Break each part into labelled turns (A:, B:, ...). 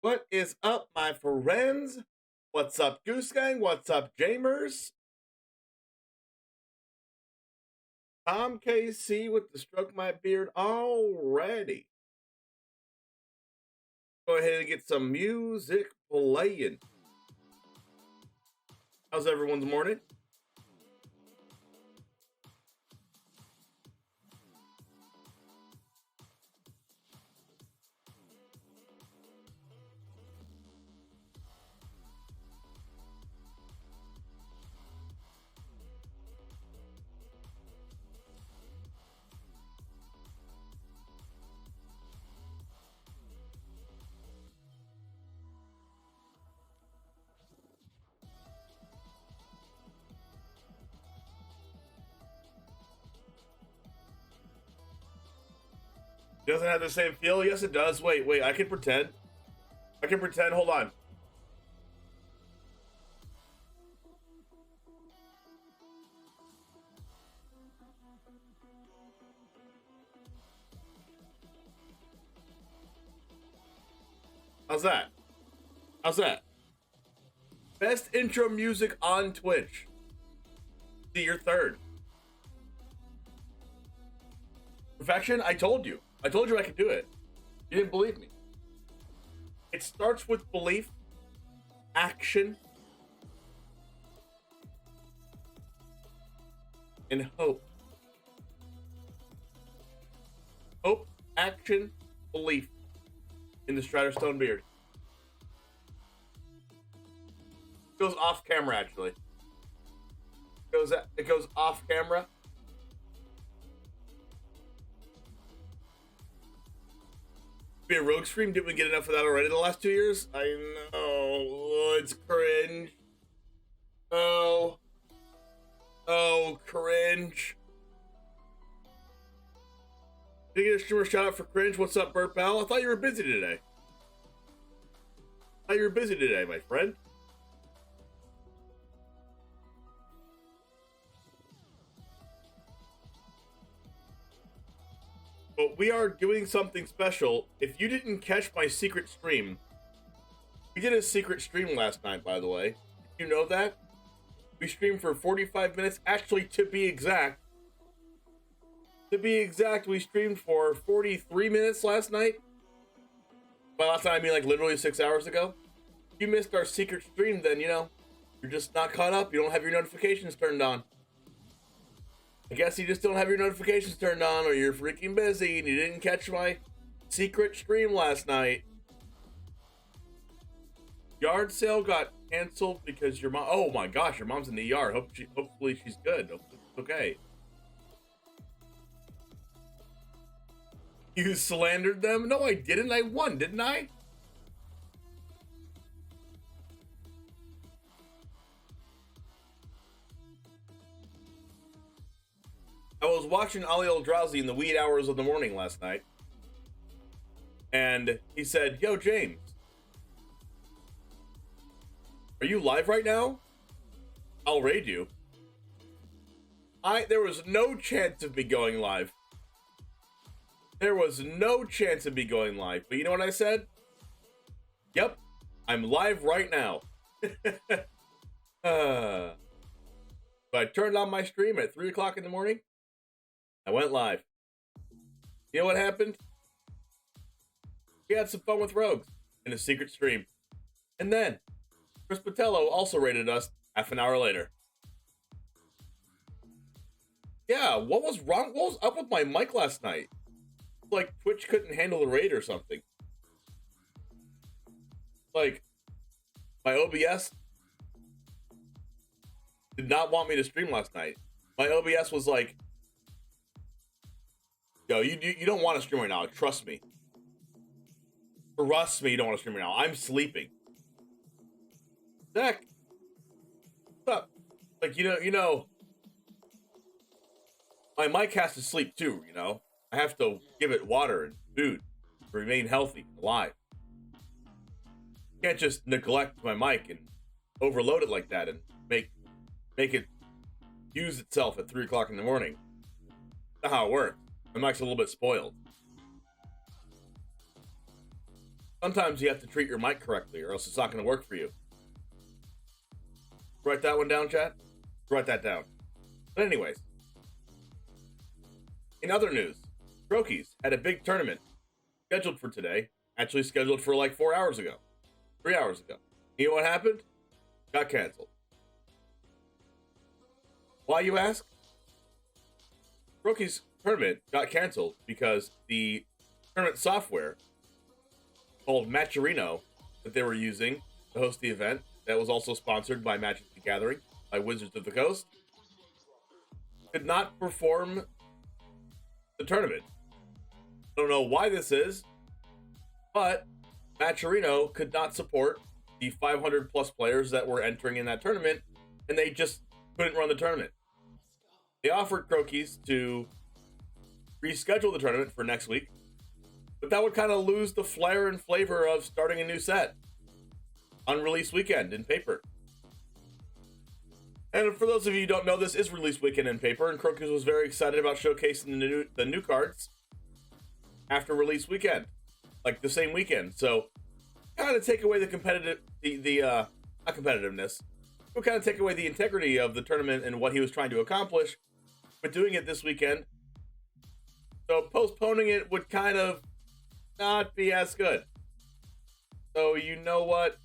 A: What is up, my friends? What's up, Goose Gang? What's up, Jamers? Tom KC with the Stroke My Beard already. Go ahead and get some music playing. How's everyone's morning? Doesn't have the same feel? Yes, it does. Wait, I can pretend. Hold on. How's that? Best intro music on Twitch. See, you're third. Perfection? I told you I could do it. You didn't believe me. It starts with belief, action, and hope. Hope, action, belief in the Strider Stone Beard. It goes off camera, actually. It goes off camera. Be a rogue stream? Didn't we get enough of that already the last 2 years? I know. Oh, it's cringe. Oh, cringe. Did you get a streamer shout out for cringe? What's up, Burt Pal? I thought you were busy today. My friend. But we are doing something special. If you didn't catch my secret stream, we did a secret stream last night, by the way. Did you know that? We streamed for 45 minutes. Actually, to be exact, we streamed for 43 minutes last night. By last night, I mean like literally 6 hours ago. If you missed our secret stream, then, you're just not caught up. You don't have your notifications turned on. I guess you just don't have your notifications turned on, or you're freaking busy and you didn't catch my secret stream last night. Yard sale got canceled because your mom... Oh my gosh, your mom's in the ER. Hopefully she's good. Hopefully it's okay. You slandered them? No, I didn't. I won, didn't I? I was watching Ali Old Drowsy in the wee hours of the morning last night. And he said, "Yo, James, are you live right now? I'll raid you." There was no chance of me going live. But you know what I said? Yep, I'm live right now. So I turned on my stream at 3 o'clock in the morning. I went live. You know what happened? We had some fun with rogues in a secret stream. And then Chris Patello also raided us half an hour later. Yeah, what was wrong? What was up with my mic last night? Like Twitch couldn't handle the raid or something. Like my OBS did not want me to stream last night. My OBS was like, "Yo, you don't want to stream right now. Trust me. Trust me, you don't want to stream right now. I'm sleeping." Zach, what's up? Like, my mic has to sleep too, I have to give it water and food to remain healthy and alive. Can't just neglect my mic and overload it like that and make it use itself at 3 o'clock in the morning. That's not how it works. My mic's a little bit spoiled. Sometimes you have to treat your mic correctly, or else it's not going to work for you. Write that one down, chat. Write that down. But anyways, in other news, Crokeyz had a big tournament scheduled for today. Actually scheduled for like 4 hours ago. 3 hours ago. You know what happened? Got canceled. Why, you ask? Crokeyz tournament got canceled because the tournament software called Matcherino that they were using to host the event, that was also sponsored by Magic the Gathering, by Wizards of the Coast, could not perform the tournament. I don't know why this is, but Matcherino could not support the 500 plus players that were entering in that tournament, and they just couldn't run the tournament. They offered Crokeyz to reschedule the tournament for next week, but that would kind of lose the flair and flavor of starting a new set on release weekend in paper. And for those of you who don't know, this is release weekend in paper, and Crokeyz was very excited about showcasing the new cards after release weekend, like the same weekend. So kind of take away the not competitiveness, but kind of take away the integrity of the tournament and what he was trying to accomplish with doing it this weekend. So postponing it would kind of not be as good. So you know what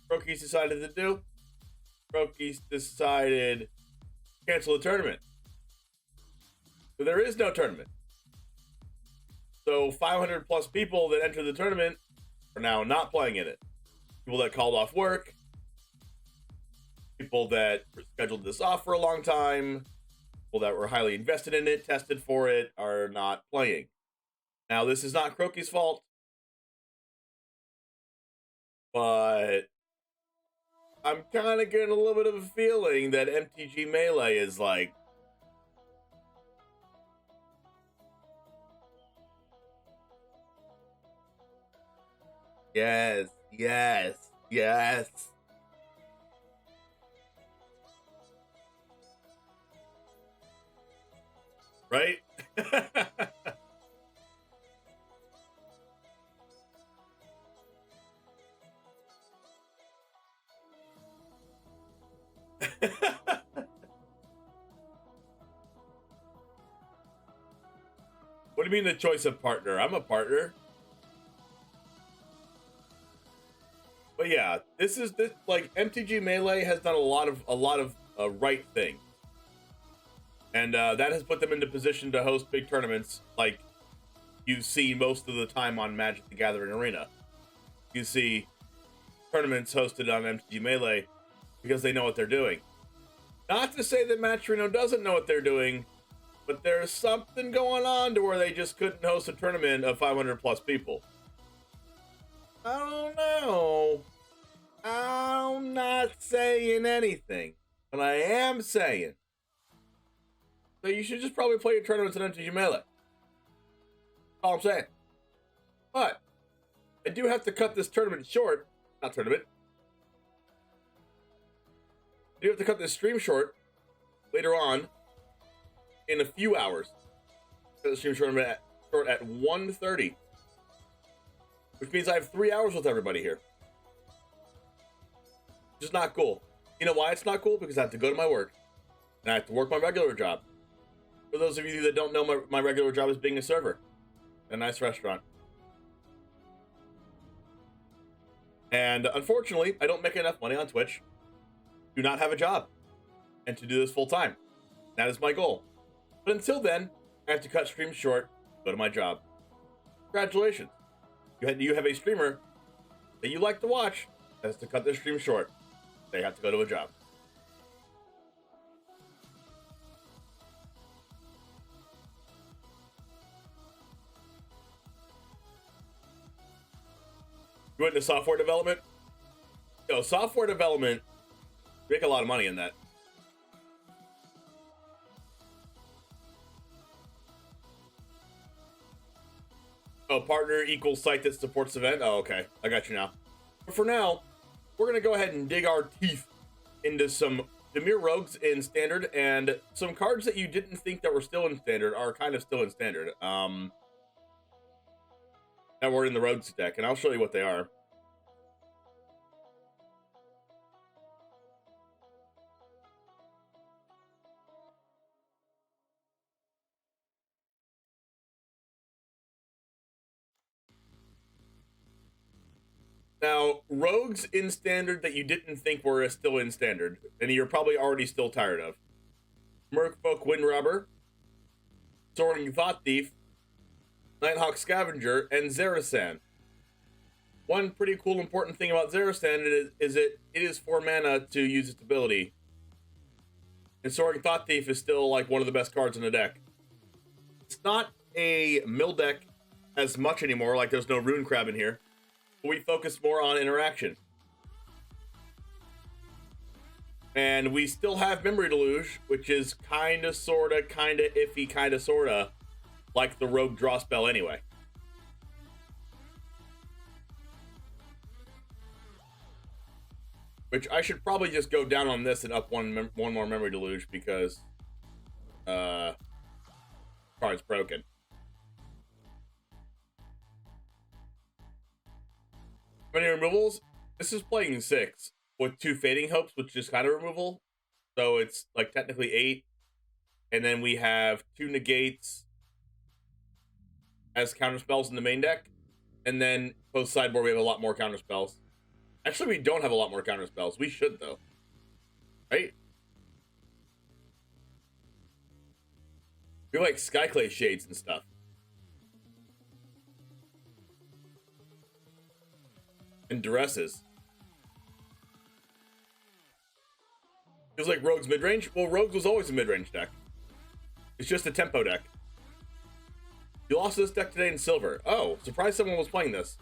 A: Crokeyz decided to do? Crokeyz decided to cancel the tournament. So there is no tournament. So 500 plus people that enter the tournament are now not playing in it. People that called off work, people that scheduled this off for a long time, people that were highly invested in it, tested for it, are not playing. Now, this is not Crokeyz' fault, but I'm kind of getting a little bit of a feeling that MTG Melee is like, yes, yes, yes. Right? What do you mean the choice of partner? I'm a partner. But yeah, this like MTG Melee has done a lot of right thing, and that has put them into position to host big tournaments like you see most of the time on Magic the Gathering Arena. You see tournaments hosted on MTG Melee because they know what they're doing. Not to say that Matcherino doesn't know what they're doing, but there's something going on to where they just couldn't host a tournament of 500 plus people. I don't know. I'm not saying anything, but I am saying that you should just probably play your tournaments on MTG Melee. That's all I'm saying. But I do have to cut this tournament short. Not tournament. I do have to cut this stream short later on in a few hours. Cut the stream short at 1:30. Which means I have 3 hours with everybody here. Which is not cool. You know why it's not cool? Because I have to go to my work. And I have to work my regular job. For those of you that don't know, my regular job is being a server in a nice restaurant. And unfortunately, I don't make enough money on Twitch. Do not have a job. And to do this full time. That is my goal. But until then, I have to cut streams short, go to my job. Congratulations. You have a streamer that you like to watch that has to cut their stream short. They have to go to a job. You went into software development? Yo, software development, you make a lot of money in that. Oh, partner equals site that supports event? Oh, okay. I got you now. But for now, we're going to go ahead and dig our teeth into some Dimir Rogues in Standard, and some cards that you didn't think that were still in Standard are kind of still in Standard. And that were in the Rogues deck, and I'll show you what they are. Now, Rogues in Standard that you didn't think were still in Standard, and you're probably already still tired of. Merfolk Windrobber, Soaring Thought Thief, Nighthawk Scavenger, and Zerasan. One pretty cool important thing about Zerasan is it is 4 mana to use its ability. And Soaring Thought Thief is still like one of the best cards in the deck. It's not a mill deck as much anymore, like there's no Rune Crab in here. But we focus more on interaction. And we still have Memory Deluge, which is kinda, sorta, kinda iffy, kinda, sorta, like the Rogue draw spell anyway. Which I should probably just go down on this and up one more Memory Deluge because card's broken. Many removals. This is playing 6 with 2 Fading Hopes, which is kind of removal. So it's like technically 8. And then we have 2 Negates as counter spells in the main deck. And then post sideboard we have a lot more counter spells. Actually, we don't have a lot more counter spells. We should, though. Right? We have, like, Skyclay Shades and stuff. And Duresses. Feels like Rogue's mid-range? Well, Rogue's was always a mid-range deck. It's just a tempo deck. You lost this deck today in Silver. Oh, surprised someone was playing this.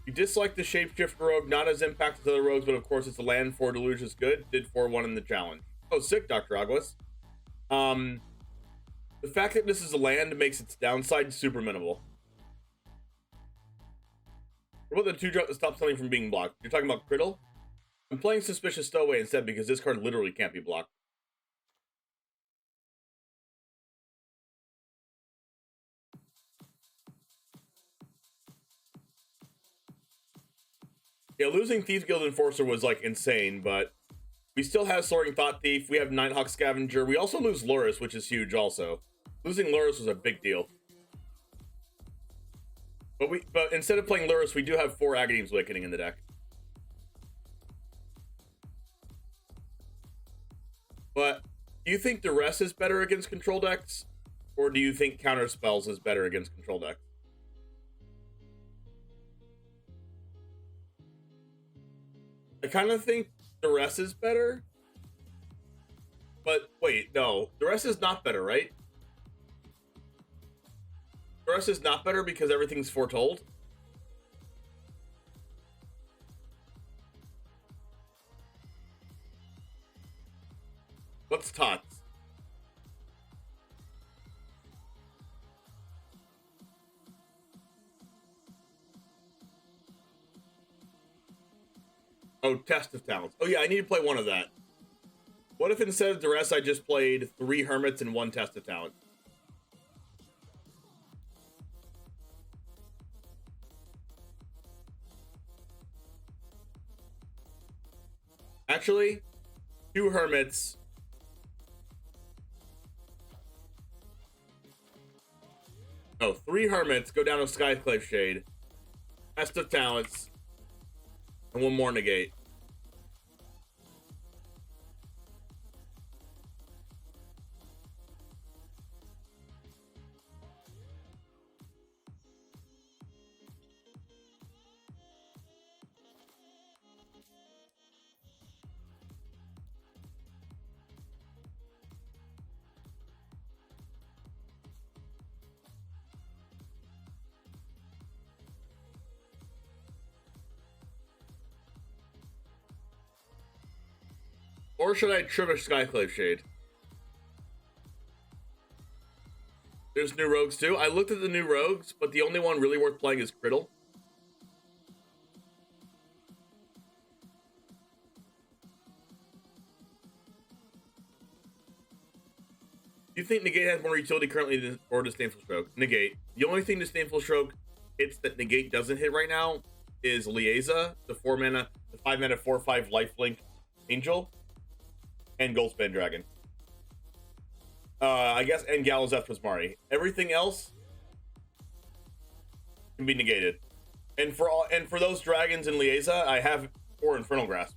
A: You dislike the Shapeshift Rogue, not as impacted as other rogues, but of course it's a land. 4 Deluge is good. Did 4-1 in the challenge. Oh, sick, Dr. Aguas. The fact that this is a land makes its downside super minimal. What about the 2-drop that stops something from being blocked? You're talking about Criddle? I'm playing Suspicious Stowaway instead because this card literally can't be blocked. Yeah, losing Thieves Guild Enforcer was, like, insane, but we still have Soaring Thought Thief, we have Nighthawk Scavenger, we also lose Lurrus, which is huge also. Losing Lurrus was a big deal. But instead of playing Lurrus, we do have 4 Agadeem's Awakening in the deck. But do you think Duress is better against control decks? Or do you think Counter Spells is better against control decks? I kind of think Duress is better. But wait, no. Duress is not better, right? Duress is not better because everything's foretold? What's Tots? Oh, Test of Talents. Oh yeah, I need to play one of that. What if instead of Duress I just played 3 Hermits and 1 Test of Talent? Actually, 2 Hermits. No, 3 Hermits, go down to Skyclave Shade. Test of Talents. And 1 more Negate. Or should I trim a Skyclave Shade? There's new rogues too. I looked at the new rogues, but the only one really worth playing is Criddle. Do you think Negate has more utility currently or Disdainful Stroke? Negate. The only thing Disdainful Stroke hits that Negate doesn't hit right now is Liaza, the 4 mana, the 5 mana 4/5 lifelink Angel, and Goldspan Dragon. I guess, and Galazeth Prismari. Everything else can be negated. And for those dragons in Liaza, I have 4 Infernal Grasp.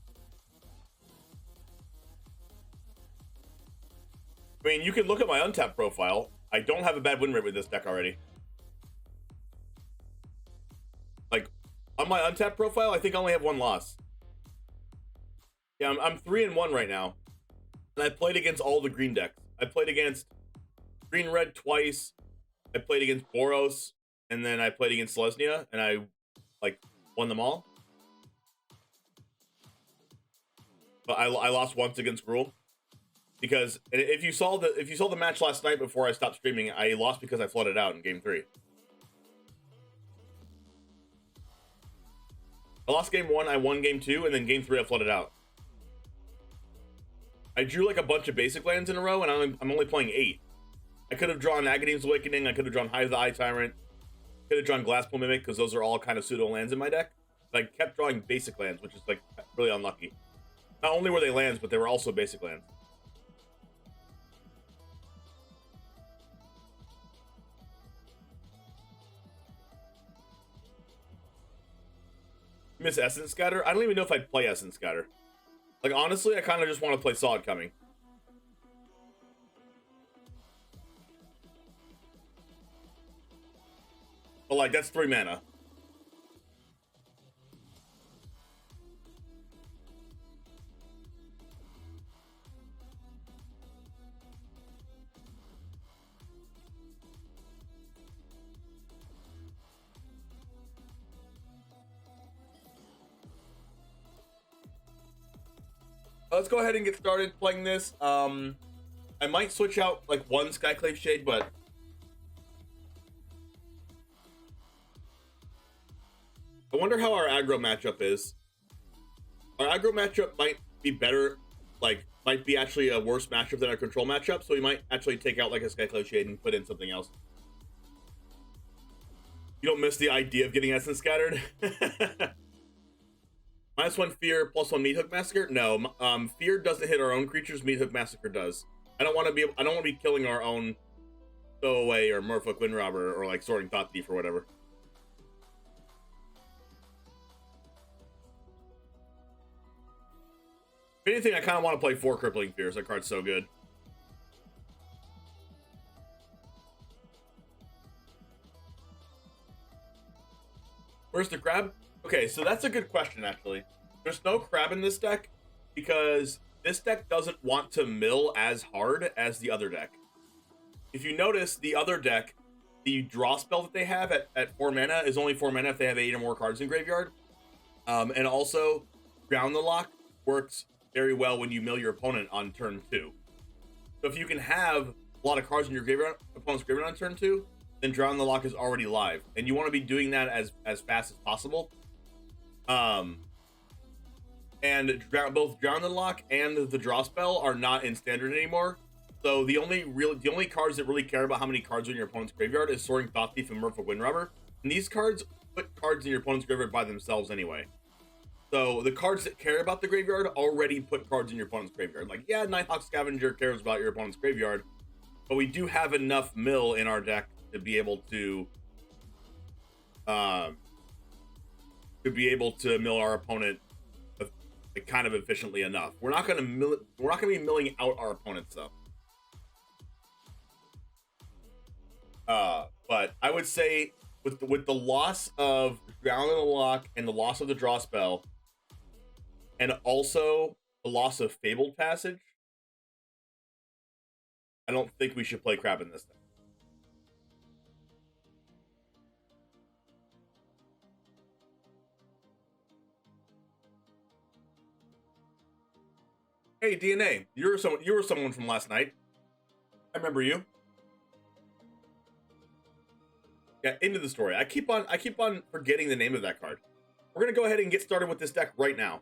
A: I mean, you can look at my untapped profile. I don't have a bad win rate with this deck already. Like, on my untapped profile, I think I only have 1 loss. Yeah, I'm 3-1 right now. And I played against all the green decks. I played against green-red twice. I played against Boros. And then I played against Selesnya. And I, like, won them all. But I lost once against Gruul. Because if you saw the match last night before I stopped streaming, I lost because I flooded out in game 3. I lost game 1, I won game 2, and then game 3 I flooded out. I drew like a bunch of basic lands in a row, and I'm only playing 8. I could have drawn Agadeem's Awakening, I could have drawn Hive the Eye Tyrant, could have drawn Glasspool Mimic, because those are all kind of pseudo lands in my deck. But I kept drawing basic lands, which is like really unlucky. Not only were they lands, but they were also basic lands. Miss Essence Scatter? I don't even know if I'd play Essence Scatter. Like, honestly, I kind of just want to play Solid Coming. But, like, that's 3 mana. Let's go ahead and get started playing this. I might switch out like 1 Skyclave Shade, but I wonder how our aggro matchup is. Our aggro matchup might be better, like might be actually a worse matchup than our control matchup, so we might actually take out like a Skyclave Shade and put in something else. You don't miss the idea of getting Essence Scattered? -1 Fear, +1 Meat Hook Massacre? No, Fear doesn't hit our own creatures. Meat Hook Massacre does. I don't want to be killing our own Stowaway or Merfolk Windrobber or like Soaring Thought Thief or whatever. If anything, I kind of want to play 4 Crippling Fears. That card's so good. Where's the crab? Okay, so that's a good question, actually. There's no crab in this deck because this deck doesn't want to mill as hard as the other deck. If you notice, the other deck, the draw spell that they have at 4 mana is only 4 mana if they have 8 or more cards in graveyard. And also, Ground the Lock works very well when you mill your opponent on turn 2. So if you can have a lot of cards in your graveyard, opponent's graveyard on turn 2, then Drown the Lock is already live. And you want to be doing that as fast as possible. And both Drown the Lock and the draw spell are not in standard anymore. So the only cards that really care about how many cards are in your opponent's graveyard is Soaring Thought Thief and Merfolk Windrobber. And these cards put cards in your opponent's graveyard by themselves anyway. So the cards that care about the graveyard already put cards in your opponent's graveyard. Like, yeah, Nighthawk Scavenger cares about your opponent's graveyard, but we do have enough mill in our deck to be able to mill our opponent kind of efficiently enough. We're not gonna be milling out our opponents though. But I would say with the loss of Drown in the Lock and the loss of the draw spell, and also the loss of Fabled Passage, I don't think we should play crab in this thing. Hey DNA, you were someone from last night. I remember you. Yeah, into the story. I keep on forgetting the name of that card. We're gonna go ahead and get started with this deck right now.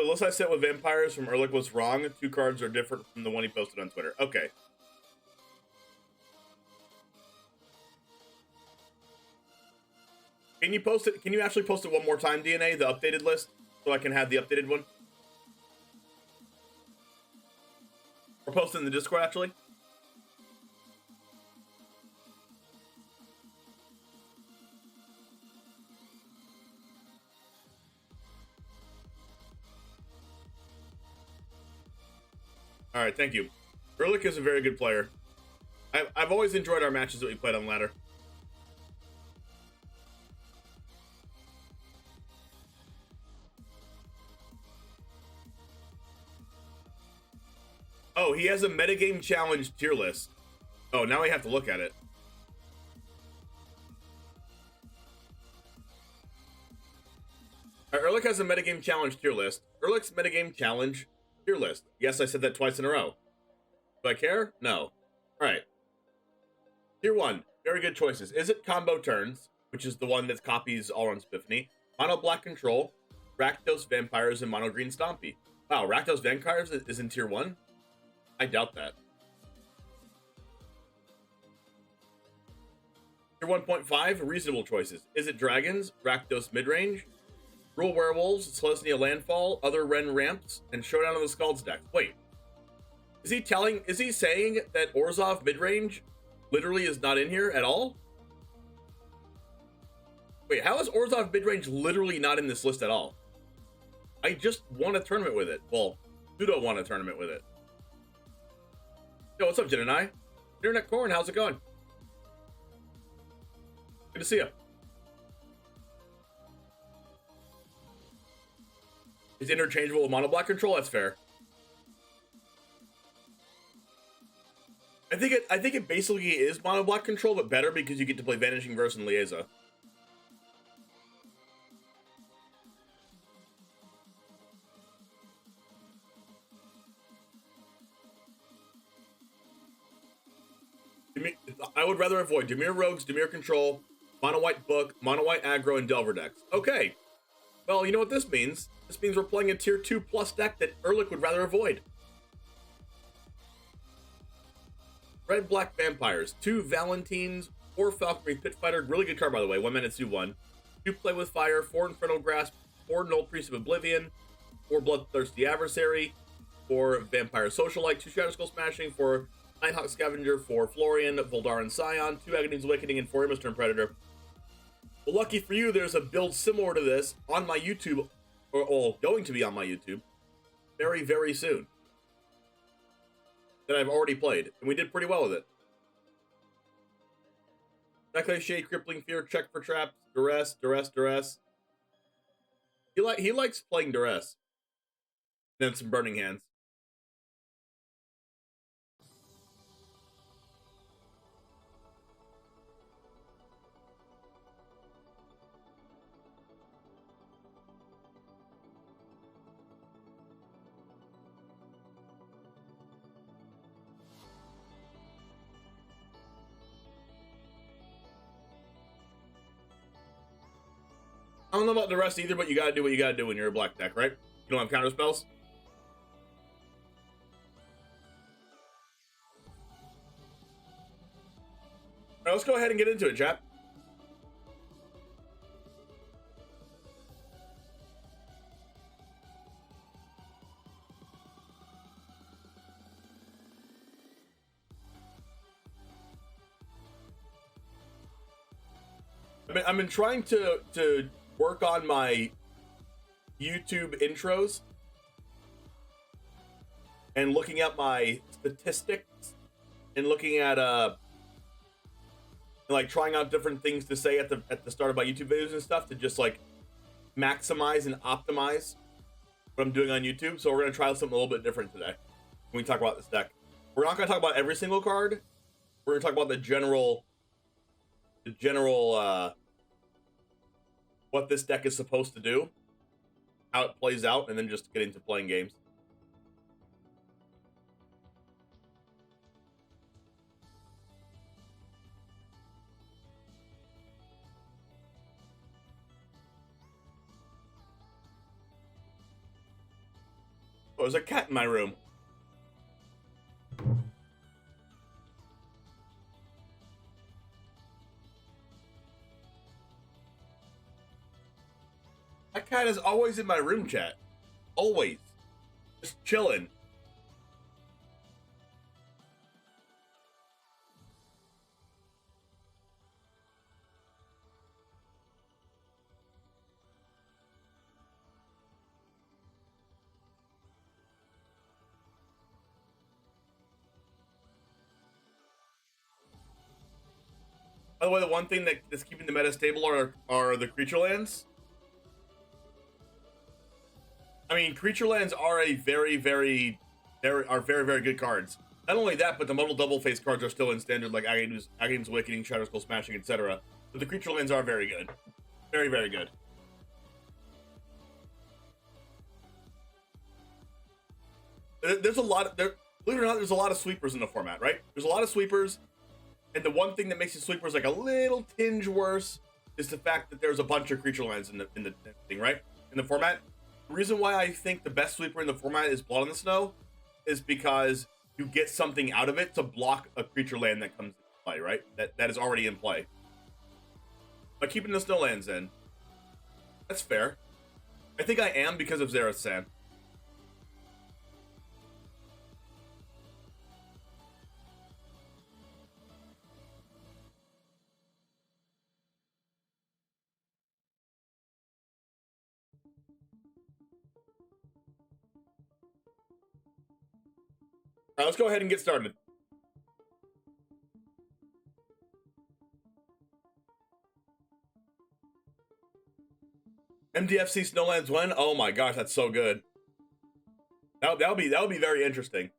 A: the list I set with vampires from Ehrlich was wrong. 2 cards are different from the one he posted on Twitter. Okay. Can you post it? Can you actually post it one more time, DNA, the updated list, so I can have the updated one? Or post it in the Discord, actually? All right, thank you. Ehrlich is a very good player. I've always enjoyed our matches that we played on ladder. Oh, he has a metagame challenge tier list. Oh, now I have to look at it. Ehrlich has a metagame challenge tier list. Ehrlich's metagame challenge tier list. Yes, I said that twice in a row. Do I care? No. All right. Tier 1. Very good choices. Is it Combo Turns, which is the one that copies All-Run Spiffany, Mono Black Control, Rakdos Vampires, and Mono Green Stompy. Wow, Rakdos Vampires is in Tier 1? I doubt that. Tier 1.5, reasonable choices. Is it Dragons, Rakdos Midrange, Rule Werewolves, Selesnya Landfall, Other Ren Ramps, and Showdown of the Scald's deck? Wait. Is he saying that Orzhov Midrange literally is not in here at all? Wait, how is Orzhov Midrange literally not in this list at all? I just won a tournament with it. Well, Pseudo won a tournament with it. Yo, what's up, Jen and I? Internet Corn, how's it going? Good to see you. It's interchangeable with Mono Black Control. That's fair. I think it basically is Mono Black Control, but better because you get to play Vanishing Verse and Liaisa. I would rather avoid Dimir Rogues, Dimir Control, Mono White Book, Mono White Aggro, and Delver decks. Okay. Well, you know what this means? This means we're playing a Tier 2 plus deck that Ehrlich would rather avoid. Red Black Vampires. 2 Valentines, 4 Falconry Pit Fighter. Really good card, by the way. 1 mana, 2/1. 2 Play with Fire, 4 Infernal Grasp, 4 Null Priest of Oblivion, 4 Bloodthirsty Adversary, 4 Vampire Socialite, 2 Shadow Skull Smashing, 4 Nighthawk Scavenger, 4 Florian, Voldaran Scion, 2 Aghanim Awakening, and 4 Imastern Predator. Well, lucky for you, there's a build similar to this on my YouTube, or going to be on my YouTube, very, very soon. That I've already played, and we did pretty well with it. Necklace Shade, Crippling Fear, Check for Traps, Duress, Duress, Duress. He likes playing Duress. And then some Burning Hands. I don't know about the rest either, but you gotta do what you gotta do when you're a black deck, right? You don't have counter spells? Alright, let's go ahead and get into it, chat. I've been trying to work on my YouTube intros and looking at my statistics and looking at like trying out different things to say at the start of my YouTube videos and stuff to just like maximize and optimize what I'm doing on YouTube. So we're gonna try something a little bit different today when we talk about this deck. We're not gonna talk about every single card. We're gonna talk about the general what this deck is supposed to do, how it plays out, and then just get into playing games. there's a cat in my room. That cat is always in my room, chat. Always. Just chilling. By the way, the one thing that's keeping the meta stable are the creature lands. I mean, creature lands are a very very good cards. Not only that, but the modal double face cards are still in standard, like Again's Awakening, Shatterskull Smashing, etc. But the creature lands are very good. Very, very good. There's a lot believe it or not, there's a lot of sweepers in the format, right? There's a lot of sweepers. And the one thing that makes the sweepers like a little tinge worse is the fact that there's a bunch of creature lands in the thing, right? In the format. The reason why I think the best sweeper in the format is Blood on the Snow is because you get something out of it to block a creature land that comes into play, right? That is already in play. But keeping the snow lands in, that's fair. I think I am because of Xerath Sand. All right, let's go ahead and get started. MDFC Snowlands 1? Oh my gosh, that's so good. That'll be very interesting.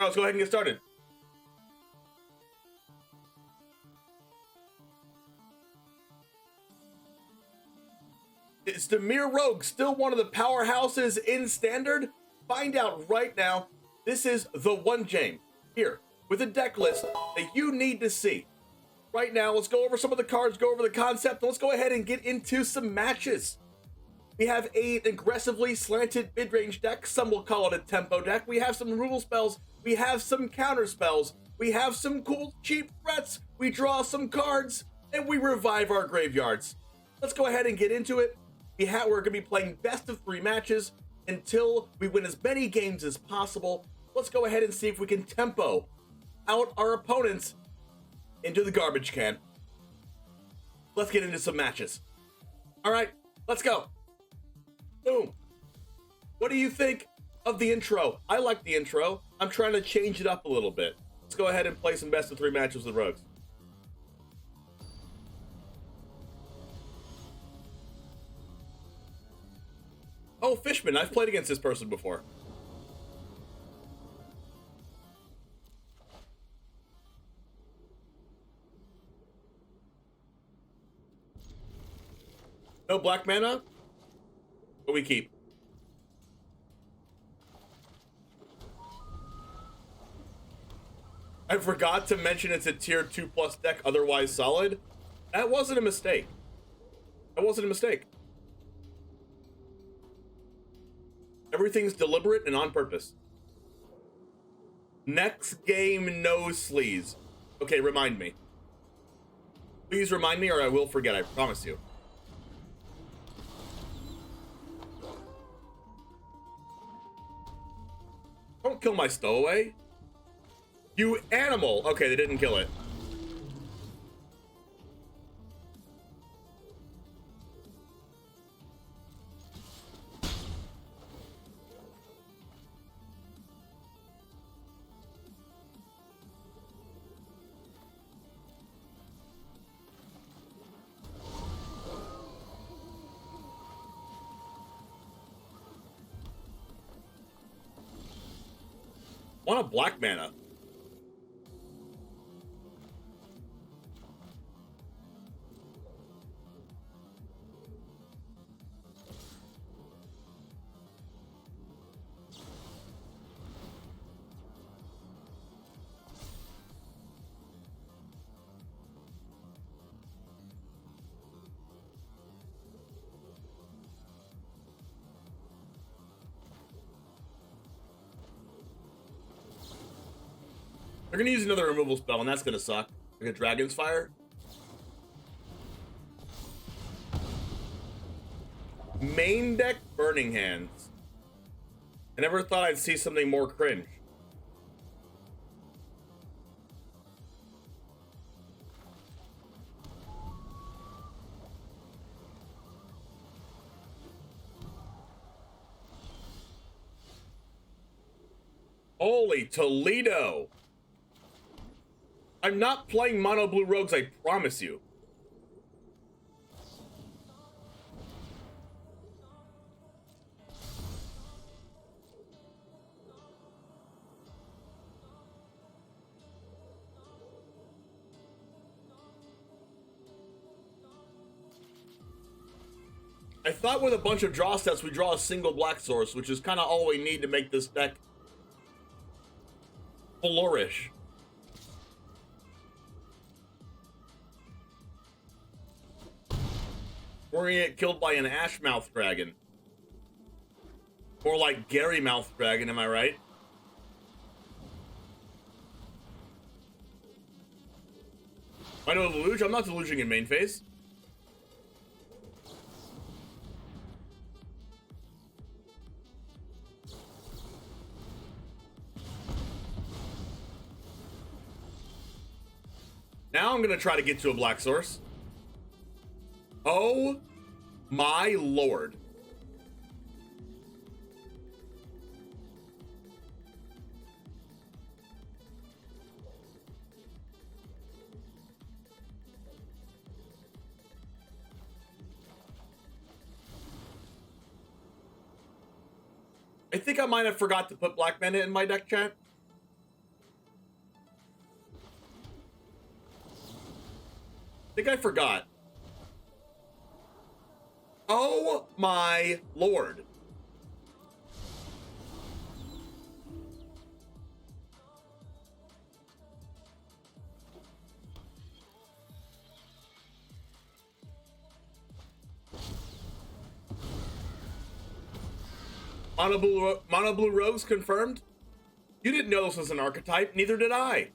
A: All right, let's go ahead and get started. Is Dimir Rogue still one of the powerhouses in Standard? Find out right now. This is the one game here with a deck list that you need to see. Right now, let's go over some of the cards, go over the concept, and let's go ahead and get into some matches. We have an aggressively slanted mid-range deck. Some will call it a tempo deck. We have some removal spells. We have some counter spells. We have some cool cheap threats. We draw some cards, and we revive our graveyards. Let's go ahead and get into it. We're going to be playing best of 3 matches until we win as many games as possible. Let's go ahead and see if we can tempo out our opponents into the garbage can. Let's get into some matches. All right, let's go. Boom. What do you think of the intro? I like the intro. I'm trying to change it up a little bit. Let's go ahead and play some best of 3 matches with Rogues. Oh, Fishman, I've played against this person before. No black mana? What we keep? I forgot to mention it's a tier 2+ deck, otherwise solid. That wasn't a mistake. That wasn't a mistake. Everything's deliberate and on purpose. Next game, no sleaze. Okay, remind me. Please remind me or I will forget, I promise you. Don't kill my stowaway. You animal! Okay, they didn't kill it. Want a black mana. They're gonna use another removal spell, and that's gonna suck. Like a Dragon's Fire. Main deck Burning Hands. I never thought I'd see something more cringe. Holy Toledo! I'm not playing mono blue rogues, I promise you. I thought with a bunch of draw sets we draw a single black source, which is kind of all we need to make this deck flourish. We're gonna get killed by an Ashmouth Dragon. More like Gary Mouth Dragon, am I right? I know Deluge, I'm not deluging in main phase. Now I'm gonna try to get to a black source. Oh my lord. I think I might have forgot to put black mana in my deck, chat. I think I forgot. Oh my lord. Mono blue rogues confirmed? You didn't know this was an archetype, neither did I.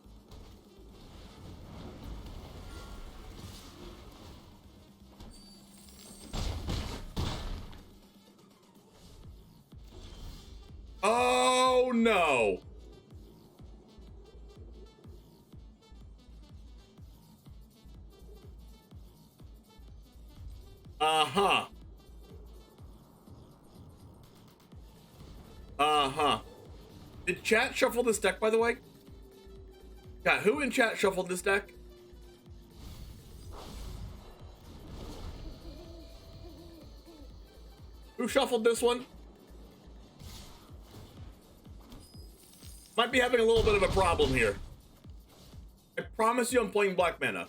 A: Oh no. Uh-huh. Uh-huh. Did chat shuffle this deck, by the way? Yeah, who in chat shuffled this deck? Who shuffled this one? Might be having a little bit of a problem here. I promise you I'm playing black mana.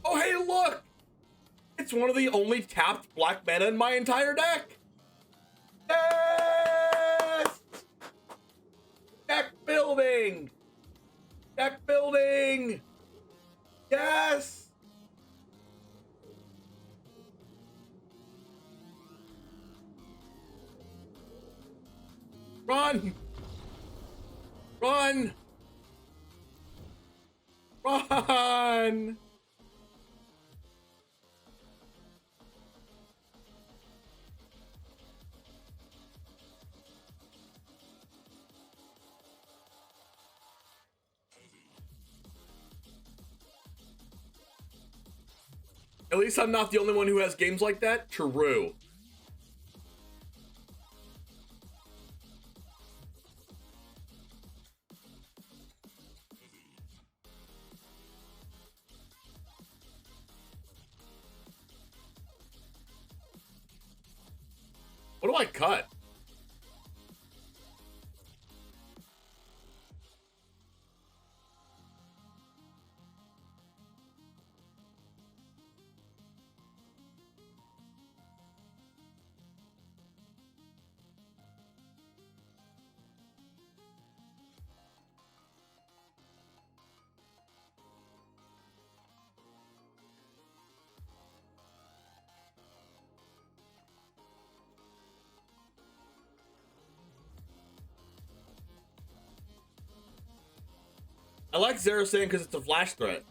A: Oh, hey, look! It's one of the only tapped black mana in my entire deck! Yes! Deck building! Deck building! Yes! Run! Run! Run! At least I'm not the only one who has games like that. True. What do I cut? I like Zero saying because it's a flash threat.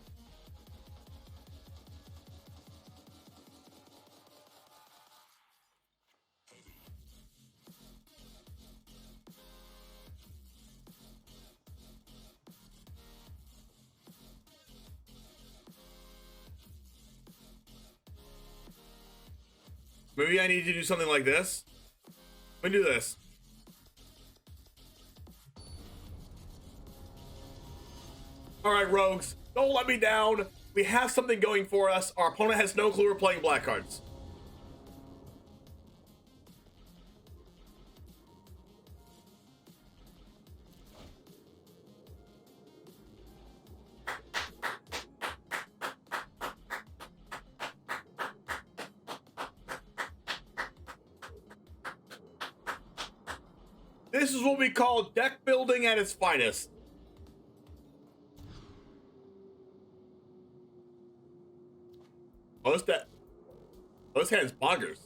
A: Maybe I need to do something like this. Let me do this. All right, rogues, don't let me down. We have something going for us. Our opponent has no clue we're playing black cards. This is what we call deck building at its finest. Oh, this hand's bonkers.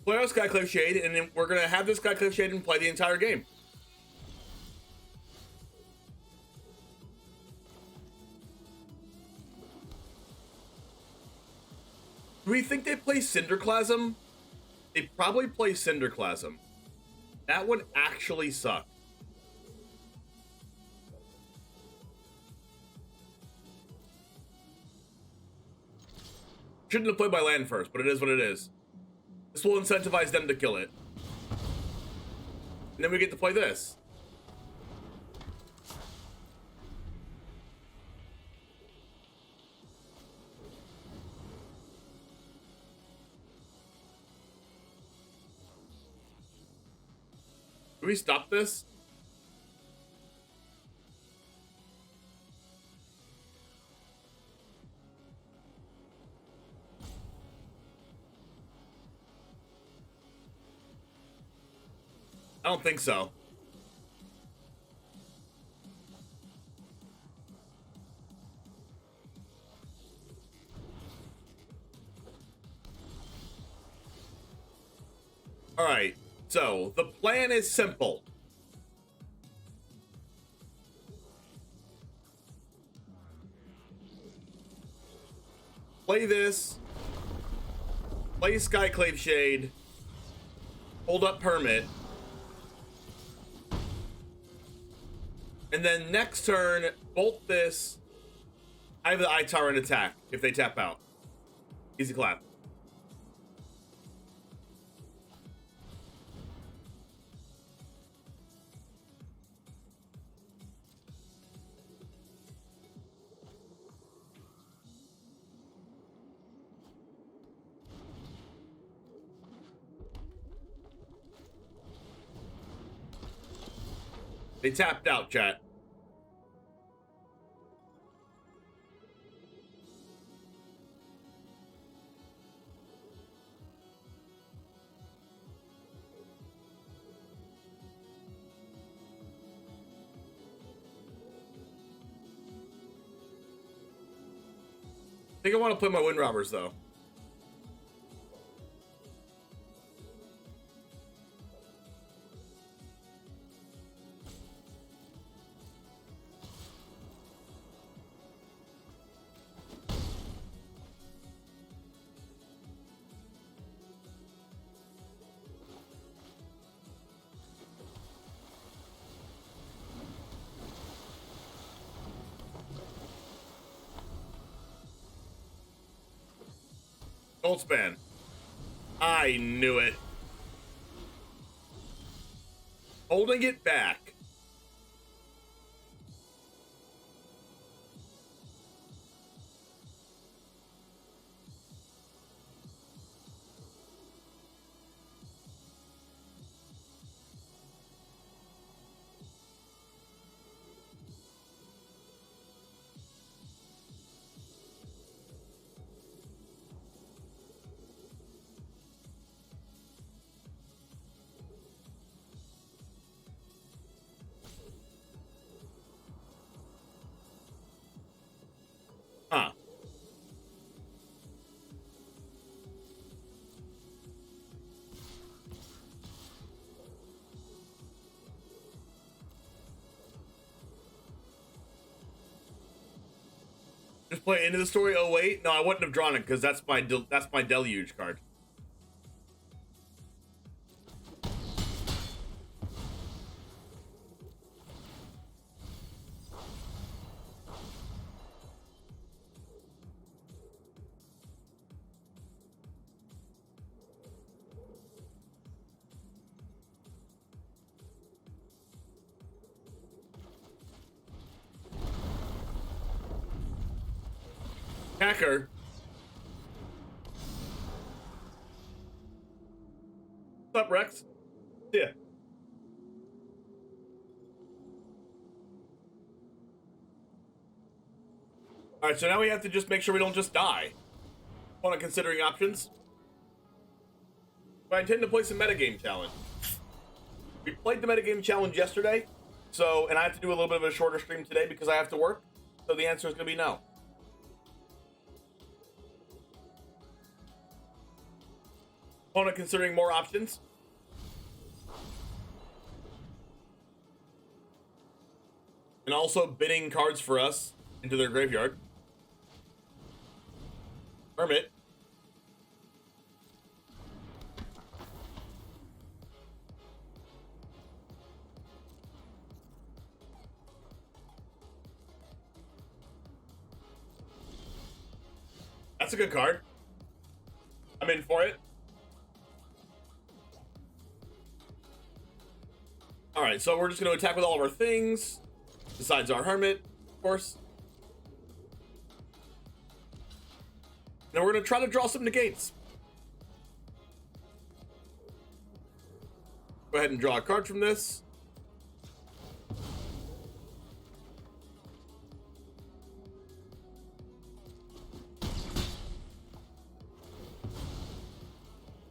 A: Play our Skyclave Shade, and then we're gonna have this Skyclave Shade and play the entire game. Do we think they play Cinderclasm? They probably play Cinderclasm. That would actually suck. Shouldn't have played my land first, but it is what it is. This will incentivize them to kill it. And then we get to play this. Do we stop this? I don't think so. All right, so the plan is simple. Play this. Play Skyclave Shade. Hold up Permit. And then next turn, bolt this. I have the Eye Tower and attack if they tap out. Easy clap. They tapped out, chat. I think I want to play my Wind Robbers, though. Goldspan. I knew it. Holding it back. play into the story. Oh wait, no, I wouldn't have drawn it because that's my deluge card. Hacker. What's up, Rex? Yeah. Alright, so now we have to just make sure we don't just die. While considering options. But I intend to play some metagame challenge. We played the metagame challenge yesterday, so, and I have to do a little bit of a shorter stream today because I have to work. So the answer is going to be no. Opponent considering more options. And also bidding cards for us into their graveyard. Hermit. That's a good card. I'm in for it. Alright, so we're just going to attack with all of our things. Besides our Hermit, of course. Now we're going to try to draw some negates. Go ahead and draw a card from this.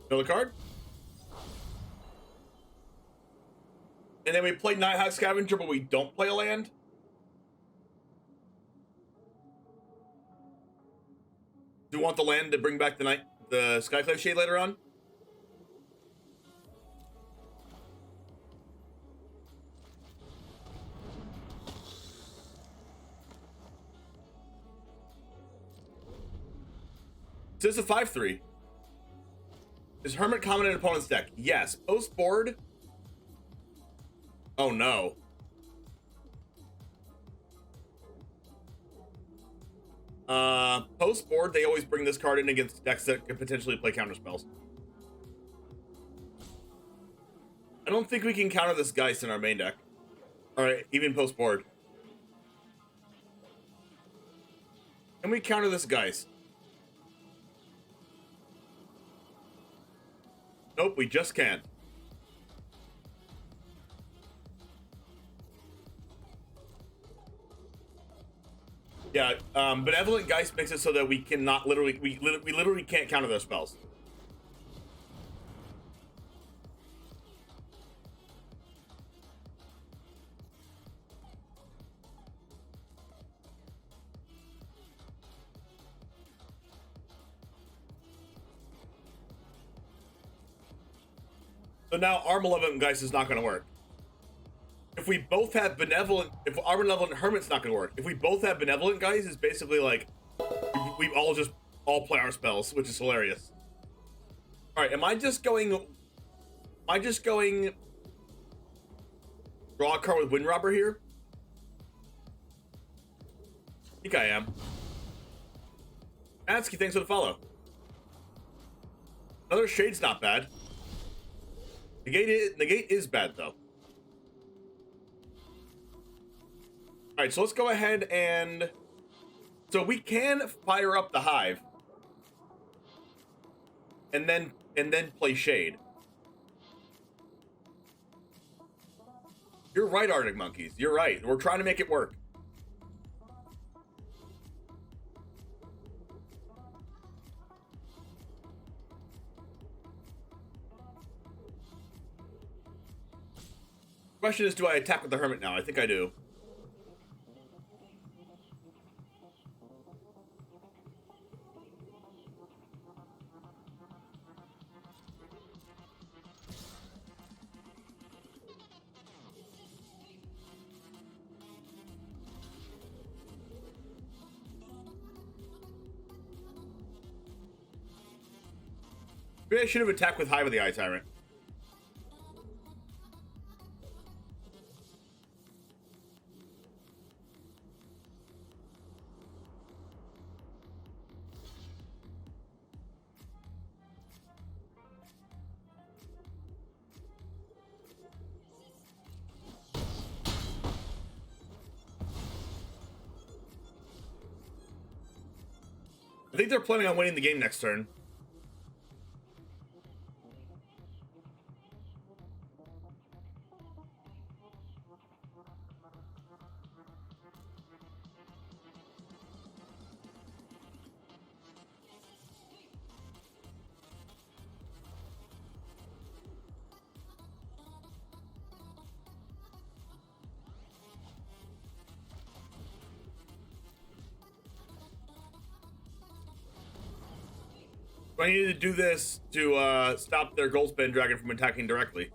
A: Another card. And then we play Nighthawk Scavenger, but we don't play a land. Do you want the land to bring back the Skyclave Shade later on? So this is a 5/3. Is Hermit common in opponent's deck? Yes. Post board. Oh no. Post board, they always bring this card in against decks that could potentially play counter spells. I don't think we can counter this Geist in our main deck. Alright, even post board. Can we counter this Geist? Nope, we just can't. Yeah, Benevolent Geist makes it so that we cannot we literally can't counter those spells. So now our Malevolent Geist is not going to work. If we both have Benevolent, if our Benevolent Hermit's not going to work. If we both have Benevolent Geist, it's basically like we all play our spells, which is hilarious. All right, am I just going draw a card with Wind Robber here? I think I am. Atsky, thanks for the follow. Another Shade's not bad. Negate is bad though. All right, so let's go ahead and so we can fire up the Hive and then play Shade. You're right, Arctic Monkeys. You're right. We're trying to make it work. Question is, do I attack with the Hermit now? I think I do. Maybe I should have attacked with Hive of the Eye Tyrant. I think they're planning on winning the game next turn. I needed to do this to stop their Goldspan Dragon from attacking directly.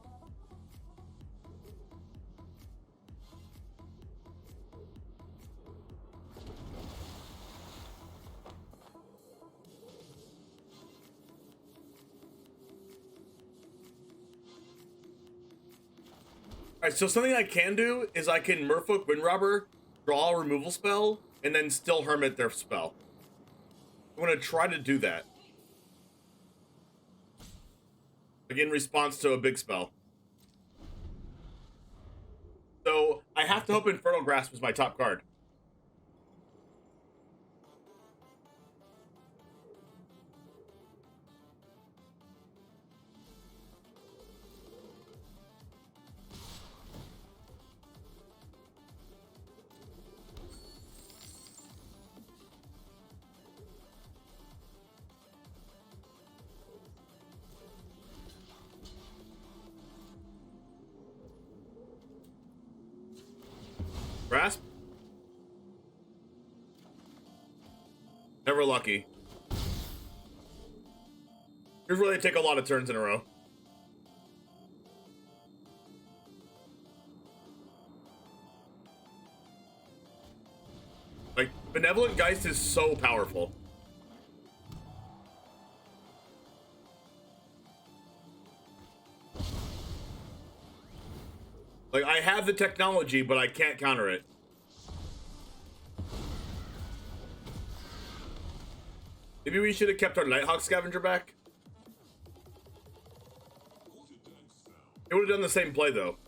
A: Alright, so something I can do is I can Merfolk Windrobber, draw a removal spell, and then still Hermit their spell. I'm going to try to do that. Like in response to a big spell. So I have to hope Infernal Grasp is my top card. Grasp? Never lucky. Here's where they take a lot of turns in a row. Like, Benevolent Geist is so powerful. Like, I have the technology, but I can't counter it. Maybe we should have kept our Nighthawk Scavenger back. It would have done the same play, though.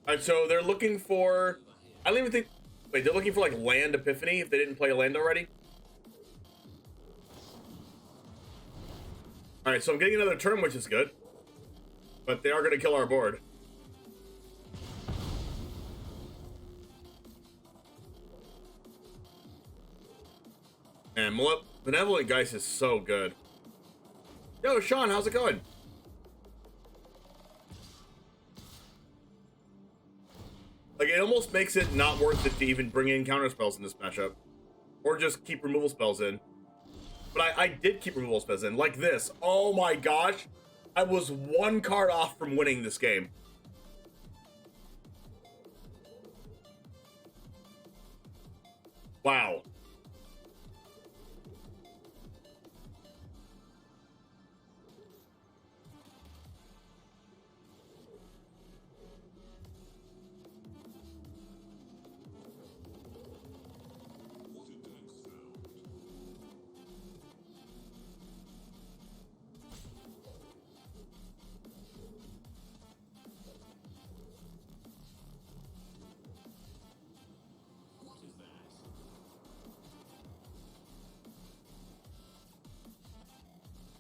A: Alright, so they're looking for... I don't even think... Wait, they're looking for, like, Land Epiphany if they didn't play a land already? Alright, so I'm getting another turn, which is good. But they are going to kill our board. Man, Benevolent Geist is so good. Yo, Sean, how's it going? Like, it almost makes it not worth it to even bring in counter spells in this matchup. Or just keep removal spells in. But I did keep removal spells in, like this. Oh my gosh. I was one card off from winning this game. Wow.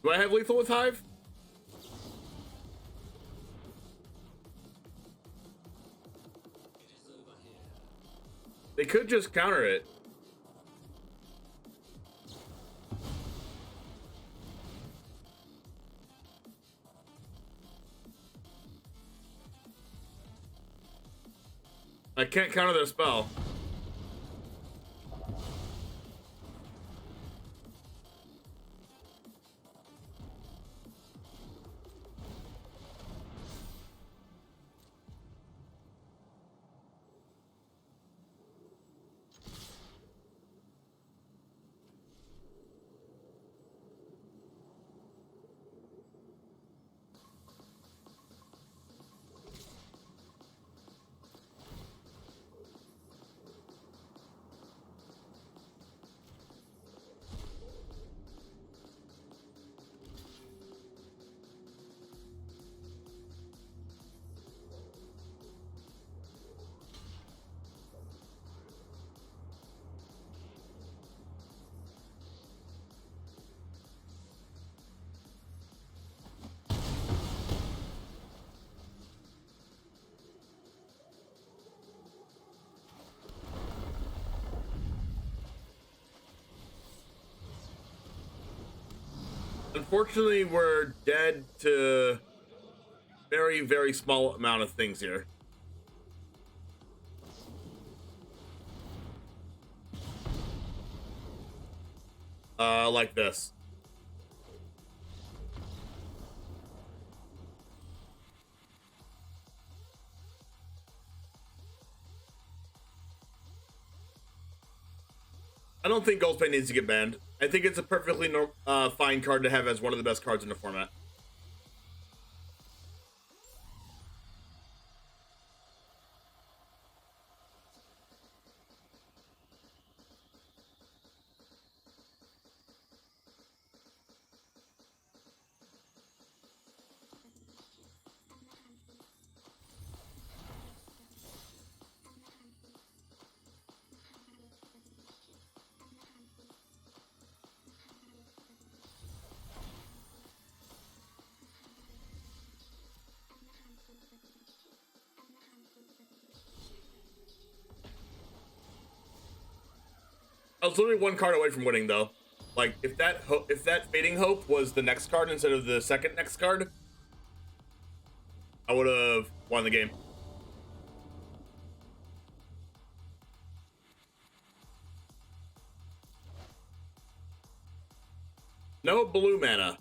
A: Do I have lethal with Hive? They could just counter it. I can't counter their spell. Unfortunately, we're dead to very, very small amount of things here. Like this. I don't think Goldspade needs to get banned. I think it's a perfectly fine card to have as one of the best cards in the format. I was literally one card away from winning, though. Like, if that Fading Hope was the next card instead of the second next card, I would have won the game. No blue mana.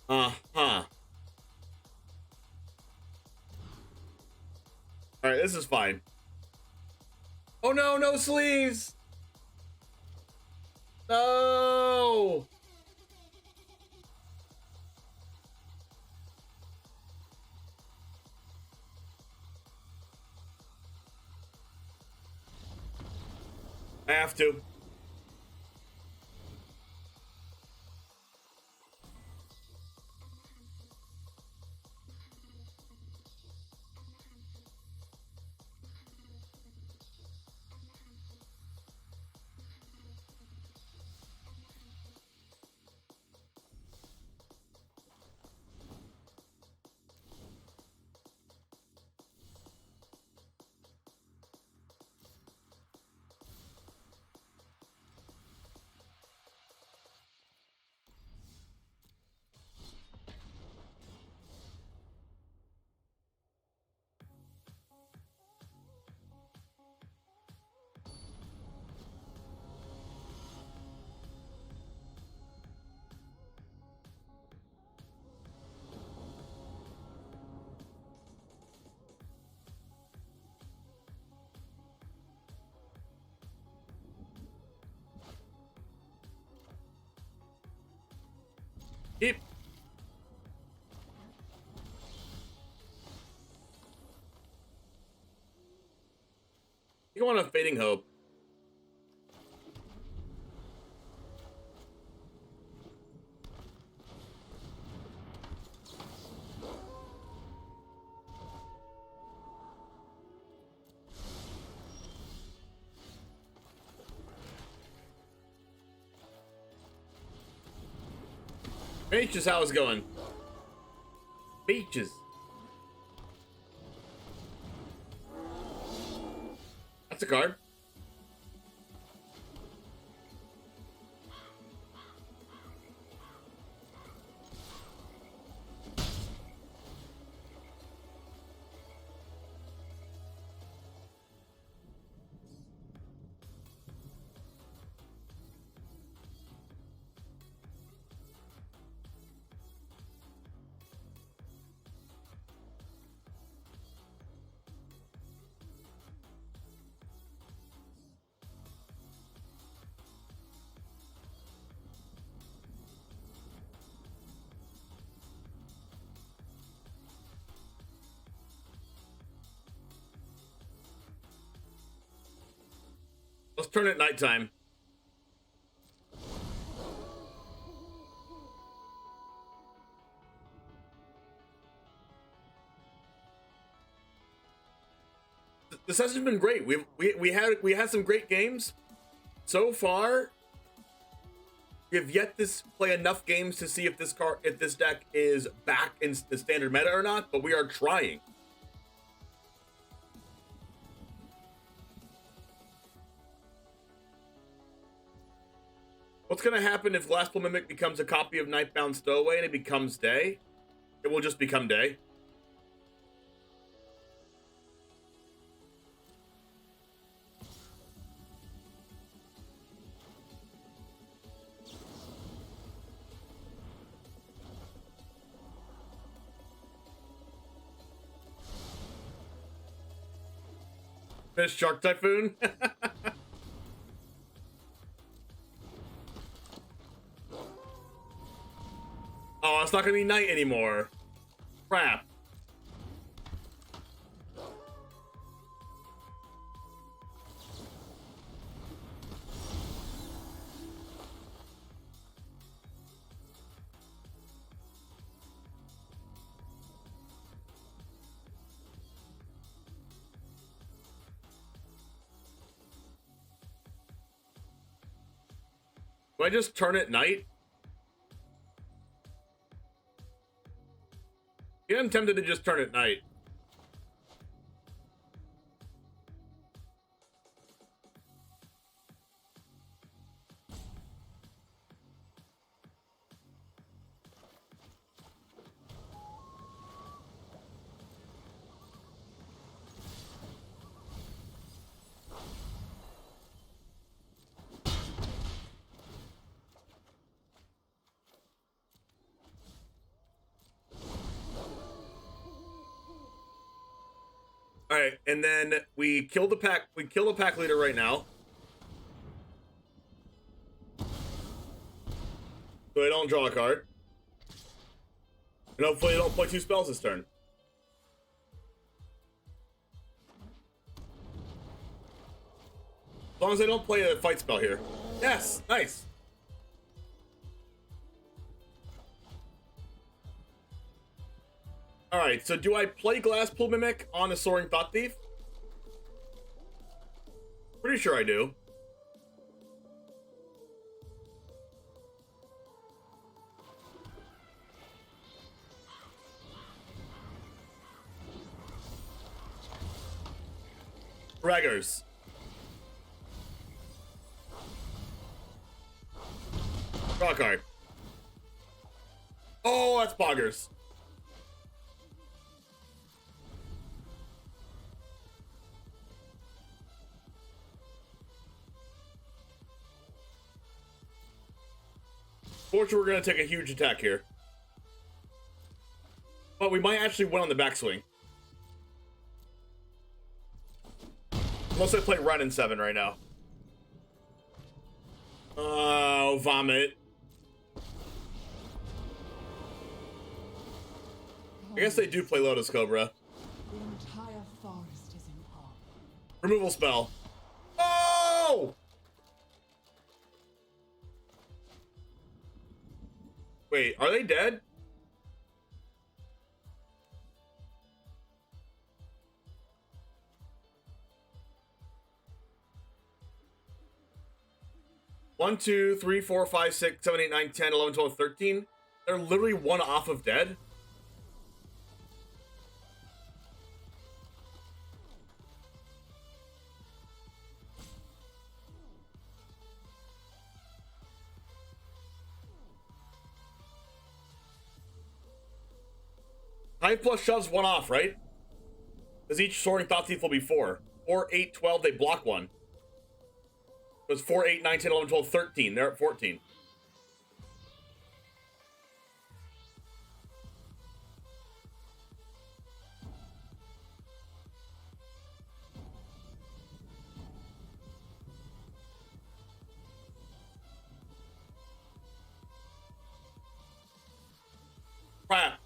A: Uh-huh. Alright, this is fine. Oh no, no sleeves! No! I have to. Keep. You want a Fading Hope. Beaches, how's it going? Beaches. That's a card. Let's turn it nighttime. The session's been great. We had some great games so far. We have yet to play enough games to see if this deck is back in the standard meta or not, but we are trying. What's gonna happen if Glasspool Mimic becomes a copy of Nightbound Stowaway and it becomes day? It will just become day. Fish Shark Typhoon. Oh, it's not gonna be night anymore. Crap. Do I just turn it night? Yeah, I'm tempted to just turn it night. All right, and then we kill the pack. We kill the pack leader right now, so they don't draw a card, and hopefully they don't play 2 spells this turn. As long as they don't play a fight spell here. Yes, nice. All right, so do I play Glasspool Mimic on a Soaring Thought Thief? Pretty sure I do. Braggers. Draw a card. Oh, that's Poggers. Fortunately, we're going to take a huge attack here. But we might actually win on the backswing. Unless I play Run in 7 right now. Oh, vomit. I guess they do play Lotus Cobra.
B: The entire forest is in awe.
A: Removal spell. Oh! Wait, are they dead? One, 2, 3, 4, 5, 6, 7, 8, 9, 10, 11, 12, 13. They're literally one off of dead. Hive plus shoves one off, right? Because each Soaring Thought Thief will be 4. 4, 8, 12, they block one. It was 4, 8, 9, 10, 11, 12, 13. They're at 14. Crap.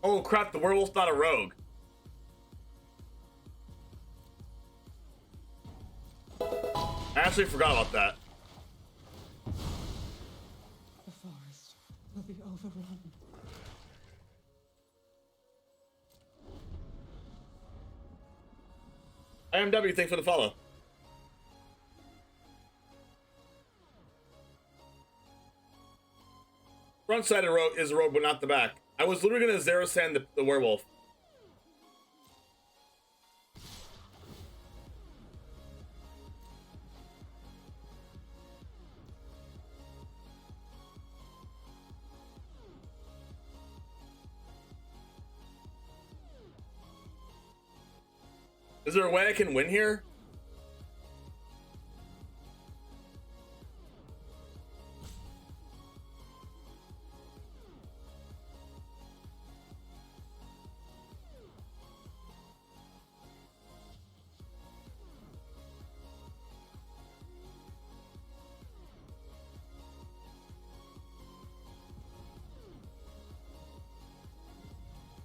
A: Oh crap, the werewolf's not a rogue. I actually forgot about that.
B: The forest will be overrun.
A: IMW, thanks for the follow. Front side of is a rogue, but not the back. I was literally gonna zero sand the werewolf. Is there a way I can win here?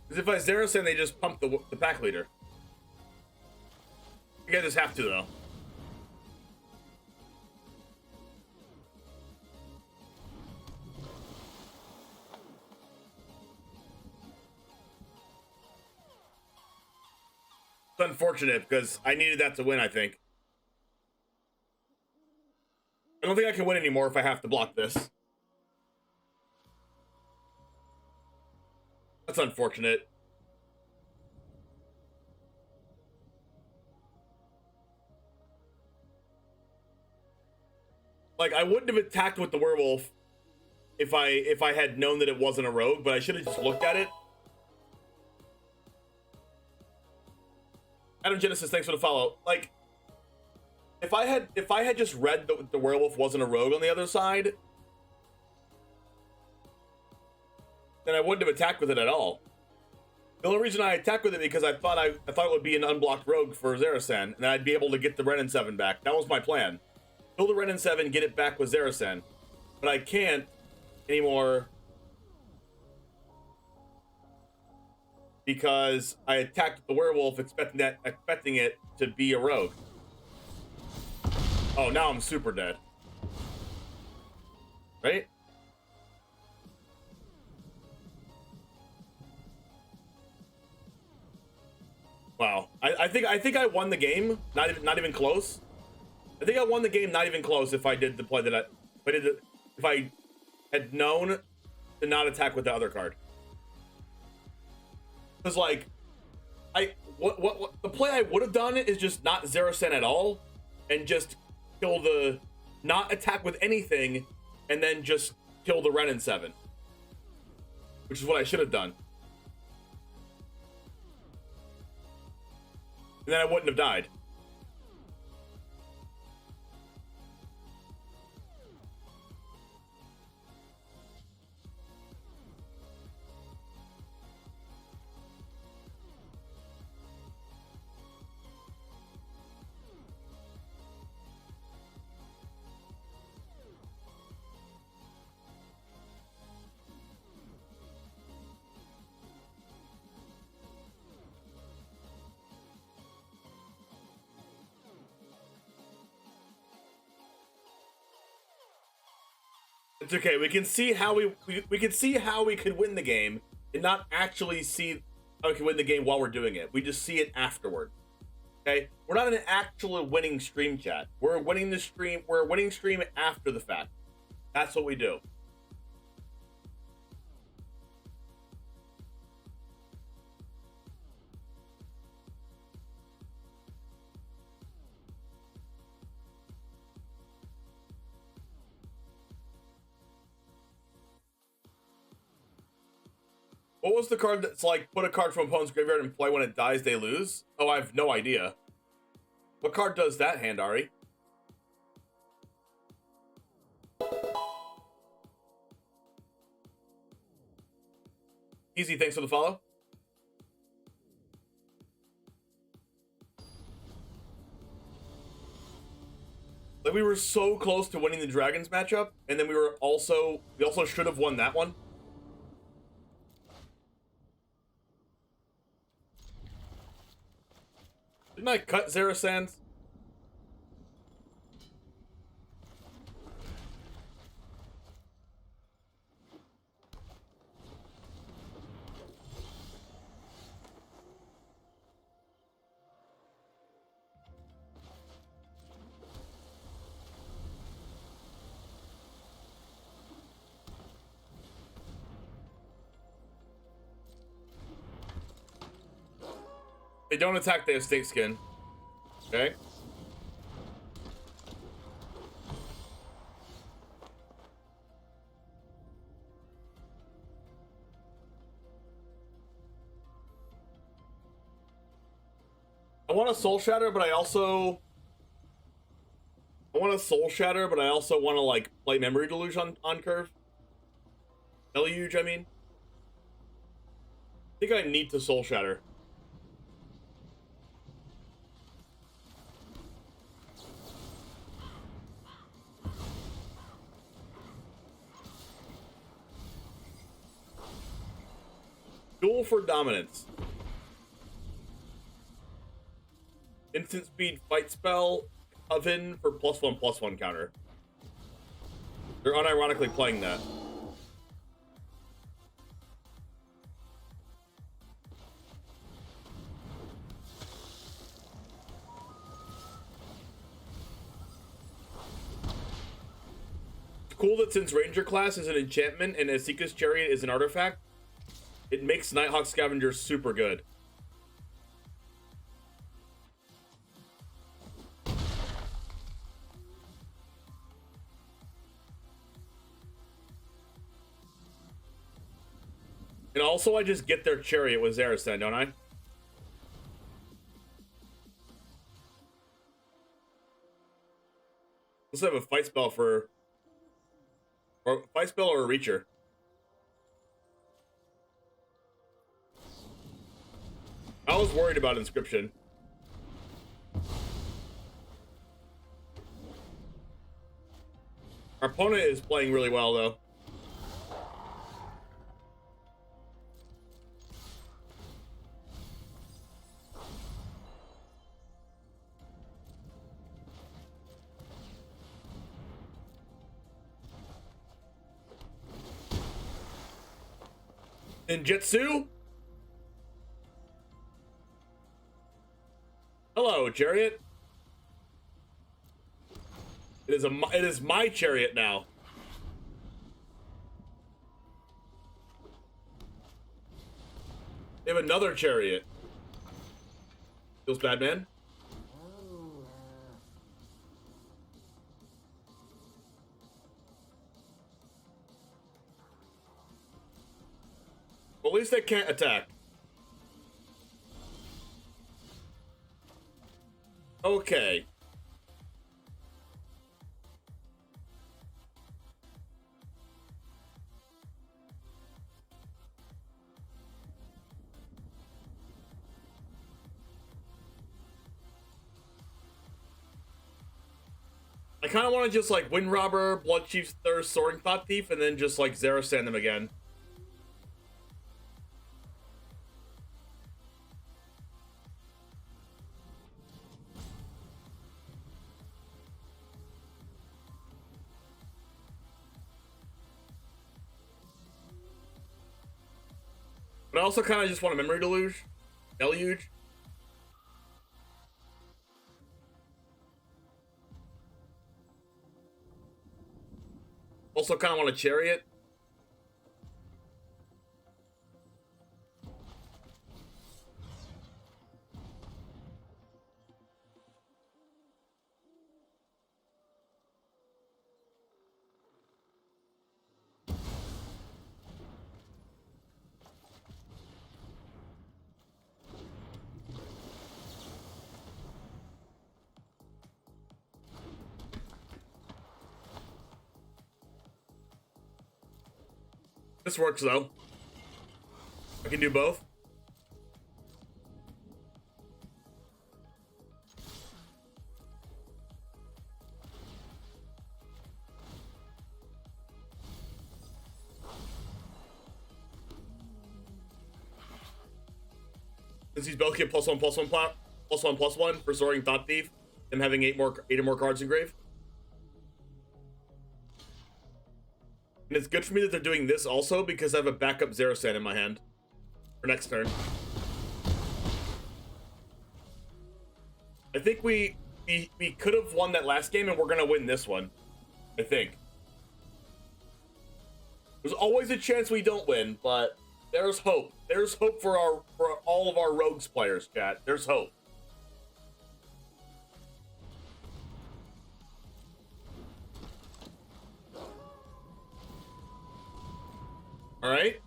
A: Because if I zero send, they just pump the pack leader. You guys just have to, though. It's unfortunate because I needed that to win, I think. I don't think I can win anymore if I have to block this. That's unfortunate. Like, I wouldn't have attacked with the werewolf if I had known that it wasn't a rogue, but I should have just looked at it. Adam Genesis, thanks for the follow. Like, if I had just read that the werewolf wasn't a rogue on the other side, then I wouldn't have attacked with it at all. The only reason I attacked with it because I thought it would be an unblocked rogue for Zerasan, and I'd be able to get the Ren and 7 back. That was my plan. Kill the Ren and 7, get it back with Zerasan. But I can't anymore because I attacked the werewolf expecting it to be a rogue. Oh, now I'm super dead. Right? Wow. I think I won the game. Not even close. I think I won the game not even close if I did the play that if I had known to not attack with the other card. Because like what the play I would have done is just not zero send at all and just kill the not attack with anything and then just kill the Ren and 7. Which is what I should have done. And then I wouldn't have died. It's okay. We can see how we can see how we could win the game and not actually see how we can win the game while we're doing it. We just see it afterward. Okay? We're not an actual winning stream chat. We're winning the stream. We're a winning stream after the fact. That's what we do. What was the card that's like, put a card from opponent's graveyard and play when it dies, they lose? Oh, I have no idea. What card does that, Handari? Easy, thanks for the follow. Like, we were so close to winning the Dragons matchup, and then we also should have won that one. Didn't I cut Zara Sands? They don't attack, they have snake skin. Okay. I want a soul shatter, but I also want to like play memory deluge on curve. Deluge, I mean. I think I need to soul shatter. Duel for dominance. Instant speed fight spell, Oven for +1/+1 counter. They're unironically playing that. It's cool that since Ranger class is an enchantment and Asika's Chariot is an artifact, it makes Nighthawk Scavenger super good. And also, I just get their Chariot with Zarastan, don't I? Let's have a fight spell for... Or fight spell or a Reacher. I was worried about Inscription. Our opponent is playing really well, though. Ninjutsu? Hello, Chariot. It is my Chariot now. They have another Chariot. Feels bad, man. Well, at least they can't attack. Okay. I kind of want to just like Wind Robber, Blood Chief's Thirst, Soaring Thought Thief, and then just like Zarastan them again. But I also kind of just want a Memory Deluge. Deluge. Also kind of want a Chariot. This works though. I can do both. Since these both get +1/+1 pop. +1/+1 for Soaring Thought Thief. Them having 8 or more cards in grave. And it's good for me that they're doing this also because I have a backup Zerasan in my hand for next turn. I think we could have won that last game, and we're gonna win this one. I think. There's always a chance we don't win, but there's hope. There's hope for all of our Rogues players, chat. There's hope. All right.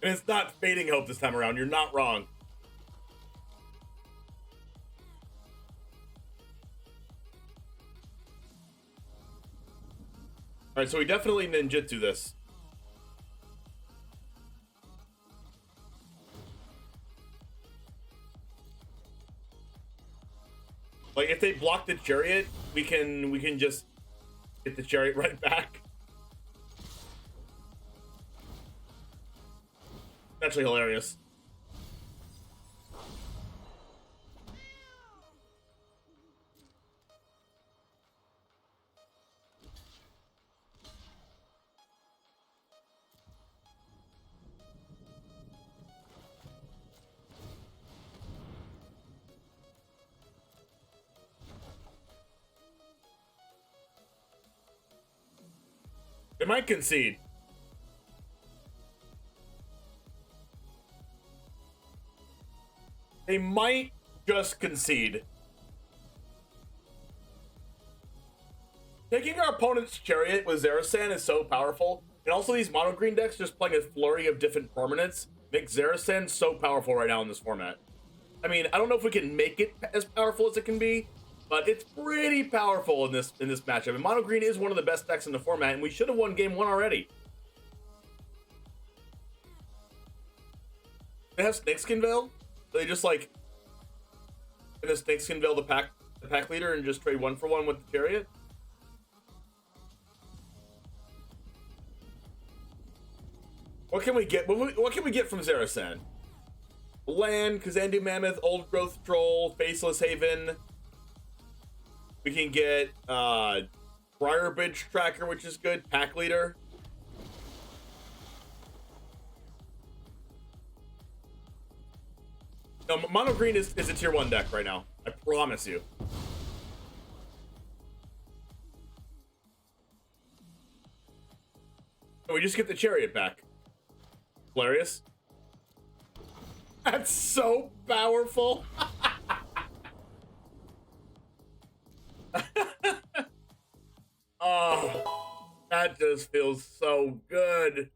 A: And it's not fading hope this time around. You're not wrong. All right, so we definitely ninjutsu this. Like if they block the chariot, we can just get the chariot right back. Actually hilarious. They might concede. They might just concede. Taking our opponent's chariot with Zerasan is so powerful. And also these mono green decks just playing a flurry of different permanents makes Zerasan so powerful right now in this format. I mean, I don't know if we can make it as powerful as it can be, but it's pretty powerful in this matchup. And mono green is one of the best decks in the format, and we should have won game 1 already. They have Snakeskin Veil? They just like gonna Snakeskin Veil the pack leader and just trade 1-for-1 with the chariot? What can we get? What can we get from Zerasan? Land, Kazandu Mammoth, Old Growth Troll, Faceless Haven. We can get Briar Bridge Tracker, which is good. Pack Leader. No, Mono Green is a tier 1 deck right now. I promise you. And we just get the chariot back. Hilarious. That's so powerful. Oh, that just feels so good.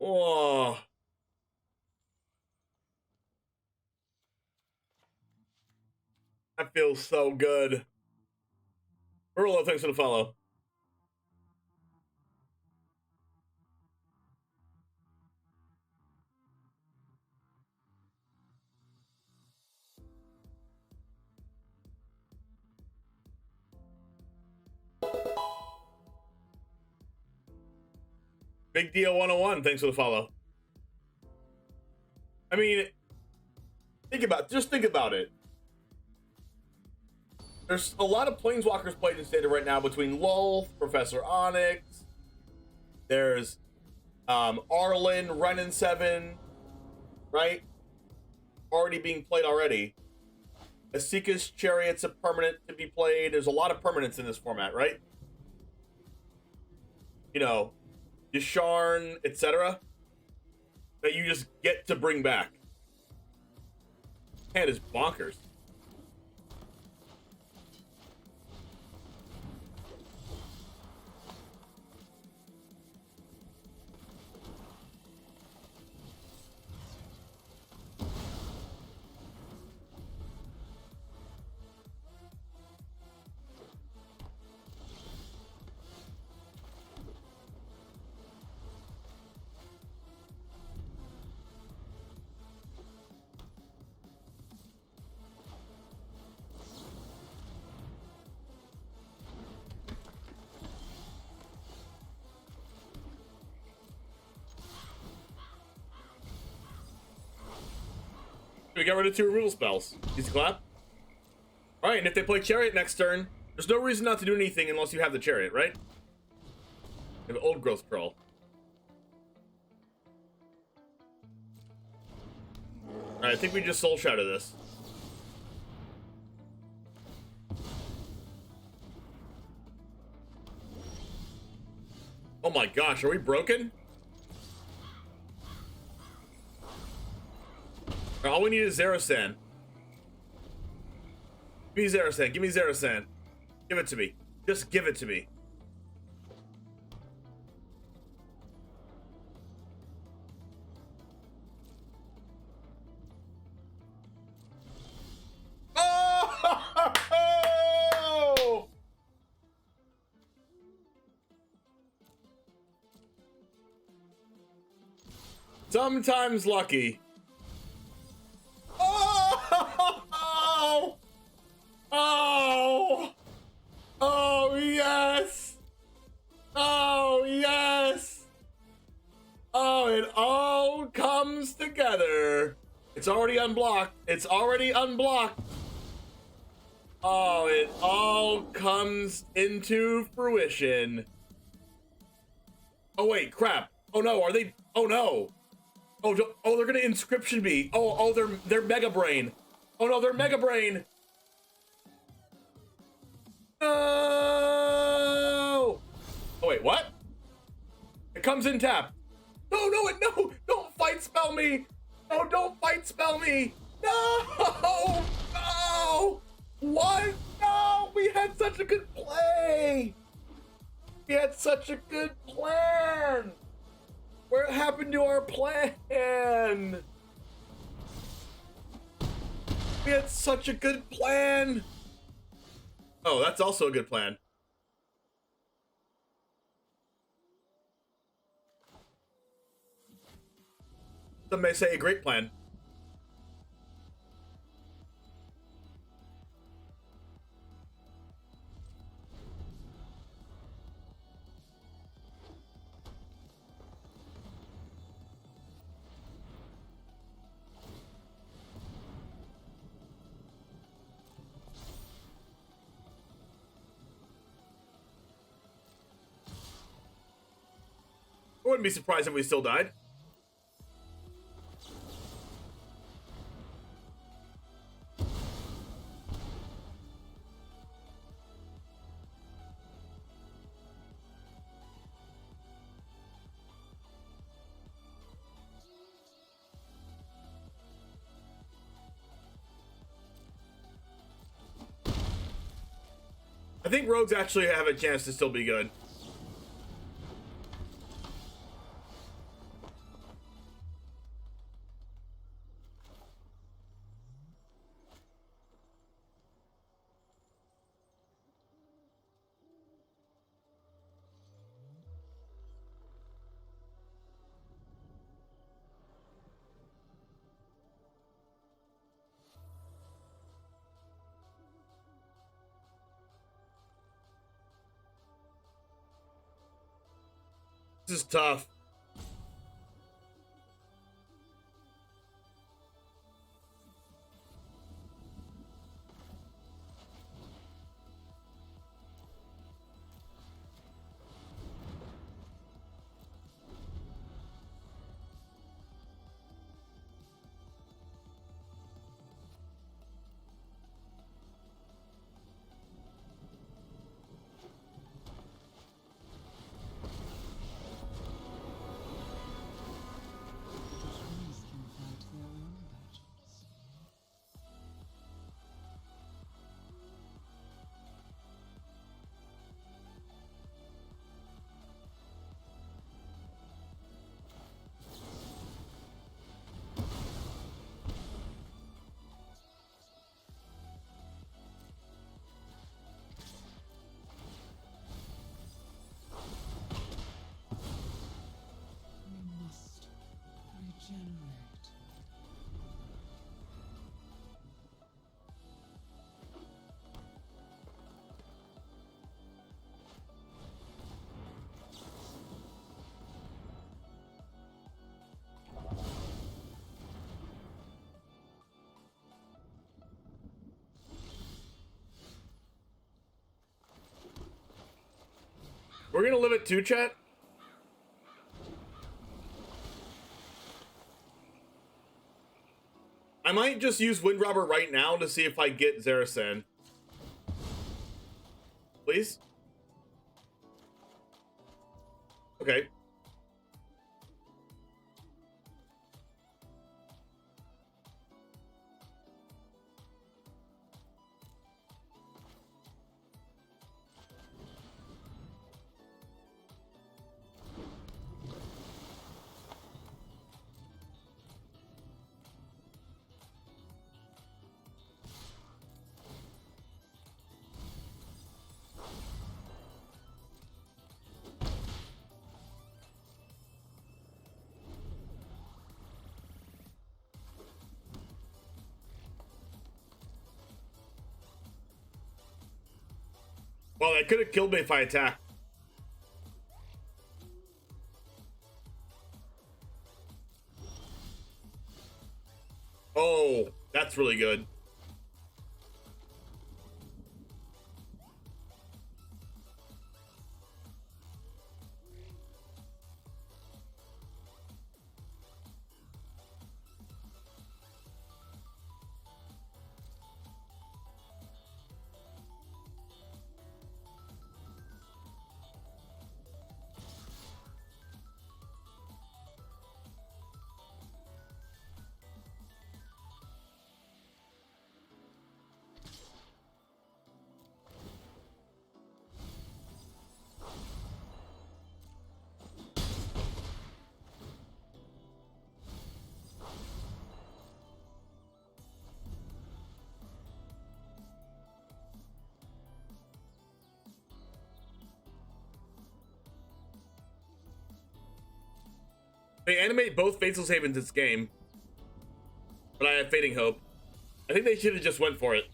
A: Oh. That feels so good. Urlo, thanks for the follow. Big Deal 101, thanks for the follow. I mean, think about it. There's a lot of Planeswalkers played in Standard right now between Lulth, Professor Onyx. There's Arlen, Renin 7, right? Already being played already. Asika's Chariot's a permanent to be played. There's a lot of permanents in this format, right? You know, Yasharn, etc. that you just get to bring back. Hand is bonkers. We got rid of 2 removal spells. Easy clap. Alright, and if they play Chariot next turn, there's no reason not to do anything unless you have the Chariot, right? You have Old Growth Scroll. Alright, I think we just Soul Shadow this. Oh my gosh, are we broken? All we need is Zero-San. Give me Zero-San, give me Zero-San. Give it to me. Just give it to me. Oh! Sometimes lucky. Oh! Oh! Oh, yes! Oh, yes! Oh, it all comes together. It's already unblocked. It's already unblocked. Oh, it all comes into fruition. Oh, wait, crap. Oh, no, are they? Oh, no. Oh, they're gonna inscription me. Oh, they're Mega Brain. Oh no, they're Mega Brain. No. Oh wait, what? It comes in tap. No, don't fight spell me. Oh, don't fight spell me. No, no. What? No, we had such a good play. We had such a good plan. What happened to our plan? We had such a good plan. Oh, that's also a good plan. Some may say a great plan. I wouldn't be surprised if we still died. I think rogues actually have a chance to still be good. This is tough. We're gonna live it too, chat. I might just use Wind Robber right now to see if I get Zarasan. Please? Okay. Well, that could have killed me if I attacked. Oh, that's really good. They animate both Fatal Save in this game, but I have Fading Hope. I think they should have just went for it.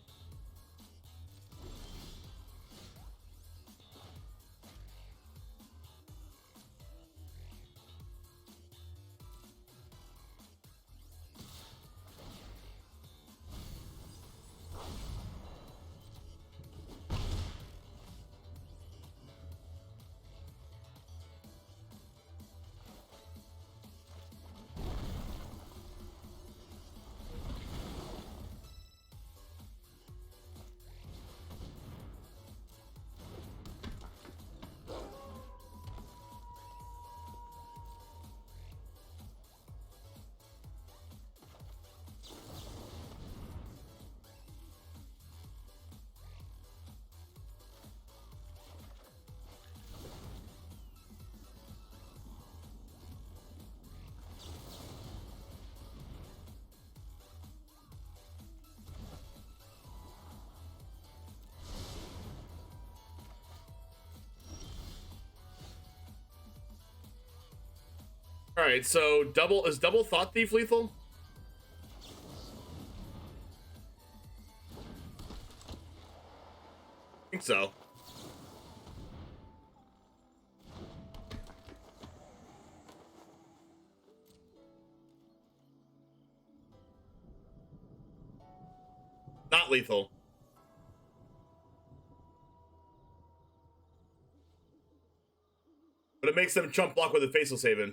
A: All right, so is double Thought Thief lethal? I think so. Not lethal. But it makes them chump block with a facial saving.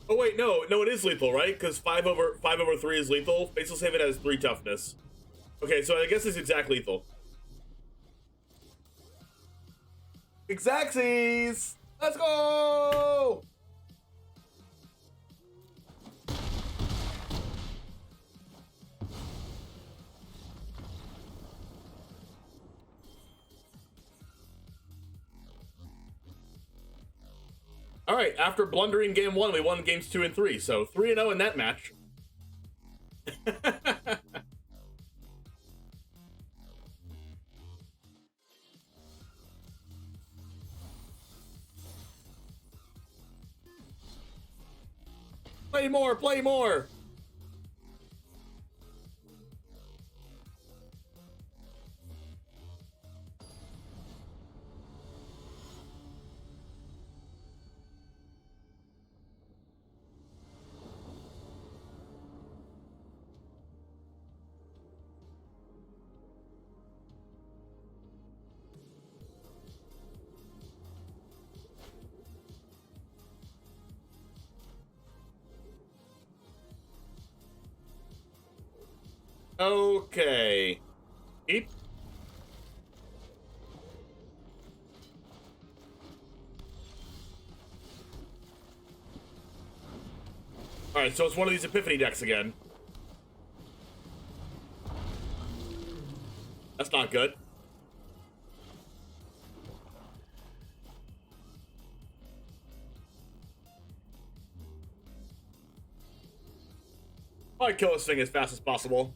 A: Oh wait, no, it is lethal, right? Because 5/3 is lethal. Facial Save it has 3 toughness. Okay, so I guess it's exact lethal. Exactsies! Let's go! All right, after blundering game 1, we won games 2 and 3, so 3-0 in that match. Play more, play more! Okay. Keep. Alright, so it's one of these Epiphany decks again. That's not good. Probably kill this thing as fast as possible.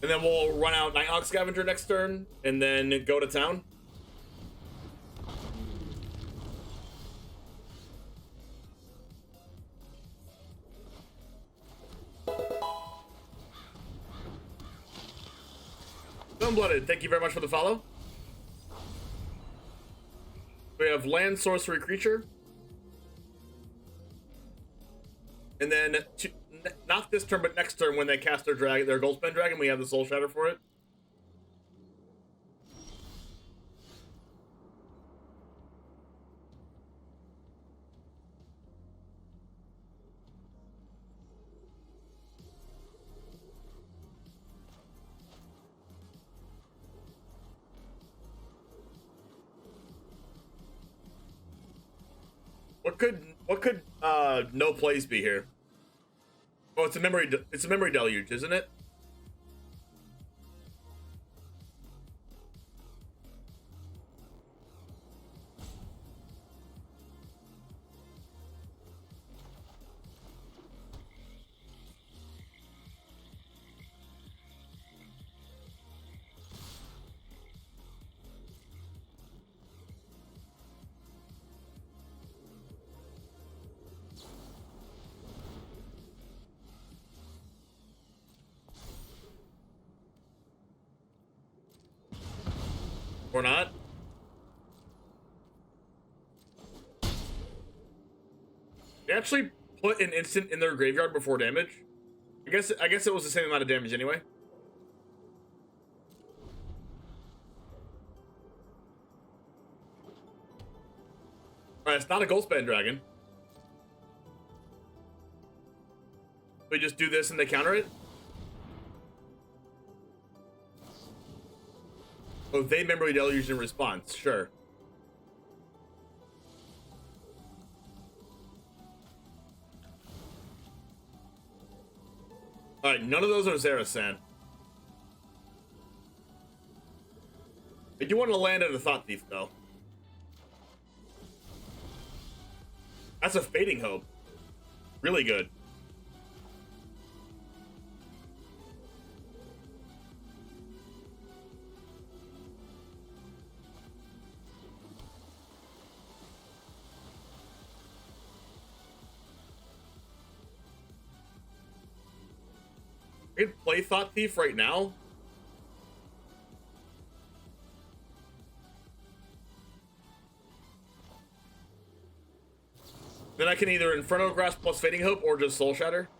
A: And then we'll run out Nighthawk Scavenger next turn, and then go to town. Sunblooded, thank you very much for the follow. We have Land Sorcery Creature. And then, not this turn, but next turn, when they cast their Goldspan Dragon, we have the Soul Shatter for it. What could no plays be here? Oh, it's a memory deluge, isn't it? Or not? They actually put an instant in their graveyard before damage. I guess it was the same amount of damage anyway. Alright, it's not a Goldspan Dragon. We just do this and they counter it? Oh, they memory deluge in response, sure. Alright, none of those are Zerasan. I do want to land at a Thought Thief, though. That's a Fading Hope. Really good. I could play Thought Thief right now. Then I can either Inferno Grasp plus Fading Hope or just Soul Shatter.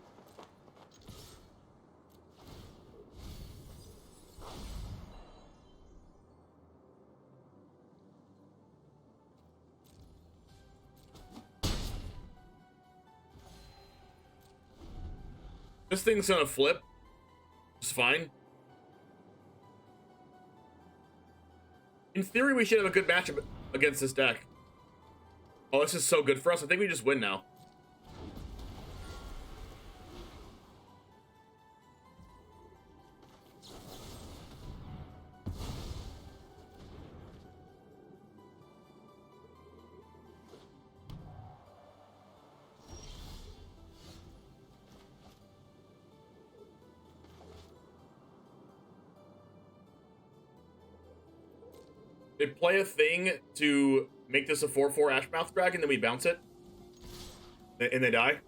A: This thing's gonna flip. It's fine. In theory, we should have a good matchup against this deck. Oh, this is so good for us. I think we just win now. They play a thing to make this a 4/4 Ashmouth Dragon, then we bounce it. And they die.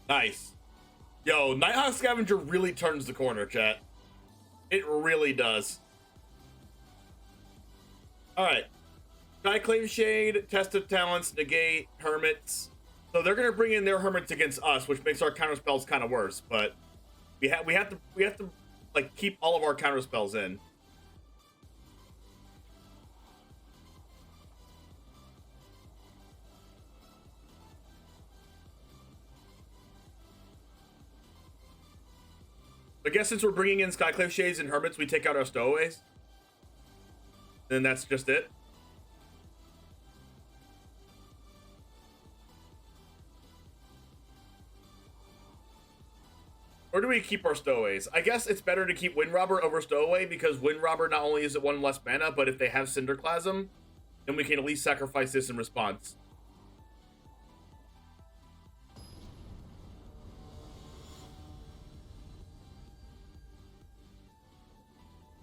A: Nice. Yo, Nighthawk Scavenger really turns the corner, chat. It really does. All right. Skyclave Shade, Test of Talents, Negate, Hermits. So they're gonna bring in their Hermits against us, which makes our counter spells kind of worse. But we have to like keep all of our counter spells in. I guess since we're bringing in Skyclave Shades and Hermits, we take out our Stowaways. Then that's just it. Or do we keep our Stowaways? I guess it's better to keep Wind Robber over Stowaway, because Wind Robber not only is it one less mana, but if they have Cinderclasm, then we can at least sacrifice this in response.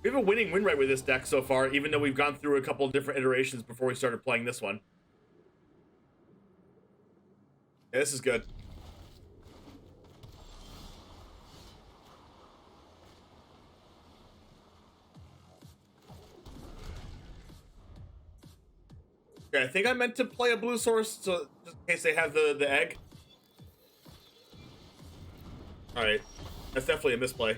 A: We have a winning win rate with this deck so far, even though we've gone through a couple of different iterations before we started playing this one. Yeah, this is good. Okay, I think I meant to play a blue source, so just in case they have the egg. Alright, that's definitely a misplay.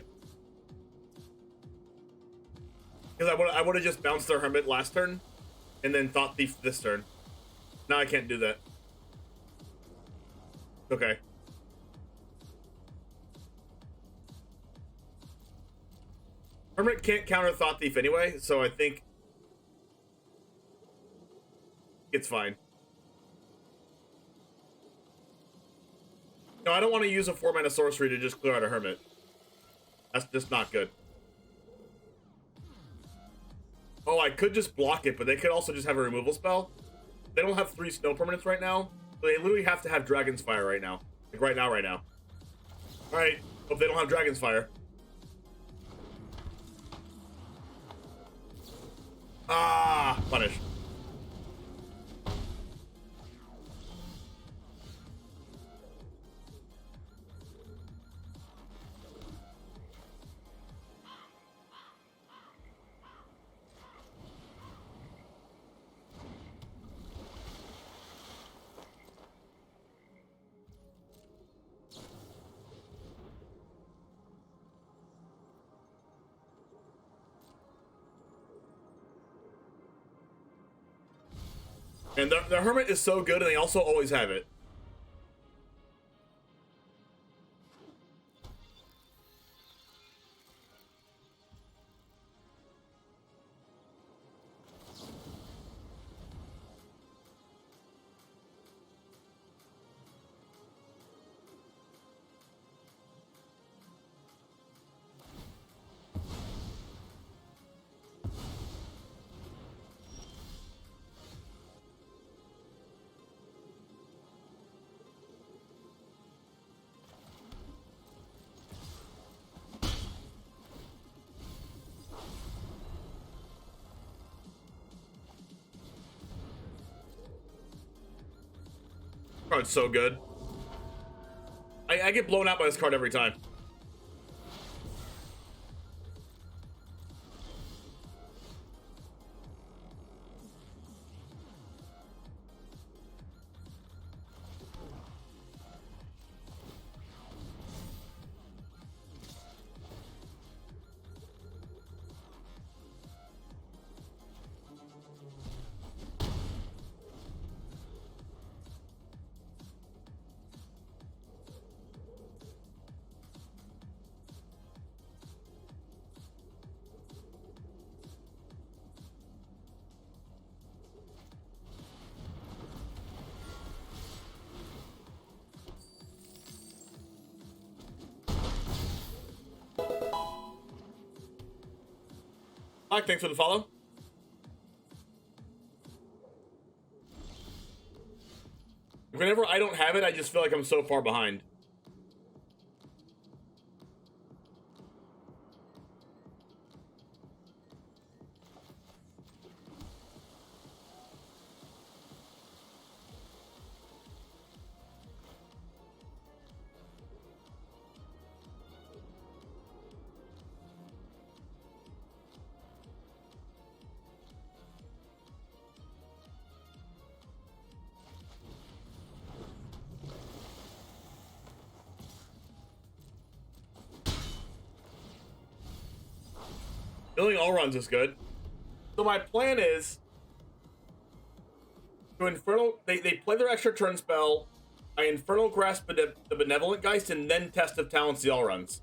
A: Because I would have just bounced their Hermit last turn, and then Thought Thief this turn. Now I can't do that. Okay. Hermit can't counter Thought Thief anyway, so I think it's fine. No, I don't want to use a 4-mana sorcery to just clear out a Hermit. That's just not good. Oh, I could just block it, but they could also just have a removal spell. They don't have 3 snow permanents right now, so they literally have to have Dragon's Fire right now. Like right now. Alright, hope they don't have Dragon's Fire. Ah, punish. And the Hermit is so good, and they also always have it. Oh, it's so good. I get blown out by this card every time. Mike, thanks for the follow. Whenever I don't have it, I just feel like I'm so far behind. Milling all runs is good. So my plan is to Infernal. They play their extra turn spell. I Infernal Grasp the Benevolent Geist and then Test of Talents the all runs.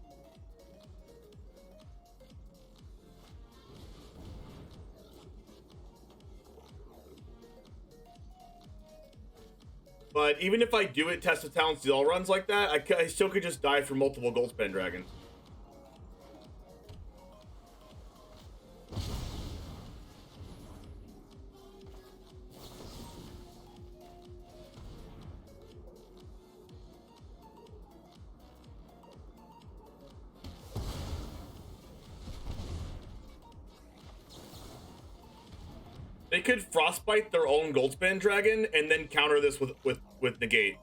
A: But even if I do it, Test of Talents the all runs like that, I still could just die for multiple Goldspan Dragons. They could Frostbite their own Goldspan Dragon and then counter this with Negate.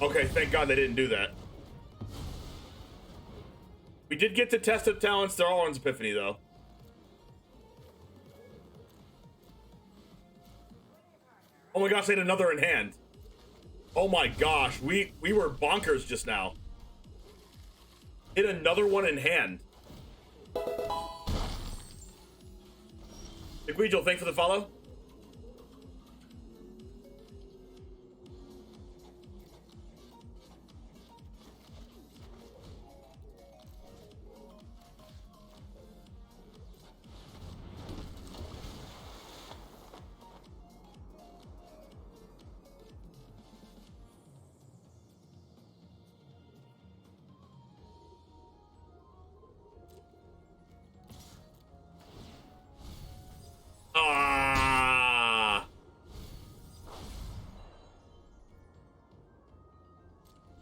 A: Okay, thank God they didn't do that. We did get to Test of Talents, they're all on Epiphany though. Oh my gosh, they had another in hand. Oh my gosh, we were bonkers just now. Hit another one in hand. Egwegial, thanks for the follow.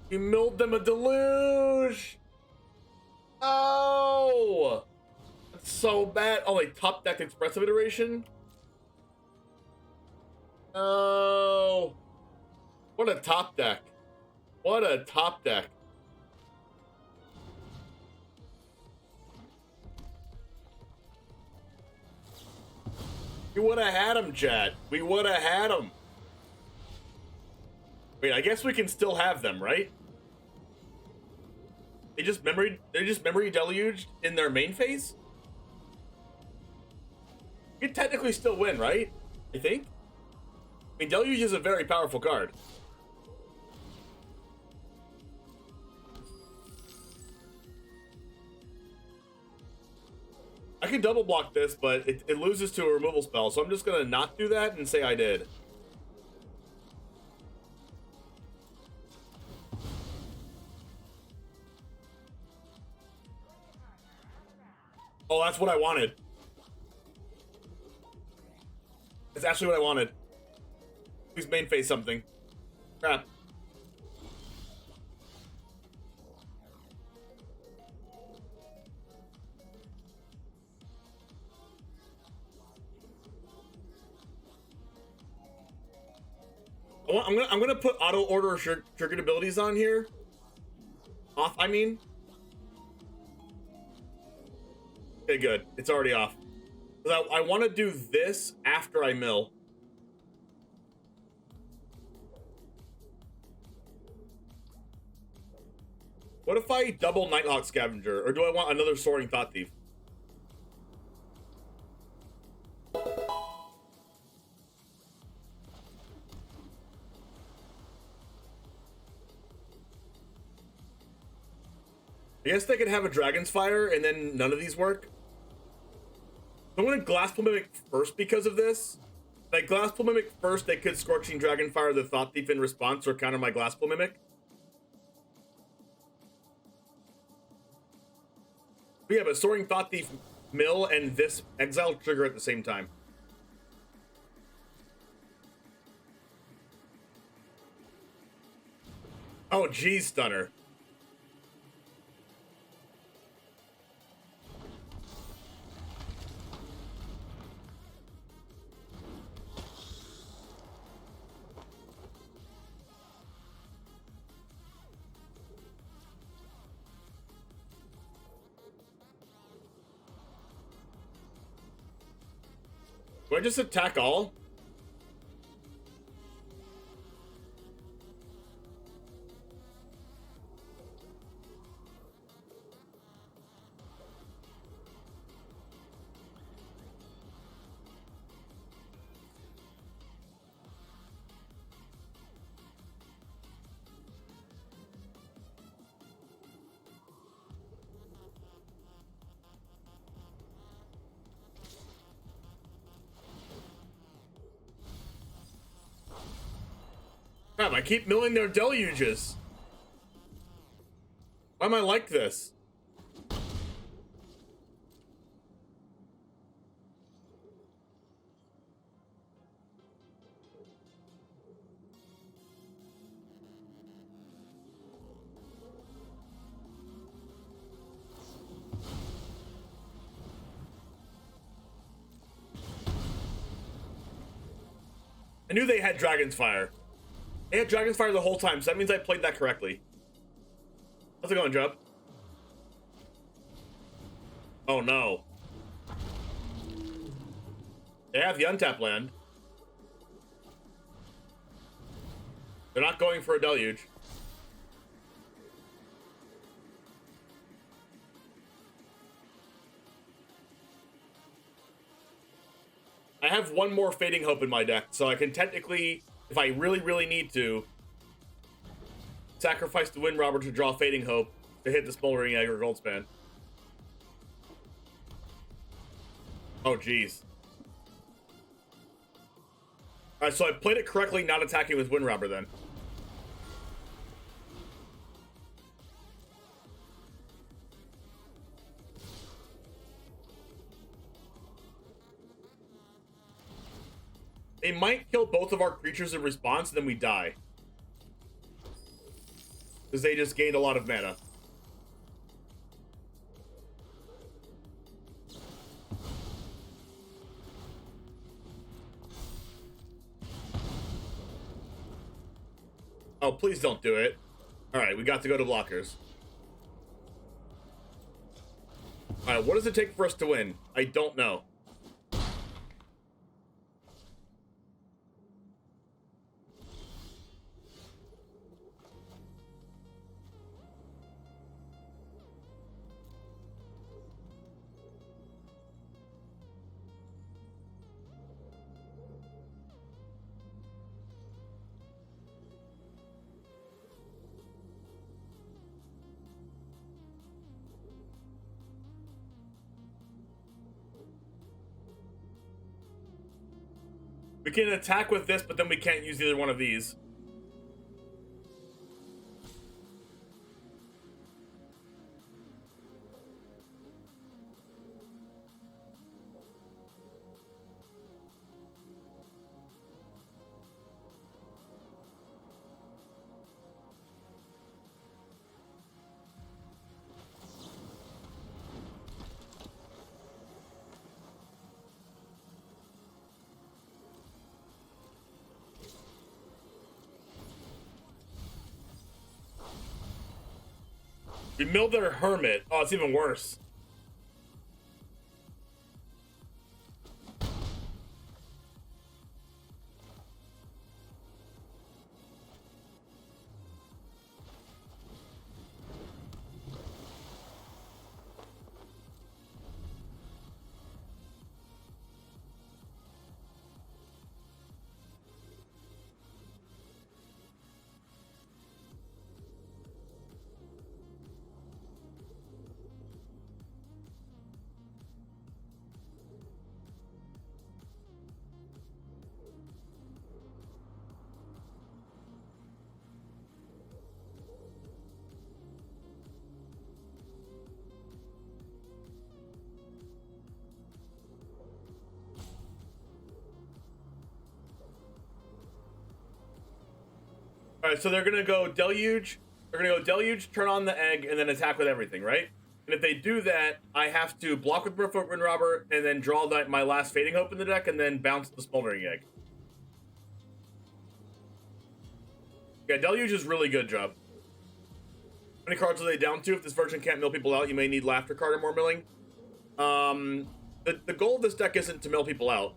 A: You milled them a deluge. Oh, that's so bad. Oh, like top deck expressive iteration. Oh, what a top deck. What a top deck. We would have had him, chat. We would have had him. Wait, I guess we can still have them, right? They're just memory deluged in their main phase? You could technically still win, right? I think. I mean, Deluge is a very powerful card. I can double block this, but it loses to a removal spell, so I'm just gonna not do that and say I did. Oh, that's what I wanted. That's actually what I wanted. Please main phase something. Crap. I'm gonna put auto order triggered abilities on here. Off, I mean. Okay, good. It's already off. I want to do this after I mill. What if I double Nighthawk Scavenger, or do I want another Soaring Thought Thief? I guess they could have a Dragon's Fire and then none of these work. I'm gonna Glasspool Mimic first because of this. Like Glasspool Mimic first, they could Scorching Dragonfire the Thought Thief in response or counter my Glasspool Mimic. But yeah, but Soaring Thought Thief mill and this Exile trigger at the same time. Oh, geez, Stunner. Do I just attack all? Crap, I keep milling their deluges. Why am I like this? I knew they had Dragon's Fire. They had Dragon's Fire the whole time, so that means I played that correctly. How's it going, Job? Oh no. They have the untapped land. They're not going for a deluge. I have one more Fading Hope in my deck, so I can technically, if I really need to, sacrifice the Wind Robber to draw Fading Hope to hit the Smoldering Egg or Goldspan. Oh, jeez. Alright, so I played it correctly, not attacking with Wind Robber then. They might kill both of our creatures in response, and then we die. Because they just gained a lot of mana. Oh, please don't do it. Alright, we got to go to blockers. Alright, what does it take for us to win? I don't know. We can attack with this, but then we can't use either one of these. We milled their Hermit. Oh, it's even worse. Alright, so they're gonna go Deluge. They're gonna go Deluge, turn on the egg, and then attack with everything, right? And if they do that, I have to block with Merfolk Wind Robber, and then draw my last Fading Hope in the deck, and then bounce the Smoldering Egg. Yeah, Deluge is really good, Job. How many cards are they down to? If this version can't mill people out, you may need Laughter card or more milling. The goal of this deck isn't to mill people out.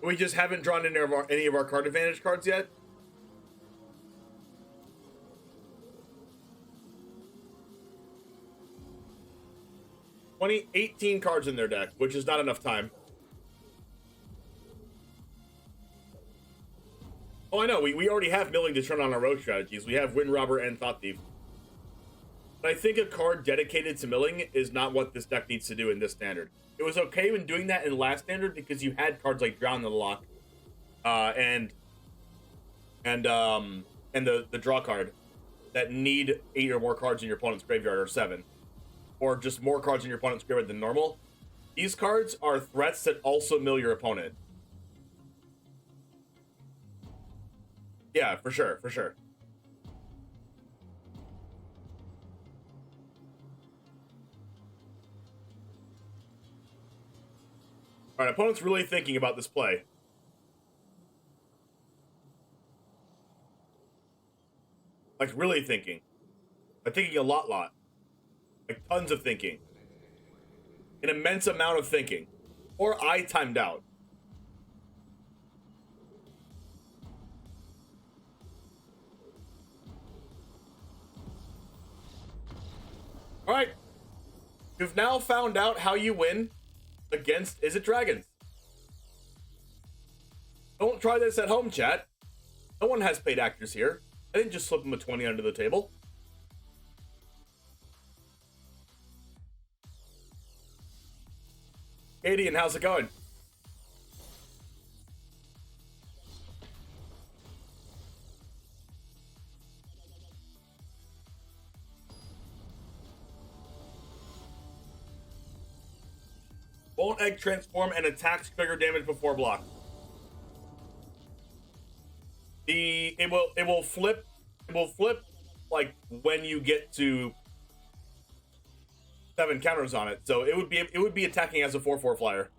A: We just haven't drawn any of our card advantage cards yet. – 18 cards in their deck, which is not enough time. Oh, I know. We already have milling to turn on our road strategies. We have Wind Robber and Thought Thief. But I think a card dedicated to milling is not what this deck needs to do in this standard. It was okay when doing that in last standard because you had cards like Drown in the Lock, and the draw card that need 8 or more cards in your opponent's graveyard, or 7, or just more cards in your opponent's graveyard than normal. These cards are threats that also mill your opponent. Yeah, for sure, for sure. All right, opponent's really thinking about this play. Like, really thinking. Like, thinking a lot. Like, tons of thinking. An immense amount of thinking. Or I timed out. Alright. You've now found out how you win against Is It Dragons. Don't try this at home, chat. No one has paid actors here. I didn't just slip him a 20 under the table. Katie, and how's it going? Won't egg transform and attacks trigger damage before block. It will flip like when you get to 7 counters on it. So it would be attacking as a 4/4 flyer.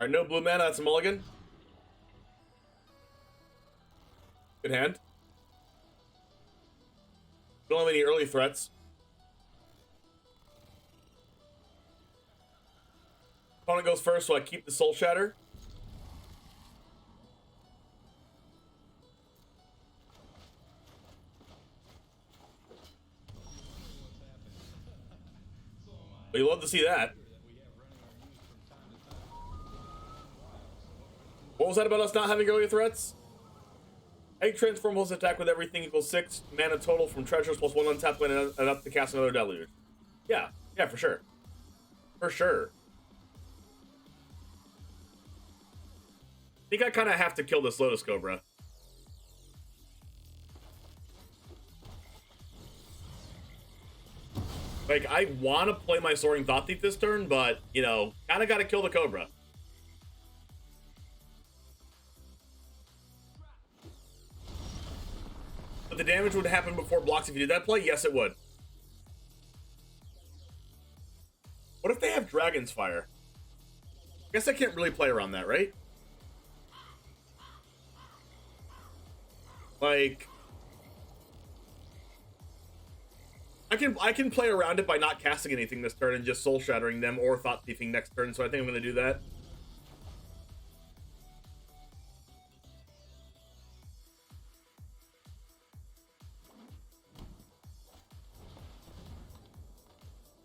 A: Alright, no blue mana, that's a mulligan. Good hand. Don't have any early threats. Opponent goes first, so I keep the Soul Shatter. Well, you love to see that. What was that about us not having early threats? Egg Transform will attack with everything equals 6 mana total from treasures plus 1 untapped land and up to cast another deluge. Yeah, for sure. For sure. I think I kind of have to kill this Lotus Cobra. Like, I want to play my Soaring Thought Thief this turn, but, you know, kind of got to kill the Cobra. But the damage would happen before blocks if you did that play? Yes, it would. What if they have Dragon's Fire? I guess I can't really play around that, right? Like, I can play around it by not casting anything this turn and just Soul Shattering them or Thought Thiefing next turn, so I think I'm going to do that.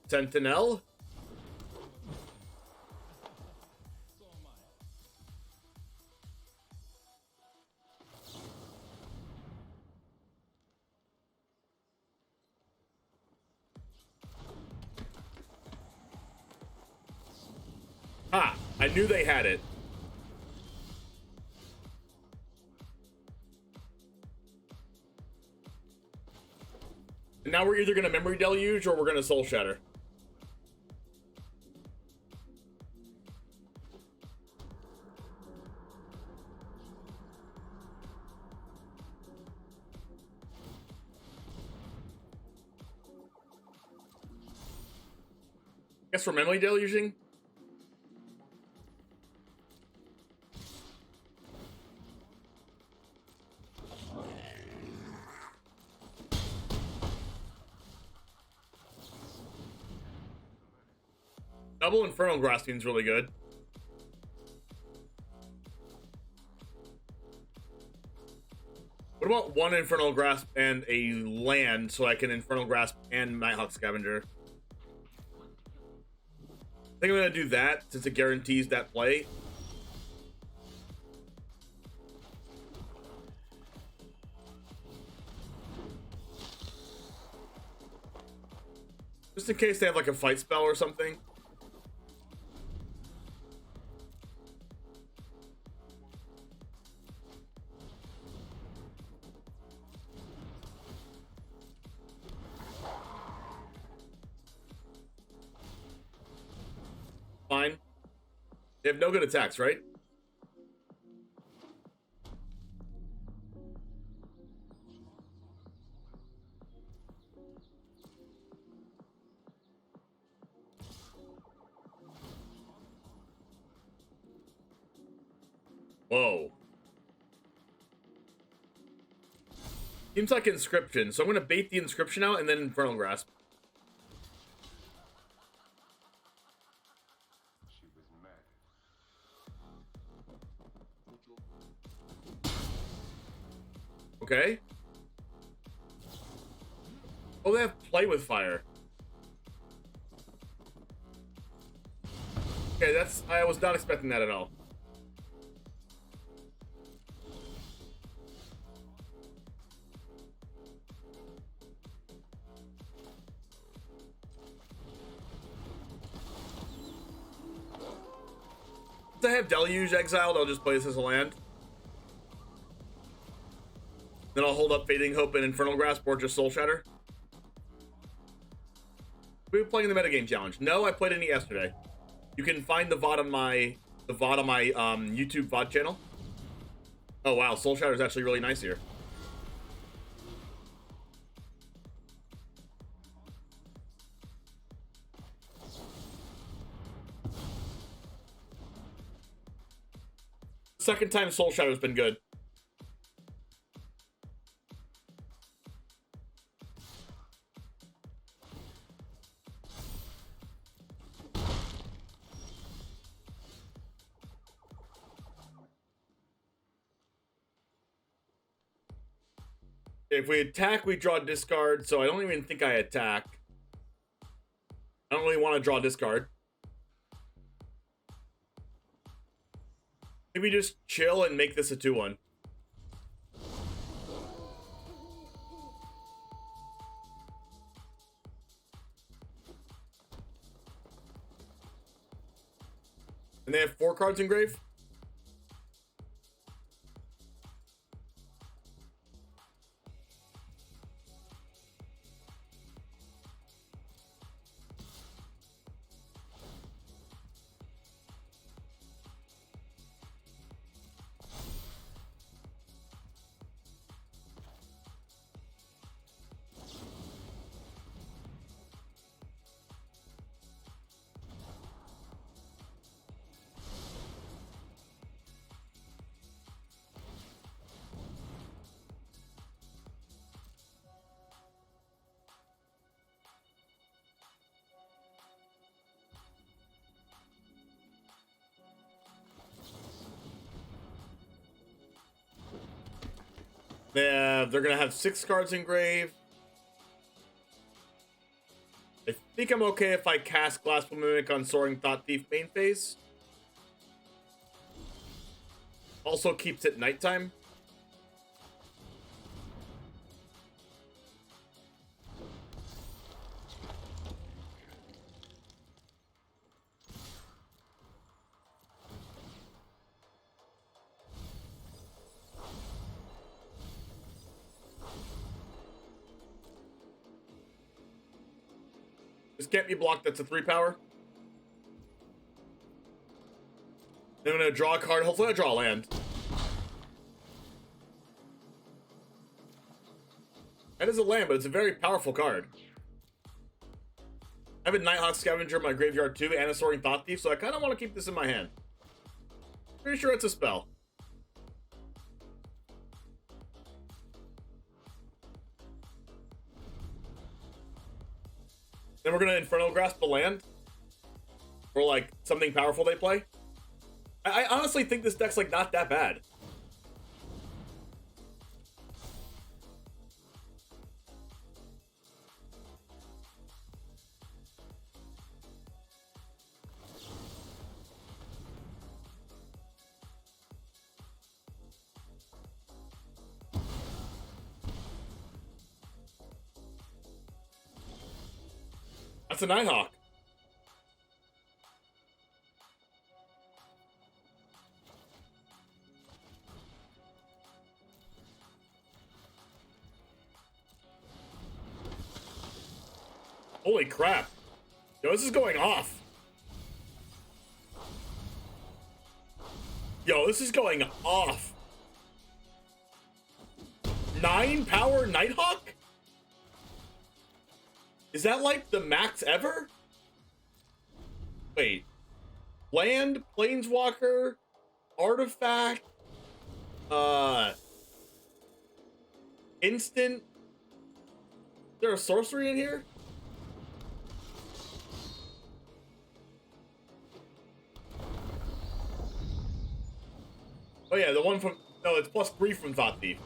A: Sentinel? Ah, I knew they had it. And now we're either going to Memory Deluge or we're going to Soul Shatter. Guess we're Memory Deluging? Double Infernal Grasping is really good. What about 1 Infernal Grasp and a land so I can Infernal Grasp and Nighthawk Scavenger? I think I'm going to do that since it guarantees that play. Just in case they have like a fight spell or something. Fine. They have no good attacks, right? Whoa. Seems like Inscription, so I'm gonna bait the Inscription out and then Infernal Grasp. Okay. Oh, they have Play with Fire. Okay, that's... I was not expecting that at all. Since I have Deluge exiled, I'll just play this as a land. Then I'll hold up Fading Hope and Infernal Grasp or just Soul Shatter. We were playing the metagame challenge. No, I played any yesterday. You can find the VOD on my YouTube VOD channel. Oh wow, Soul Shatter is actually really nice here. Second time Soul Shatter's been good. If we attack, we draw discard, so I don't even think I attack. I don't really want to draw discard. Maybe just chill and make this a 2-1. And they have 4 cards in grave? They're gonna have 6 cards in grave. I think I'm okay if I cast Glassful Mimic on Soaring Thought Thief main phase. Also keeps it nighttime. This can't be blocked, that's a 3 power. Then I'm gonna draw a card, hopefully I draw a land. That is a land, but it's a very powerful card. I have a Nighthawk Scavenger in my graveyard too, and a Soaring Thought Thief, so I kinda wanna keep this in my hand. Pretty sure it's a spell. Then we're gonna Infernal Grasp the land. Or like something powerful they play. I honestly think this deck's like not that bad. That's a Nighthawk. Holy crap. Yo, this is going off. Yo, this is going off. 9 power Nighthawk? Is that like the max ever? Wait. Land, Planeswalker, Artifact, Instant. Is there a sorcery in here? Oh yeah, the one from... No, it's +3 from Thought Thief.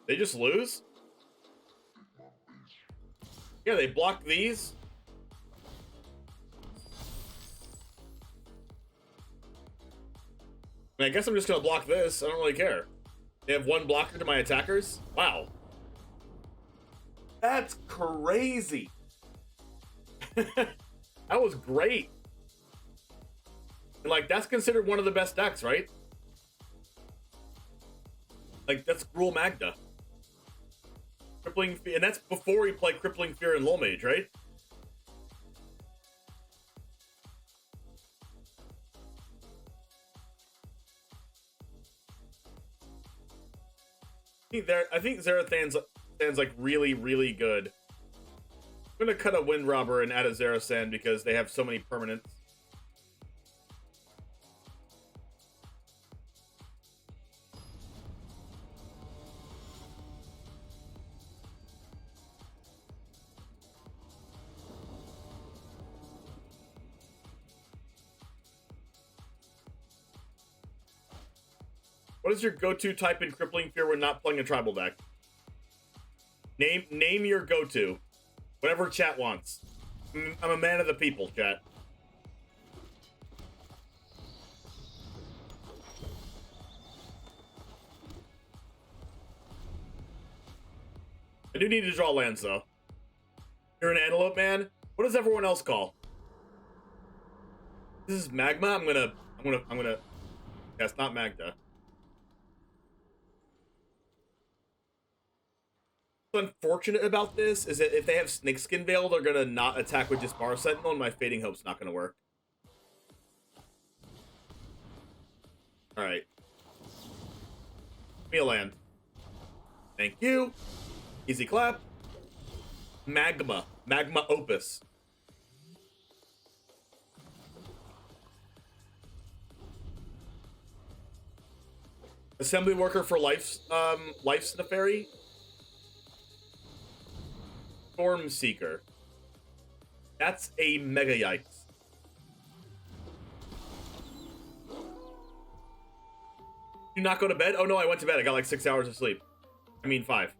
A: They just lose? Yeah, they block these. I mean, I guess I'm just gonna block this. I don't really care. They have 1 blocker to my attackers? Wow. That's crazy. That was great. And like, that's considered one of the best decks, right? Like, that's Gruul Magda. Crippling Fear, and that's before he played Crippling Fear and Lull Mage, right? I think Zarathan's like really, really good. I'm gonna cut a Wind Robber and add a Zarathan because they have so many permanents. What is your go-to type in Crippling Fear when not playing a tribal deck? Name your go-to. Whatever chat wants. I'm a man of the people, chat. I do need to draw lands, though. You're an Antelope Man? What does everyone else call? This is Magma? I'm gonna... Yeah, it's not Magda. What's unfortunate about this is that if they have Snakeskin Veil, they're gonna not attack with Disbar Sentinel, and my Fading Hope's not gonna work. Alright. Give me a land. Thank you. Easy clap. Magma. Magma Opus. Assembly Worker for Life's Neferi. Storm Seeker. That's a mega yikes. You not go to bed? Oh no, I went to bed. I got like 6 hours of sleep. I mean 5.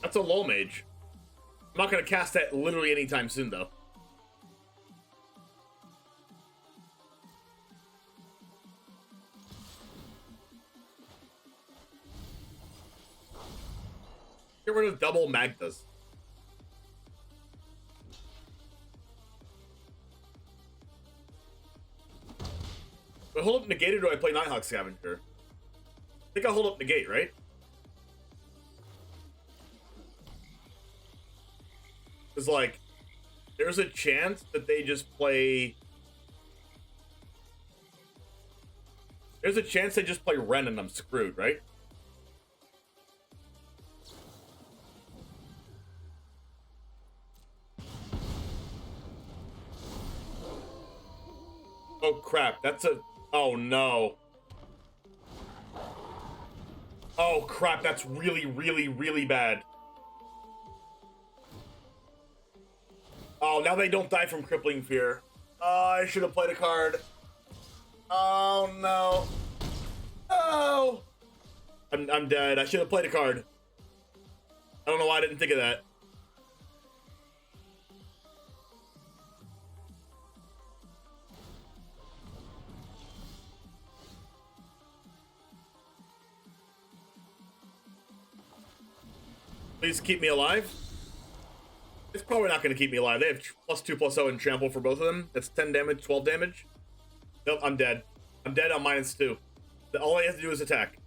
A: That's a Lull Mage. I'm not going to cast that literally anytime soon, though. Get rid of double Magdas. But hold up Negate, or do I play Nighthawk Scavenger? I think I'll hold up Negate, right? Because, like, there's a chance that they just play... There's a chance they just play Ren and I'm screwed, right? Oh, crap. That's a... Oh, no. Oh, crap. That's really, really, really bad. Oh, now they don't die from Crippling Fear. Oh, I should have played a card. Oh no. Oh. I'm dead. I should have played a card. I don't know why I didn't think of that. Please keep me alive. It's probably not going to keep me alive. They have +2/+0 and trample for both of them. That's 10 damage, 12 damage. Nope, I'm dead. I'm dead on -2. All I have to do is attack.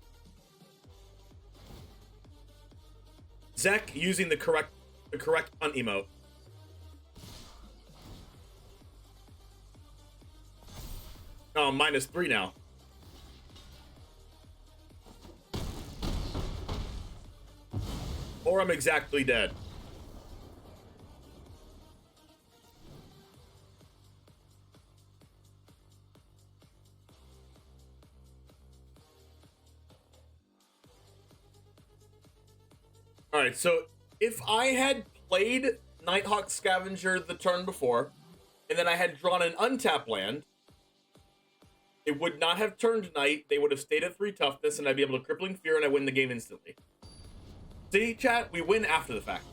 A: Zek using the correct hunt emote. Oh, I'm -3 now. Or I'm exactly dead. Alright, so if I had played Nighthawk Scavenger the turn before, and then I had drawn an untap land, it would not have turned night. They would have stayed at 3 toughness, and I'd be able to Crippling Fear, and I win the game instantly. See, chat? We win after the fact.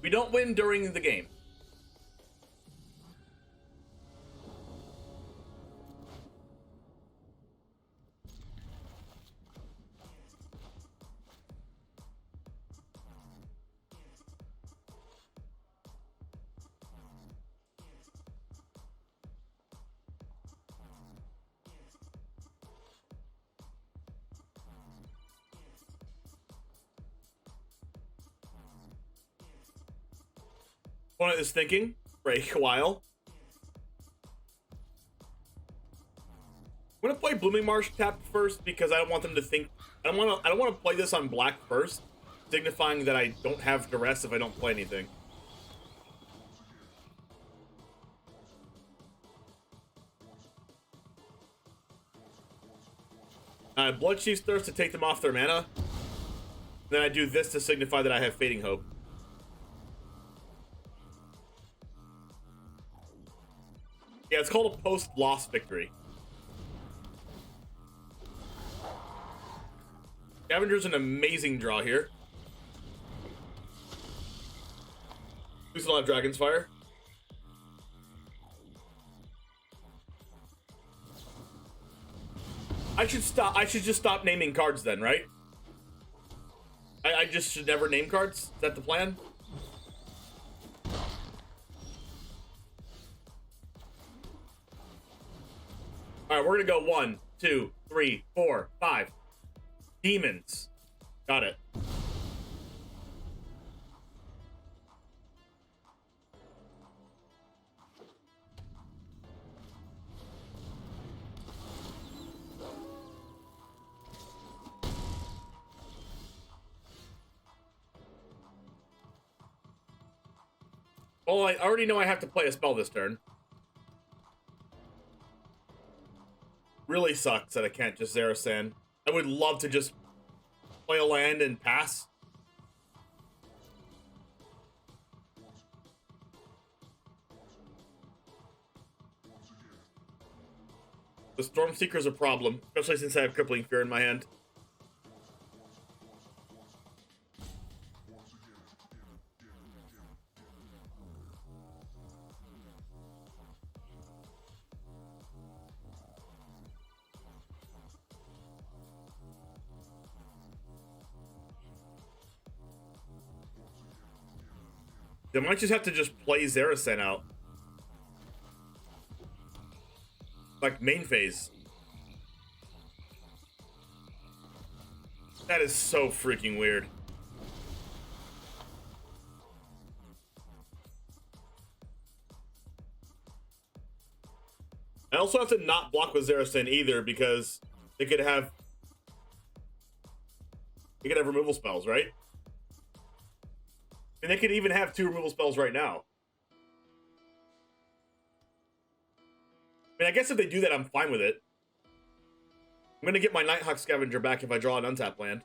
A: We don't win during the game. Opponent is thinking for a while. I'm gonna play Blooming Marsh tapped first because I don't want them to think. I don't want to play this on black first, signifying that I don't have duress if I don't play anything. Bloodchief's Thirst to take them off their mana. Then I do this to signify that I have Fading Hope. Yeah, it's called a post-loss victory. Scavenger's an amazing draw here. We still have Dragon's Fire. I should just stop naming cards then, right? I just should never name cards? Is that the plan? Alright, we're gonna go 1, 2, 3, 4, 5. Demons. Got it. Well, I already know I have to play a spell this turn. Really sucks that I can't just Zero-Sand. I would love to just play a land and pass. The Stormseeker's a problem, especially since I have Crippling Fear in my hand. They might just have to just play Zero-Sand out. Like main phase. That is so freaking weird. I also have to not block with Zero-Sand either because they could have removal spells, right? And they could even have 2 removal spells right now. I mean, I guess if they do that, I'm fine with it. I'm gonna get my Nighthawk Scavenger back if I draw an untapped land.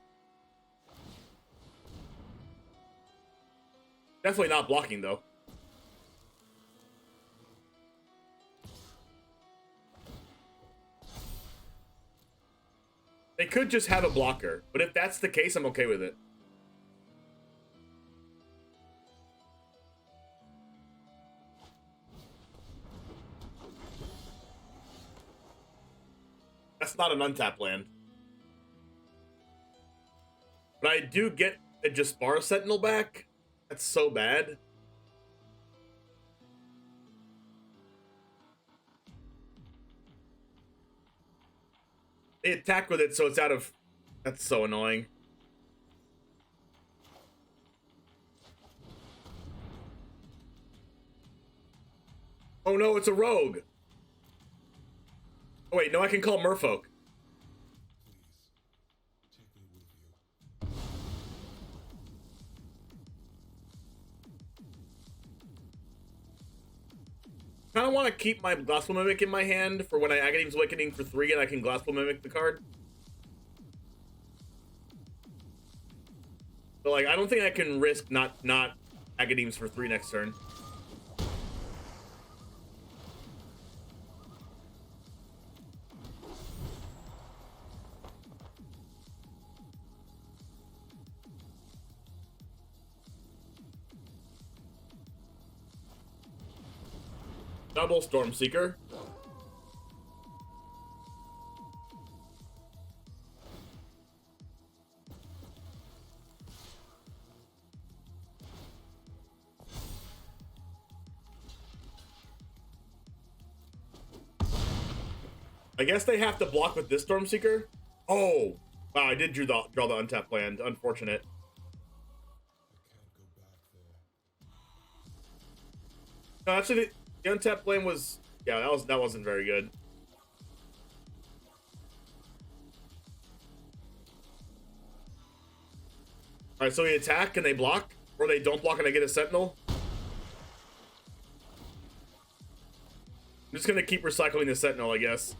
A: Definitely not blocking, though. They could just have a blocker, but if that's the case, I'm okay with it. That's not an untap land. But I do get a Jaspara Sentinel back. That's so bad. They attack with it, so it's out of... That's so annoying. Oh no, it's a rogue. Oh wait, no, I can call Merfolk. Kind of want to keep my Glassful Mimic in my hand for when I Agadeem's Awakening for 3 and I can Glassful Mimic the card. But like, I don't think I can risk not Agadeem's for 3 next turn. Double Stormseeker. I guess they have to block with this Stormseeker. Oh, wow! I did draw the untap land. Unfortunate. No, actually, the untap land was that wasn't very good. All right, so we attack and they block, or they don't block and I get a Sentinel. I'm just gonna keep recycling the Sentinel, I guess.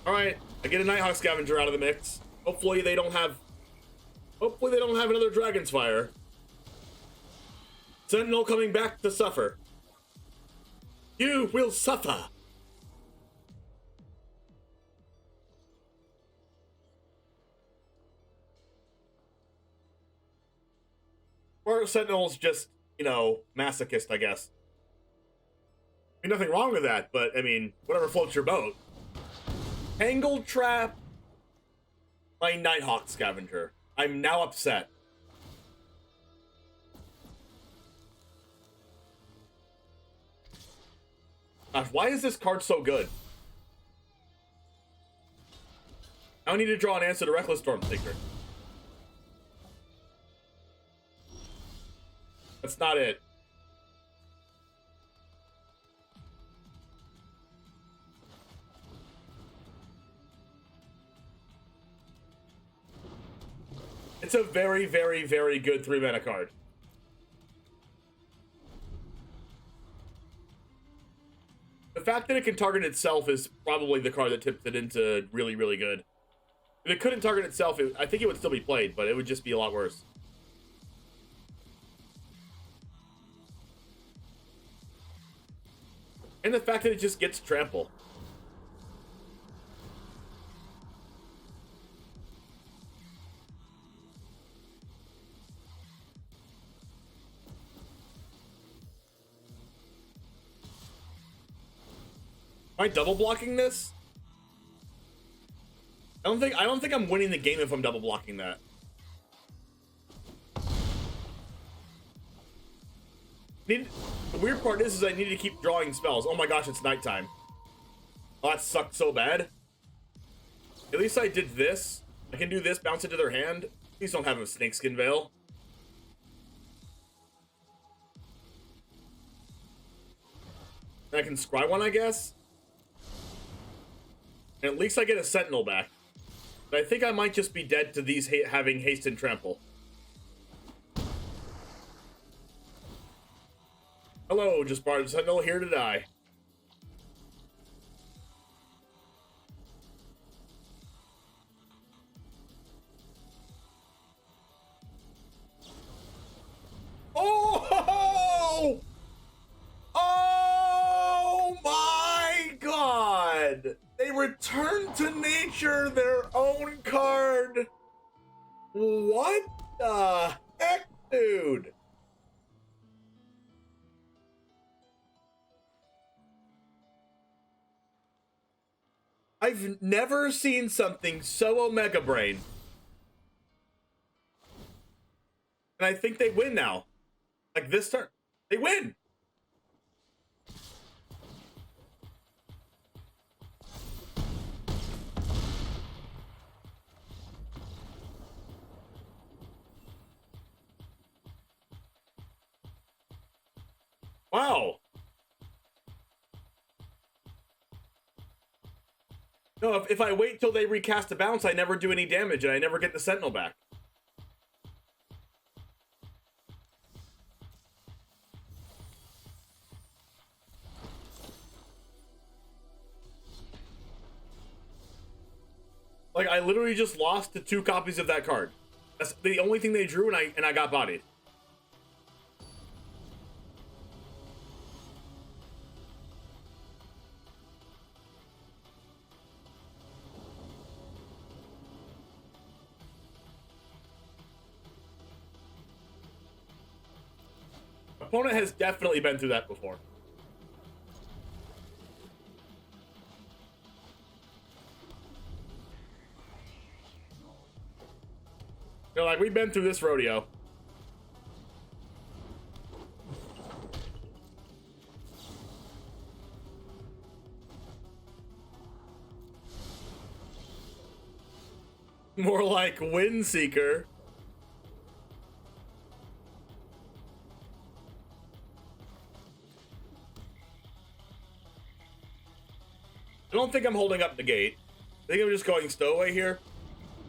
A: Alright, I get a Nighthawk Scavenger out of the mix. Hopefully they don't have another Dragon's Fire. Sentinel coming back to suffer. You will suffer. Or Sentinel's just, you know, masochist, I guess. I mean, nothing wrong with that, but, I mean, whatever floats your boat. Tangle Trap my Nighthawk Scavenger. I'm now upset. Gosh, why is this card so good? Now I need to draw an answer to Reckless Stormseeker. That's not it. It's a very, very, very good 3-mana card. The fact that it can target itself is probably the card that tips it into really, really good. If it couldn't target itself, I think it would still be played, but it would just be a lot worse. And the fact that it just gets trample. Am I double blocking this? I don't think I'm winning the game if I'm double blocking that. The weird part is I need to keep drawing spells. Oh my gosh, it's nighttime. Oh, that sucked so bad. At least I did this. I can do this, bounce into their hand. Please don't have a Snakeskin Veil. And I can scry one, I guess. And at least I get a Sentinel back. But I think I might just be dead to these having haste and trample. Hello, just Bard Sentinel here to die. Oh! feature their own card. What the heck, dude? I've never seen something so Omega Brain. And I think they win now. Like this turn. They win! Wow. No, if I wait till they recast the bounce, I never do any damage and I never get the Sentinel back. Like, I literally just lost to 2 copies of that card. That's the only thing they drew, and I got bodied. Opponent has definitely been through that before. They're like, we've been through this rodeo. More like Windseeker. I don't think I'm holding up the gate. I think I'm just going stowaway here.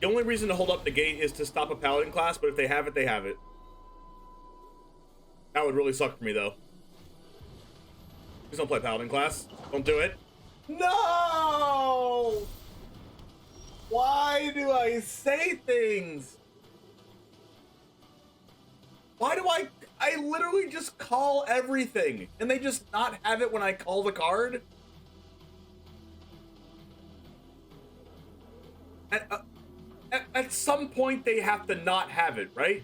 A: The only reason to hold up the gate is to stop a paladin class, but if they have it, they have it. That would really suck for me, though. Please don't play paladin class. Don't do it. No! Why do I say things? Why do I literally just call everything, and they just not have it when I call the card? At some point, they have to not have it, right?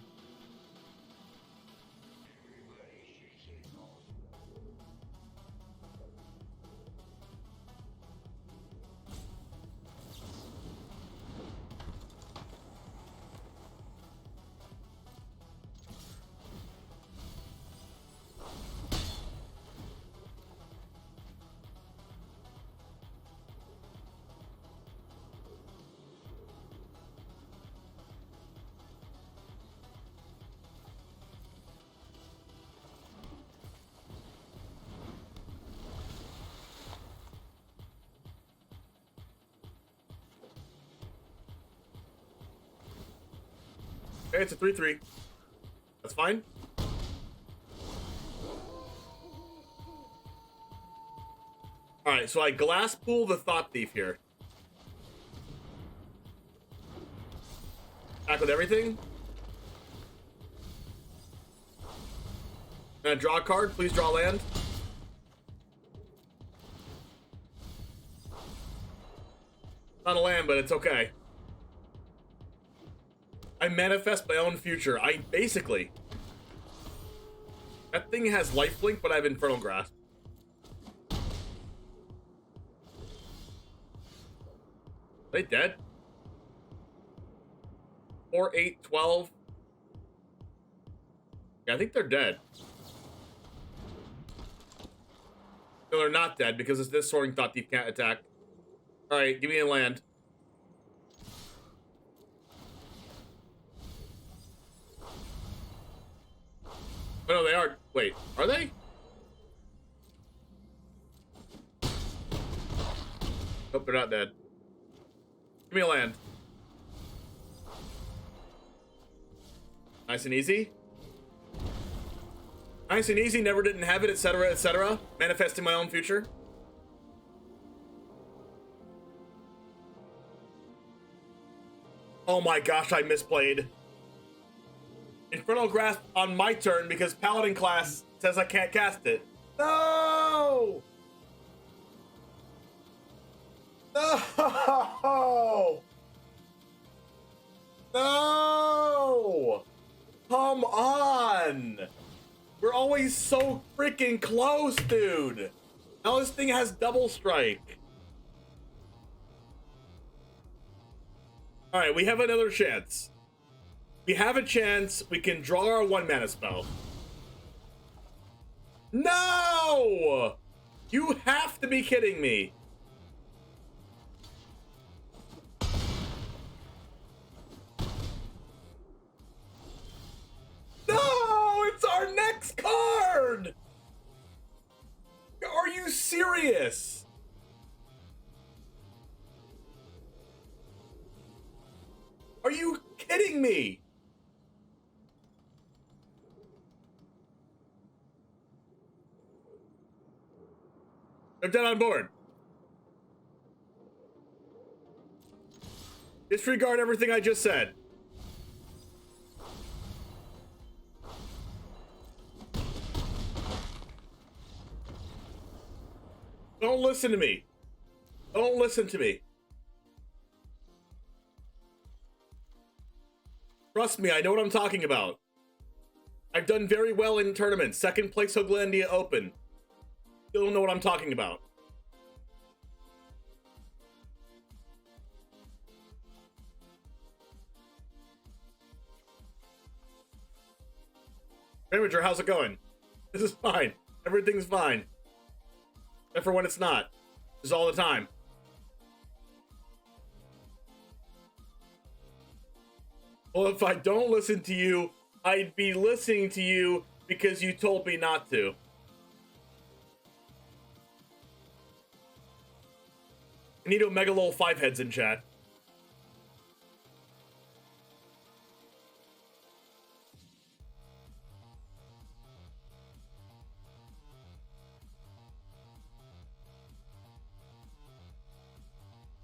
A: Okay, it's a 3/3. That's fine. Alright, so I glass pool the Thought Thief here. Back with everything. And draw a card. Please draw land. Not a land, but it's okay. I manifest my own future. I basically... That thing has lifelink, but I have Infernal Grasp. Are they dead? 4, 8, 12. Yeah, I think they're dead. No, they're not dead because this Soaring Thought Thief can't attack. Alright, give me a land. Oh, no, they are. Wait, are they? Nope, they're not dead. Give me a land. Nice and easy. Nice and easy, never didn't have it, etc., etc. Manifesting my own future. Oh my gosh, I misplayed. Infernal Grasp on my turn because Paladin class says I can't cast it. No! No! No! Come on! We're always so freaking close, dude! Now this thing has double strike. Alright, we have another chance. We have a chance. We can draw our 1-mana spell. No! You have to be kidding me. No! It's our next card! Are you serious? Are you kidding me? They're dead on board. Disregard everything I just said. Don't listen to me. Don't listen to me. Trust me, I know what I'm talking about. I've done very well in tournaments. Second place Hooglandia Open. Still don't know what I'm talking about. Ramager, how's it going? This is fine. Everything's fine. Except for when it's not. It's all the time. Well, if I don't listen to you, I'd be listening to you because you told me not to. I need Omega Lol 5 heads in chat.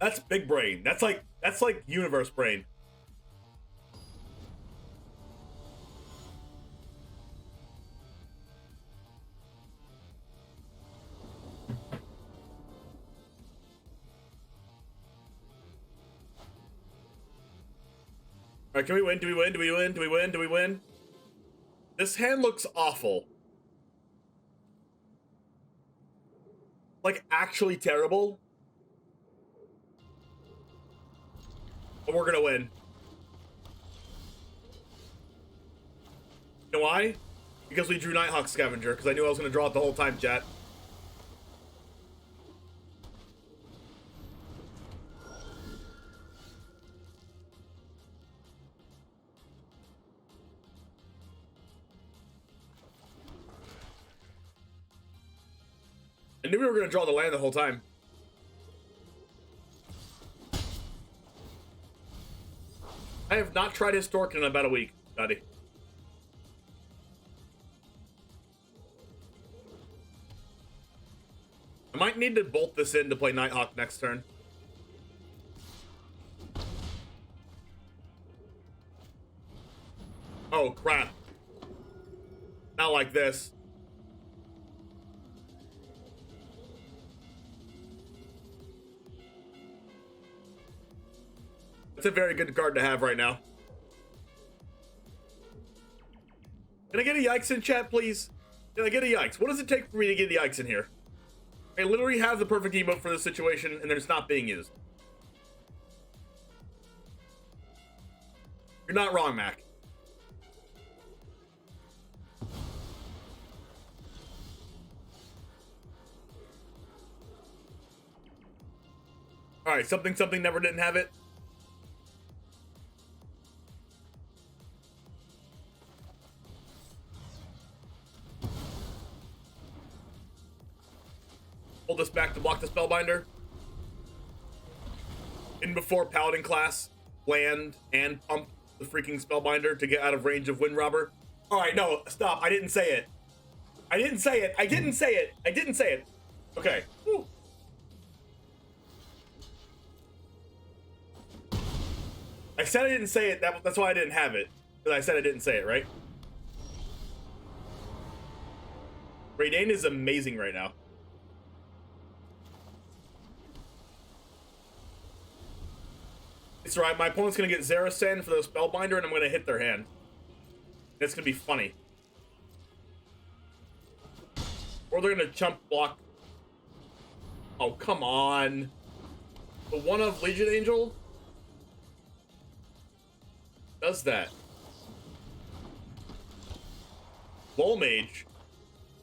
A: That's big brain. That's like universe brain. Alright, can we win? Do we win? Do we win? Do we win? Do we win? This hand looks awful. Like, actually terrible. But we're gonna win. You know why? Because we drew Nighthawk Scavenger, because I knew I was gonna draw it the whole time, chat. I knew we were going to draw the land the whole time. I have not tried Historic in about a week, buddy. I might need to bolt this in to play Nighthawk next turn. Oh, crap. Not like this. It's a very good card to have right now. Can I get a yikes in chat, please? Can I get a yikes? What does it take for me to get a yikes in here? I literally have the perfect emote for this situation, and it's not being used. You're not wrong, Mac. Alright, something never didn't have it. Hold this back to block the Spellbinder. In before Paladin class, land and pump the freaking Spellbinder to get out of range of Wind Robber. Alright, no, stop. I didn't say it. I didn't say it. I didn't say it. I didn't say it. Okay. Whew. I said I didn't say it. That's why I didn't have it. Because I said I didn't say it, right? Raydane is amazing right now. It's right. My opponent's gonna get Zerasan for the Spellbinder, and I'm gonna hit their hand. It's gonna be funny. Or they're gonna chump block. Oh, come on. The one of Legion Angel does that. Lol Mage.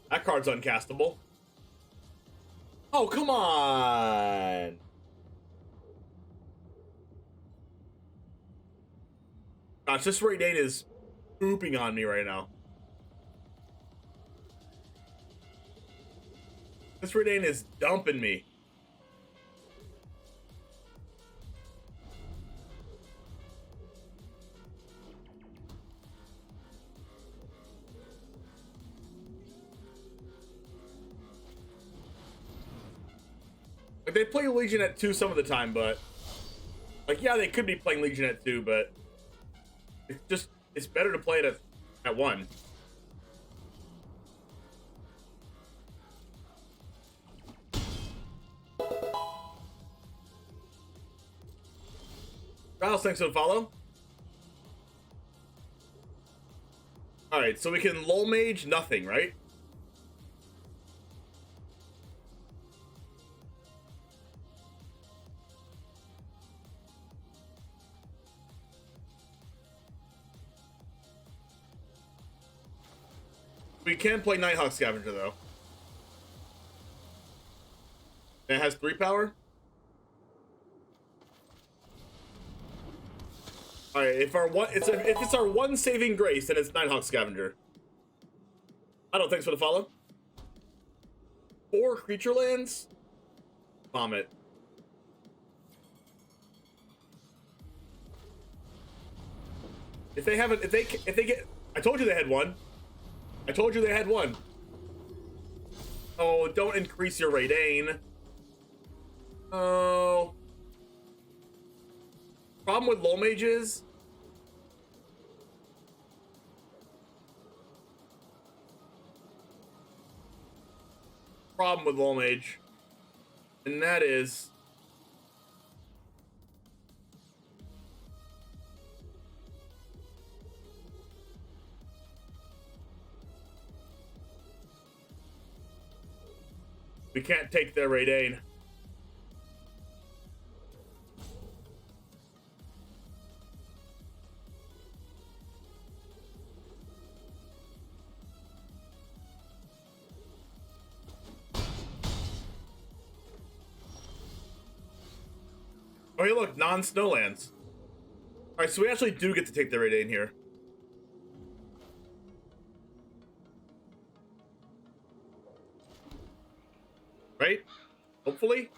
A: That card's uncastable. Oh, come on. Gosh, this Raid 8 is pooping on me right now. This Raid 8 is dumping me. Like, they play Legion at 2 some of the time, but... Like, yeah, they could be playing Legion at 2, but... It's better to play it at 1. Giles, thanks for the follow. Alright, so we can Lol Mage nothing, right? We can play Nighthawk Scavenger, though. And it has 3 power? Alright, if it's our one saving grace, then it's Nighthawk Scavenger. I don't thanks for the follow. 4 creature lands? Vomit. If they get, I told you they had 1. I told you they had 1. Oh, don't increase your Raidane. Oh. Problem with Lol Mages. Problem with Lol Mage. And that is... we can't take their Raidane. Oh, hey, look, non-snowlands. Alright, so we actually do get to take the Raidane here. Right? Hopefully?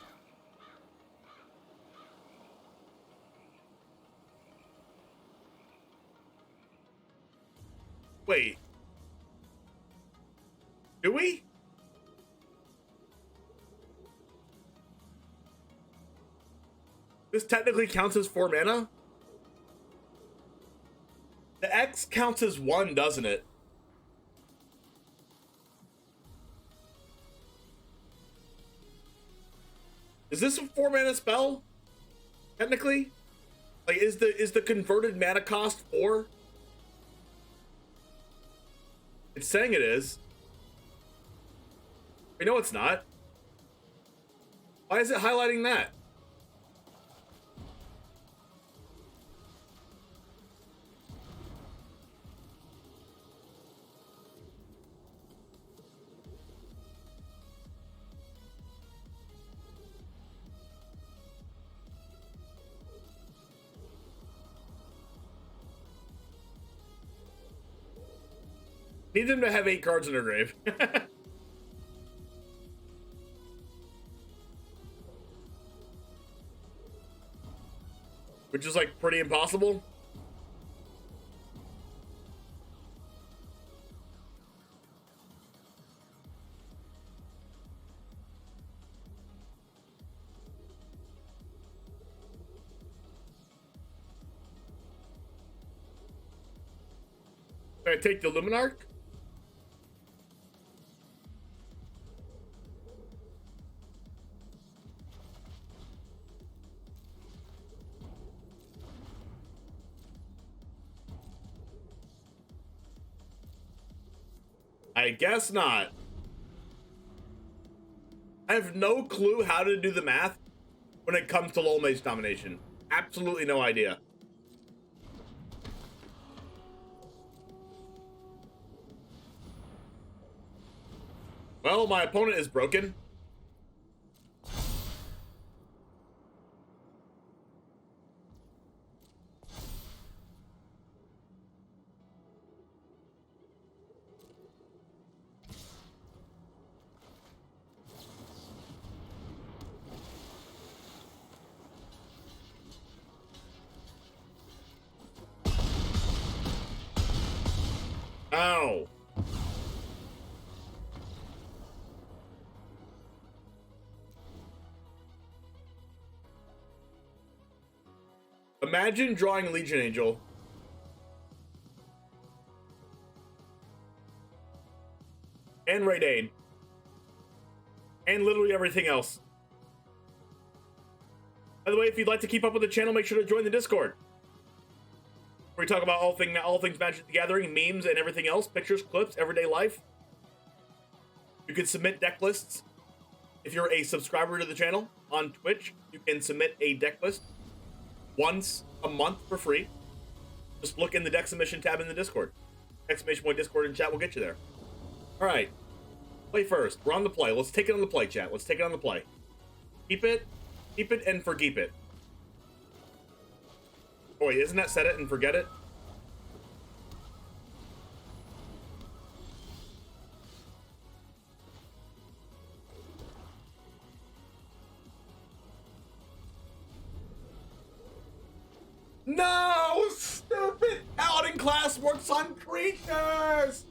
A: Wait. Do we? This technically counts as 4 mana? The X counts as 1, doesn't it? Is this a 4 mana spell? Technically? Like, is the converted mana cost 4? It's saying it is. We know it's not. Why is it highlighting that? Need them to have 8 cards in their grave. Which is, like, pretty impossible. Can I take the Luminarch? I guess not. I have no clue how to do the math when it comes to low mage domination. Absolutely no idea. Well, my opponent is broken. Ow. Imagine drawing Legion Angel. And Ray Dane. And literally everything else. By the way, if you'd like to keep up with the channel, make sure to join the Discord, where we talk about all things Magic the Gathering, memes, and everything else, pictures, clips, everyday life. You can submit deck lists. If you're a subscriber to the channel on Twitch, you can submit a deck list once a month for free. Just look in the deck submission tab in the Discord. Exclamation point Discord and chat will get you there. All right, play first. We're on the play. Let's take it on the play, chat. Let's take it on the play. Keep it, and forgeep it. Oh wait, isn't that set it and forget it? No! Stupid Paladin class works on creatures!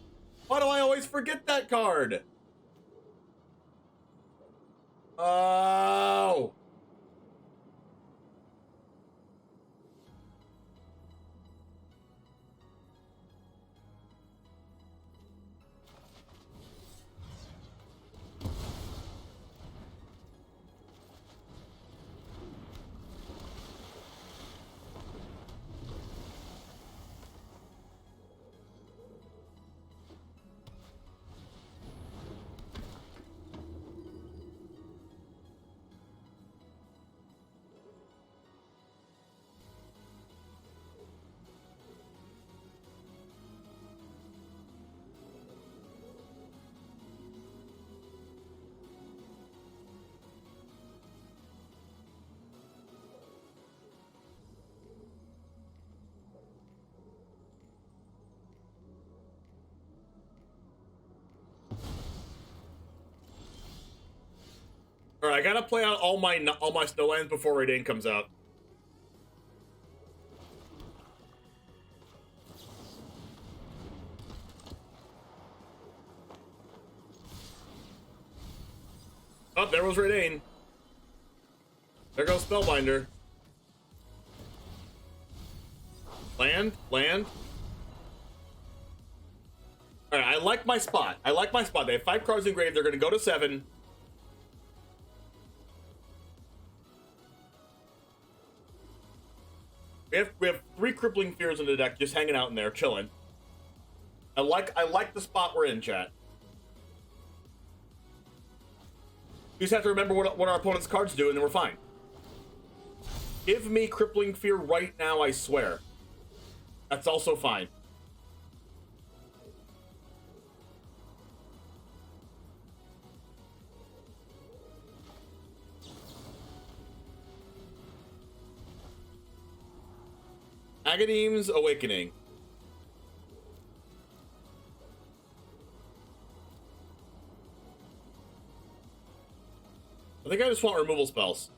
A: Why do I always forget that card? Oh! All right, I gotta play out all my snowlands before Ray Dane comes out. Oh, there was Ray Dane. There goes Spellbinder. Land. All right, I like my spot. They have 5 cards in grave. They're gonna go to 7. We have 3 Crippling Fears in the deck, just hanging out in there, chilling. I like the spot we're in, chat. You just have to remember what our opponent's cards do, and then we're fine. Give me Crippling Fear right now, I swear. That's also fine. Agadeem's Awakening. I think I just want removal spells.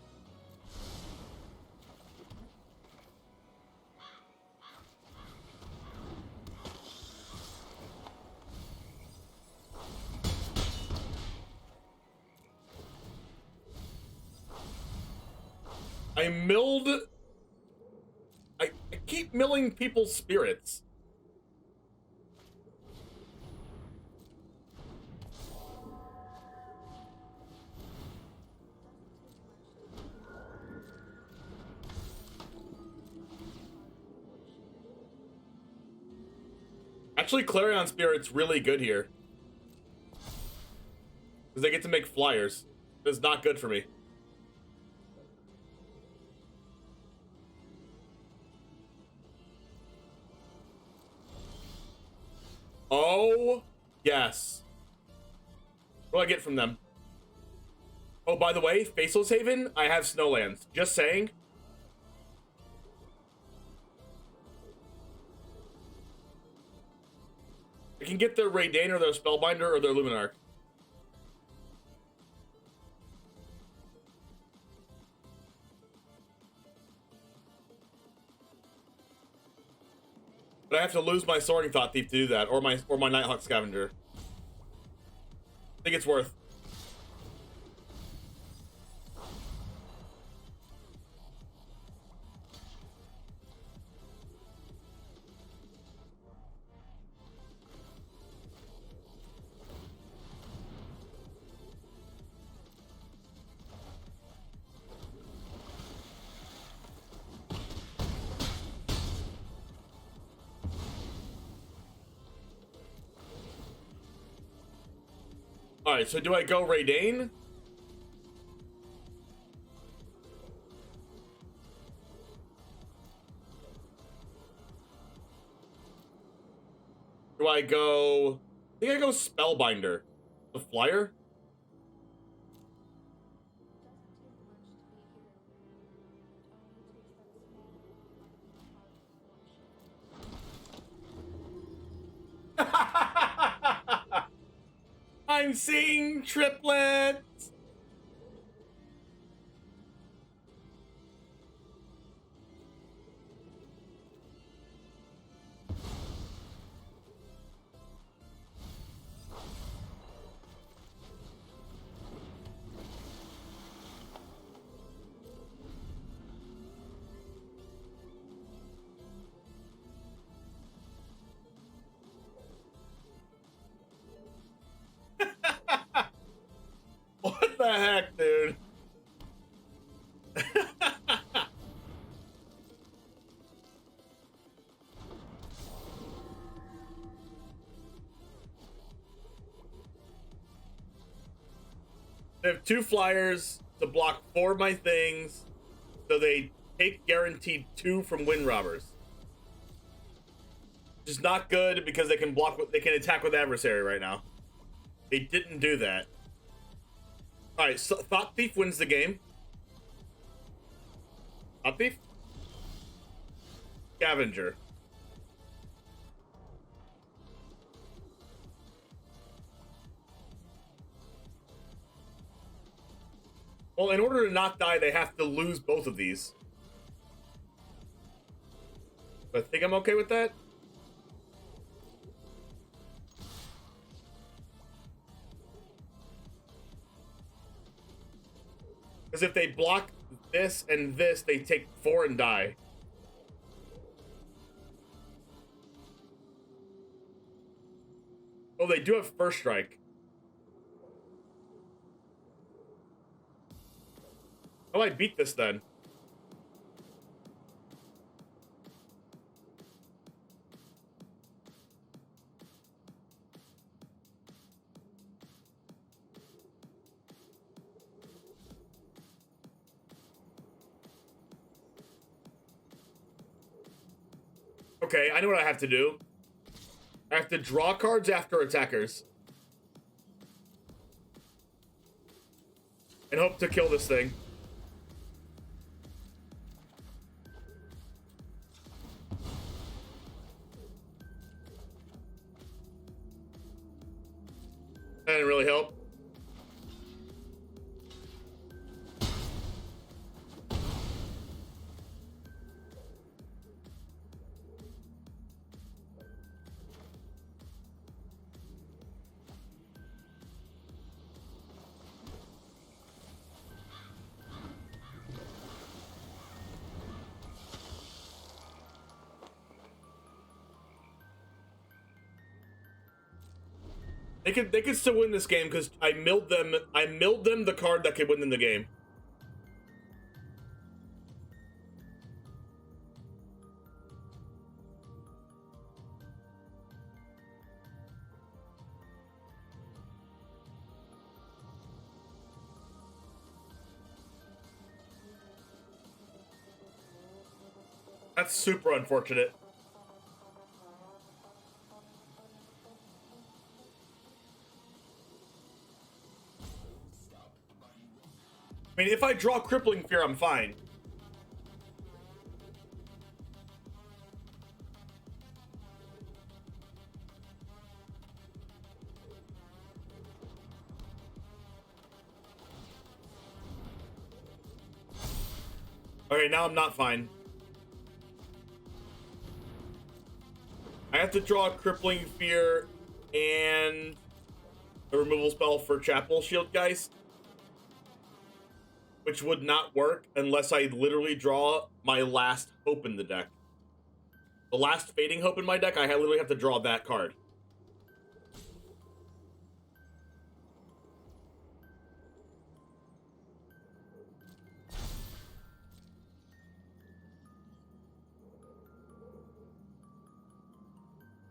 A: I keep milling people's spirits. Actually, Clarion Spirit's really good here. Because they get to make flyers. It's not good for me. Oh, yes. What do I get from them? Oh, by the way, Faceless Haven, I have Snowlands. Just saying. I can get their Raidane or their Spellbinder or their Luminarch. But I have to lose my Soaring Thought Thief to do that, or my Nighthawk Scavenger. I think it's worth. Alright, so do I go Raidane? Do I go... I think I go Spellbinder. The flyer? I'm seeing triplets! What the heck, dude? They have 2 flyers to block 4 of my things, so they take guaranteed 2 from Wind Robbers. Which is not good because they can block. They can attack with adversary right now. They didn't do that. All right, so Thought Thief wins the game. Thought Thief? Scavenger. Well, in order to not die, they have to lose both of these. But I think I'm okay with that. Because if they block this and this, they take 4 and die. Oh, they do have First Strike. Oh, I beat this then. Okay, I know what I have to do. I have to draw cards after attackers. And hope to kill this thing. That didn't really help. They could still win this game because I milled them the card that could win them the game. That's super unfortunate. I mean, if I draw Crippling Fear, I'm fine. Okay, now I'm not fine. I have to draw Crippling Fear and a removal spell for Chapel Shield Geist, which would not work unless I literally draw my last hope in the deck. The last Fading Hope in my deck, I literally have to draw that card.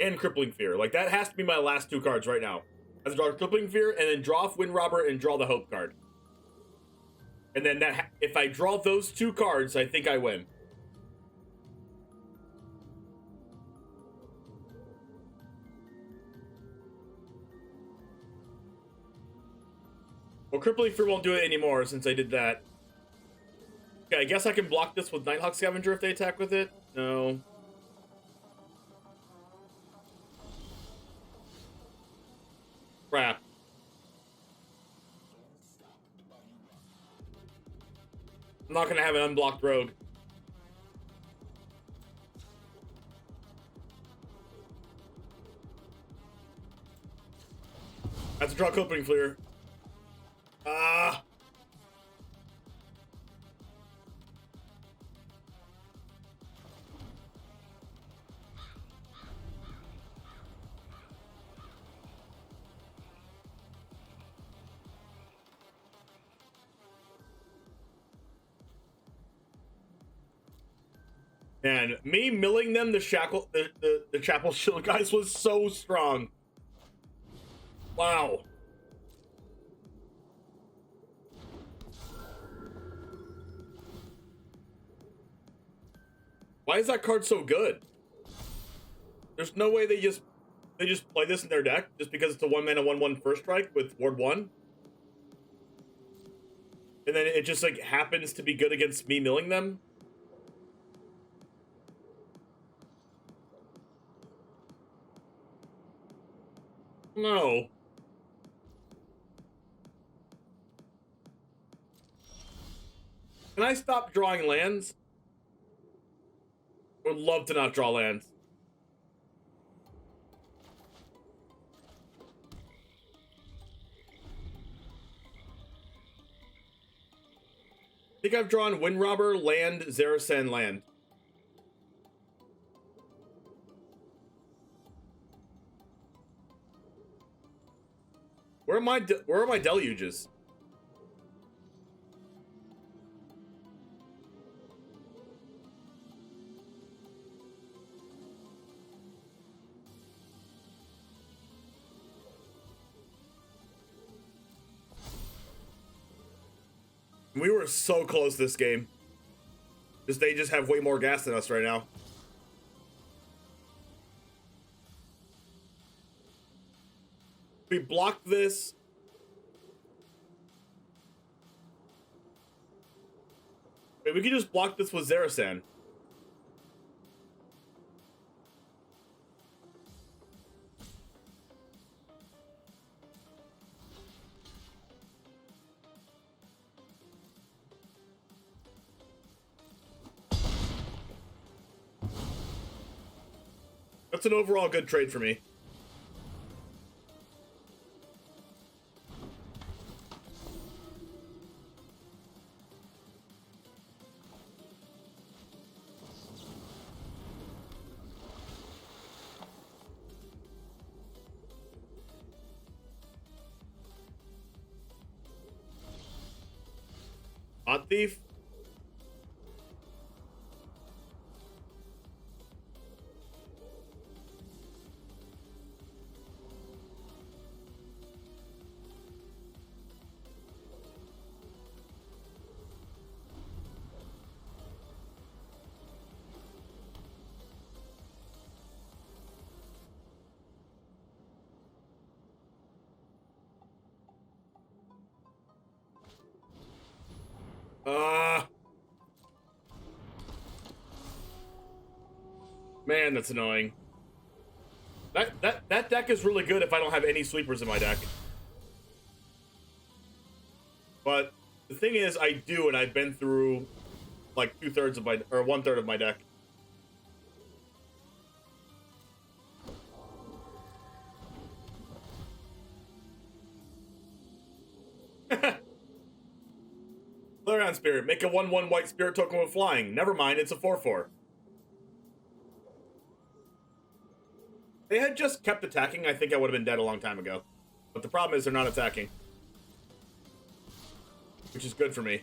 A: And Crippling Fear. Like, that has to be my last two cards right now. I have to draw Crippling Fear, and then draw off Wind Robber, and draw the Hope card. And then if I draw those two cards, I think I win. Well, Crippling Fear won't do it anymore since I did that. Okay, I guess I can block this with Nighthawk Scavenger if they attack with it. No. Crap. I'm not gonna have an unblocked rogue. I have to draw Crippling Fear. Ah. And me milling them the Chapel Shield guys was so strong. Wow. Why is that card so good? There's no way they just play this in their deck just because it's a 1-mana 1/1 first strike with Ward 1. And then it just like happens to be good against me milling them. No. Can I stop drawing lands? I would love to not draw lands. I think I've drawn Wind Robber, land, Zerasan, land. Where are my deluges? We were so close this game. They just have way more gas than us right now. We blocked this. Wait, we could just block this with Zerasan. That's an overall good trade for me. Hot Thief? Man, that's annoying. That deck is really good if I don't have any sweepers in my deck. But the thing is, I do, and I've been through like 2/3 of my, or 1/3 of my deck. Clarion Spirit, make a 1/1 white spirit token with flying. Never mind, it's a 4/4. They had just kept attacking, I think I would have been dead a long time ago. But the problem is they're not attacking. Which is good for me.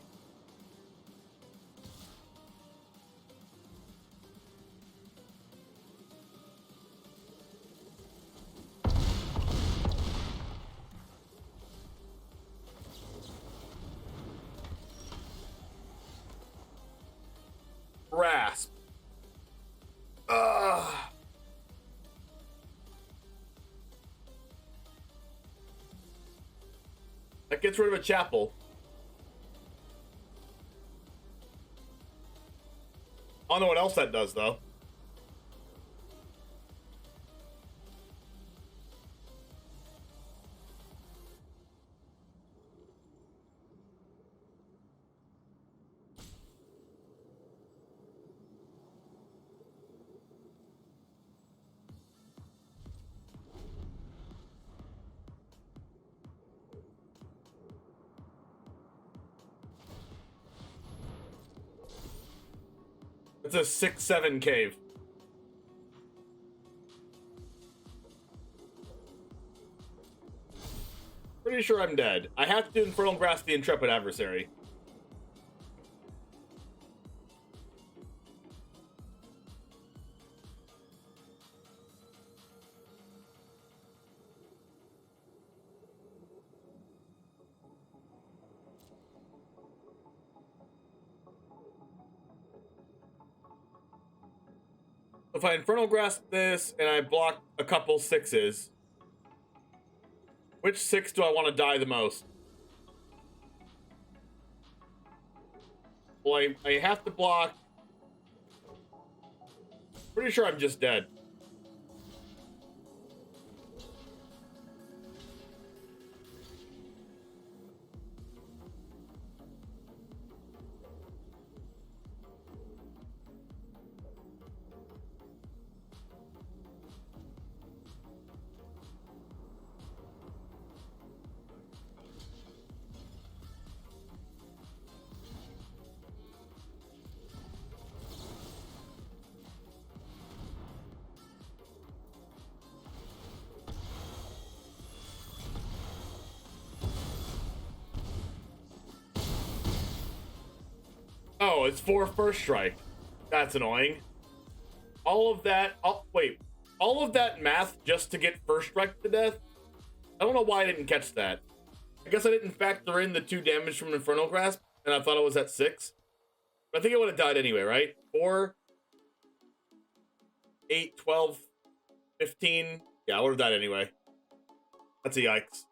A: Grasp. That gets rid of a chapel. I don't know what else that does, though. It's a 6/7 cave. Pretty sure I'm dead. I have to do Infernal Grasp the Intrepid Adversary. If I Infernal Grasp this and I block a couple 6s, which 6 do I want to die the most? Well, I have to block. Pretty sure I'm just dead. Oh, it's 4 first strike. That's annoying. All of that. Wait. All of that math just to get first strike to death? I don't know why I didn't catch that. I guess I didn't factor in the 2 damage from Infernal Grasp, and I thought it was at 6. But I think I would have died anyway, right? 4, 8, 12, 15. Yeah, I would have died anyway. That's a yikes.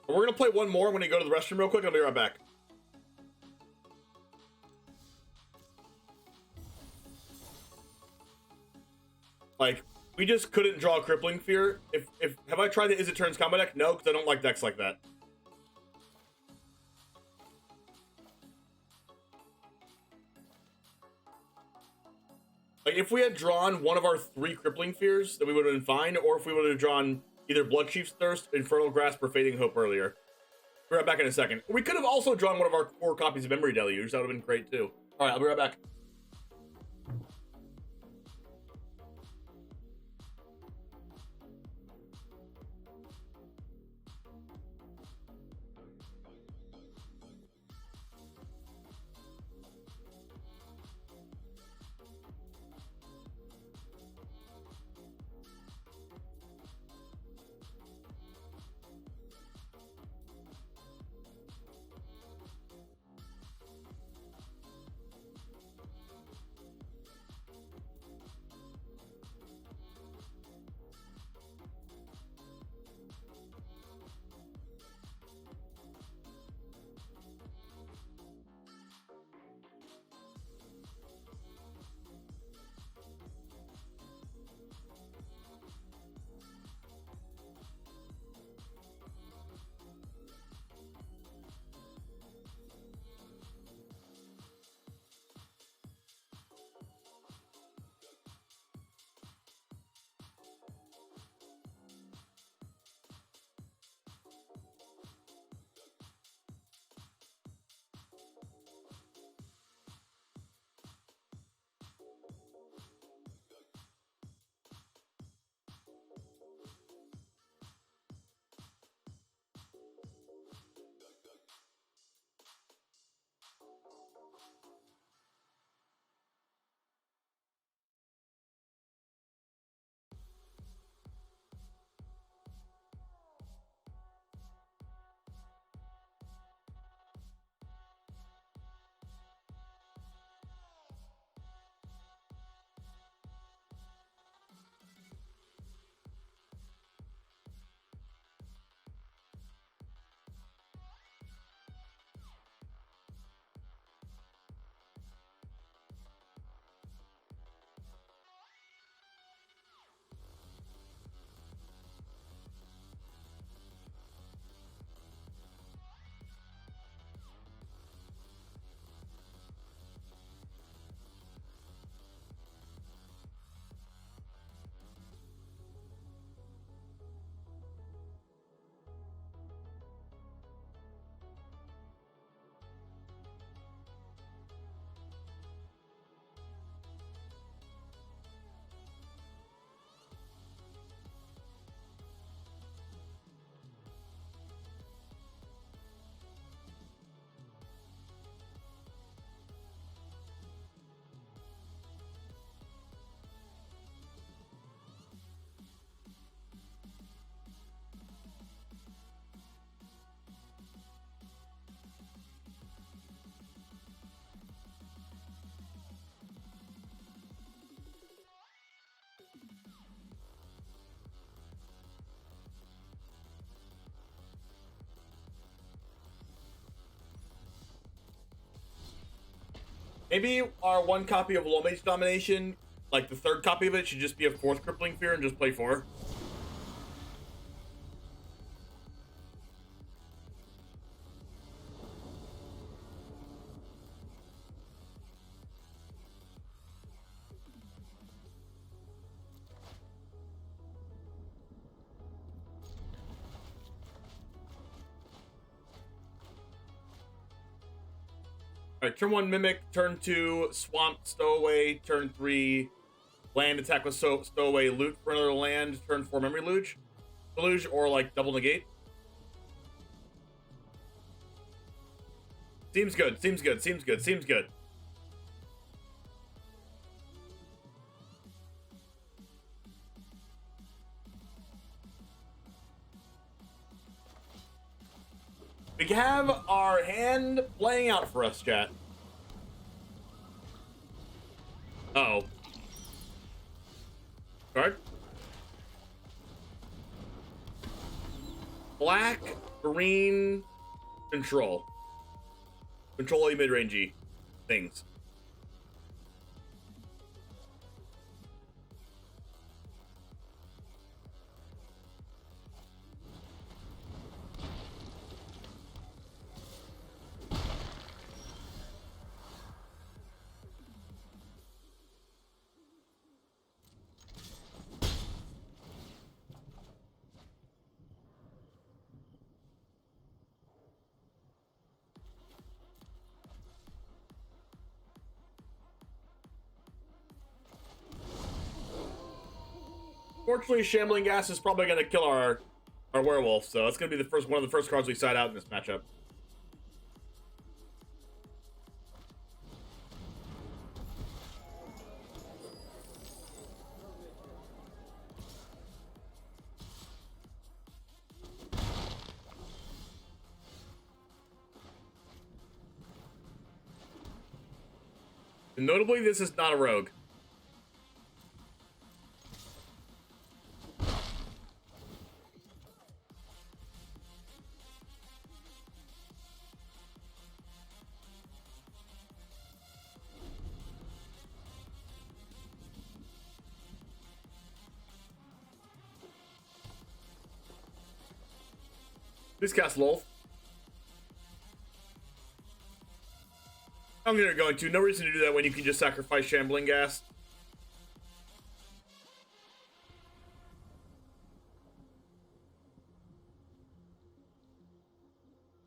A: We're gonna play one more. I'm gonna go to the restroom real quick. I'll be right back. Like, we just couldn't draw Crippling Fear. Have I tried the Is It Turns combo deck? No, because I don't like decks like that. Like, if we had drawn one of our 3 Crippling Fears, then we would have been fine. Or if we would have drawn either Bloodchief's Thirst, Infernal Grasp, or Fading Hope earlier. We'll be right back in a second. We could have also drawn one of our 4 copies of Memory Deluge. That would have been great, too. All right, I'll be right back. Maybe our one copy of Low Mage Domination, like the third copy of it, should just be a fourth Crippling Fear and just play 4. Alright, turn 1 Mimic, turn 2 Swamp Stowaway, turn 3 Land attack with Stowaway, loot for another land, turn 4 Memory Deluge, or like double negate. Seems good, seems good, seems good, seems good. We have our hand playing out for us, chat. Uh-oh. Card. Black, green, control. Control-y mid-rangey things. Fortunately, Shambling Gas is probably going to kill our werewolf, so it's going to be one of the first cards we side out in this matchup. And notably, this is not a rogue. Please cast Lolth. I'm going to. No reason to do that when you can just sacrifice Shambling Gas.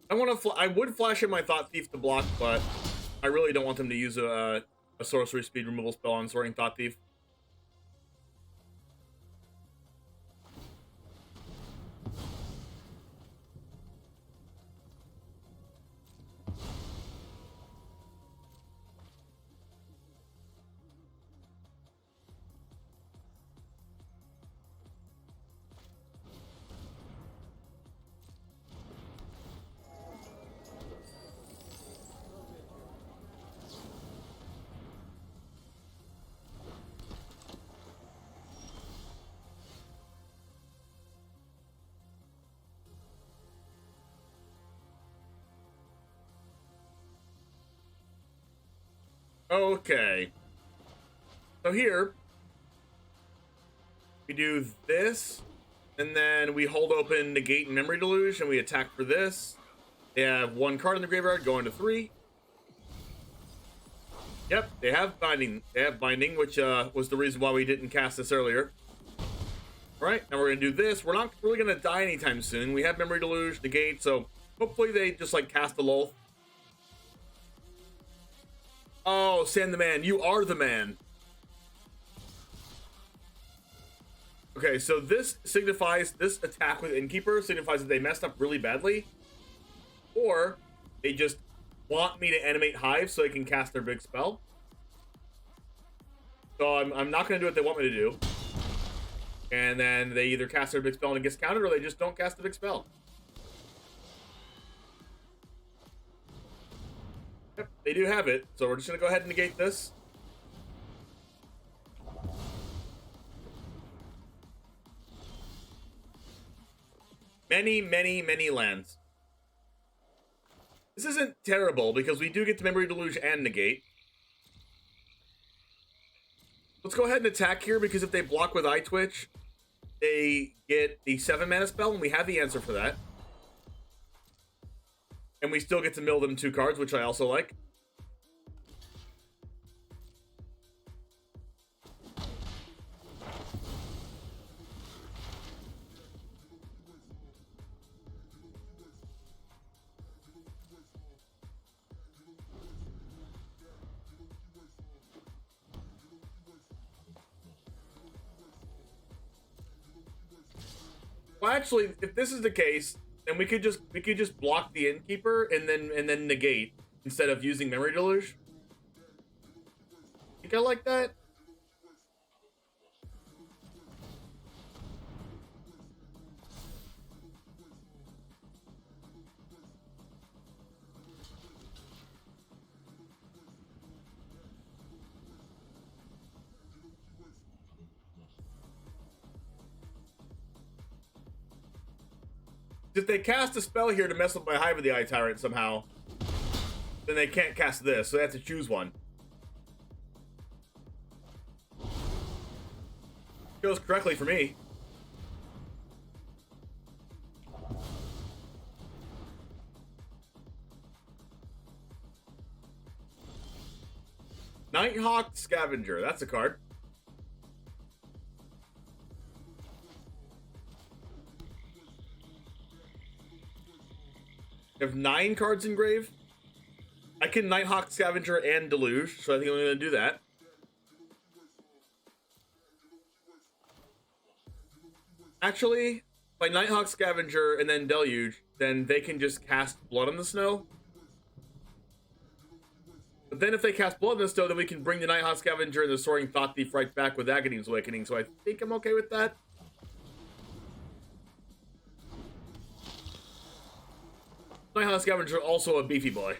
A: I would flash in my Thought Thief to block, but I really don't want them to use a sorcery speed removal spell on Soaring Thought Thief. Okay. So here, we do this, and then we hold open Negate and Memory Deluge, and we attack for this. They have 1 card in the graveyard, going to 3. Yep, they have Binding. They have Binding, which was the reason why we didn't cast this earlier. Alright, now we're going to do this. We're not really going to die anytime soon. We have Memory Deluge, Negate, so hopefully they just, like, cast the Lolth. Oh, Sand the Man, you are the man. Okay, so this attack with Innkeeper signifies that they messed up really badly, or they just want me to animate Hive so they can cast their big spell. So I'm not going to do what they want me to do. And then they either cast their big spell and it gets countered, or they just don't cast the big spell. Yep, they do have it, so we're just going to go ahead and negate this. Many, many, many lands. This isn't terrible, because we do get to Memory Deluge and negate. Let's go ahead and attack here, because if they block with Eye Twitch, they get the 7-mana spell, and we have the answer for that. And we still get to mill them 2 cards, which I also like. Well, actually, if this is the case, then we could just block the Innkeeper and then negate instead of using Memory Deluge. Think I like that? If they cast a spell here to mess with my Hive of the Eye Tyrant somehow, then they can't cast this, so they have to choose one. Goes correctly for me. Nighthawk Scavenger, that's a card. I have 9 cards in grave. I can Nighthawk Scavenger and Deluge, so I think I'm going to do that. Actually, if I Nighthawk Scavenger and then Deluge, then they can just cast Blood on the Snow. But then if they cast Blood on the Snow, then we can bring the Nighthawk Scavenger and the Soaring Thought Thief right back with Aghanim Awakening, so I think I'm okay with that. Nighthawk Scavenger is also a beefy boy.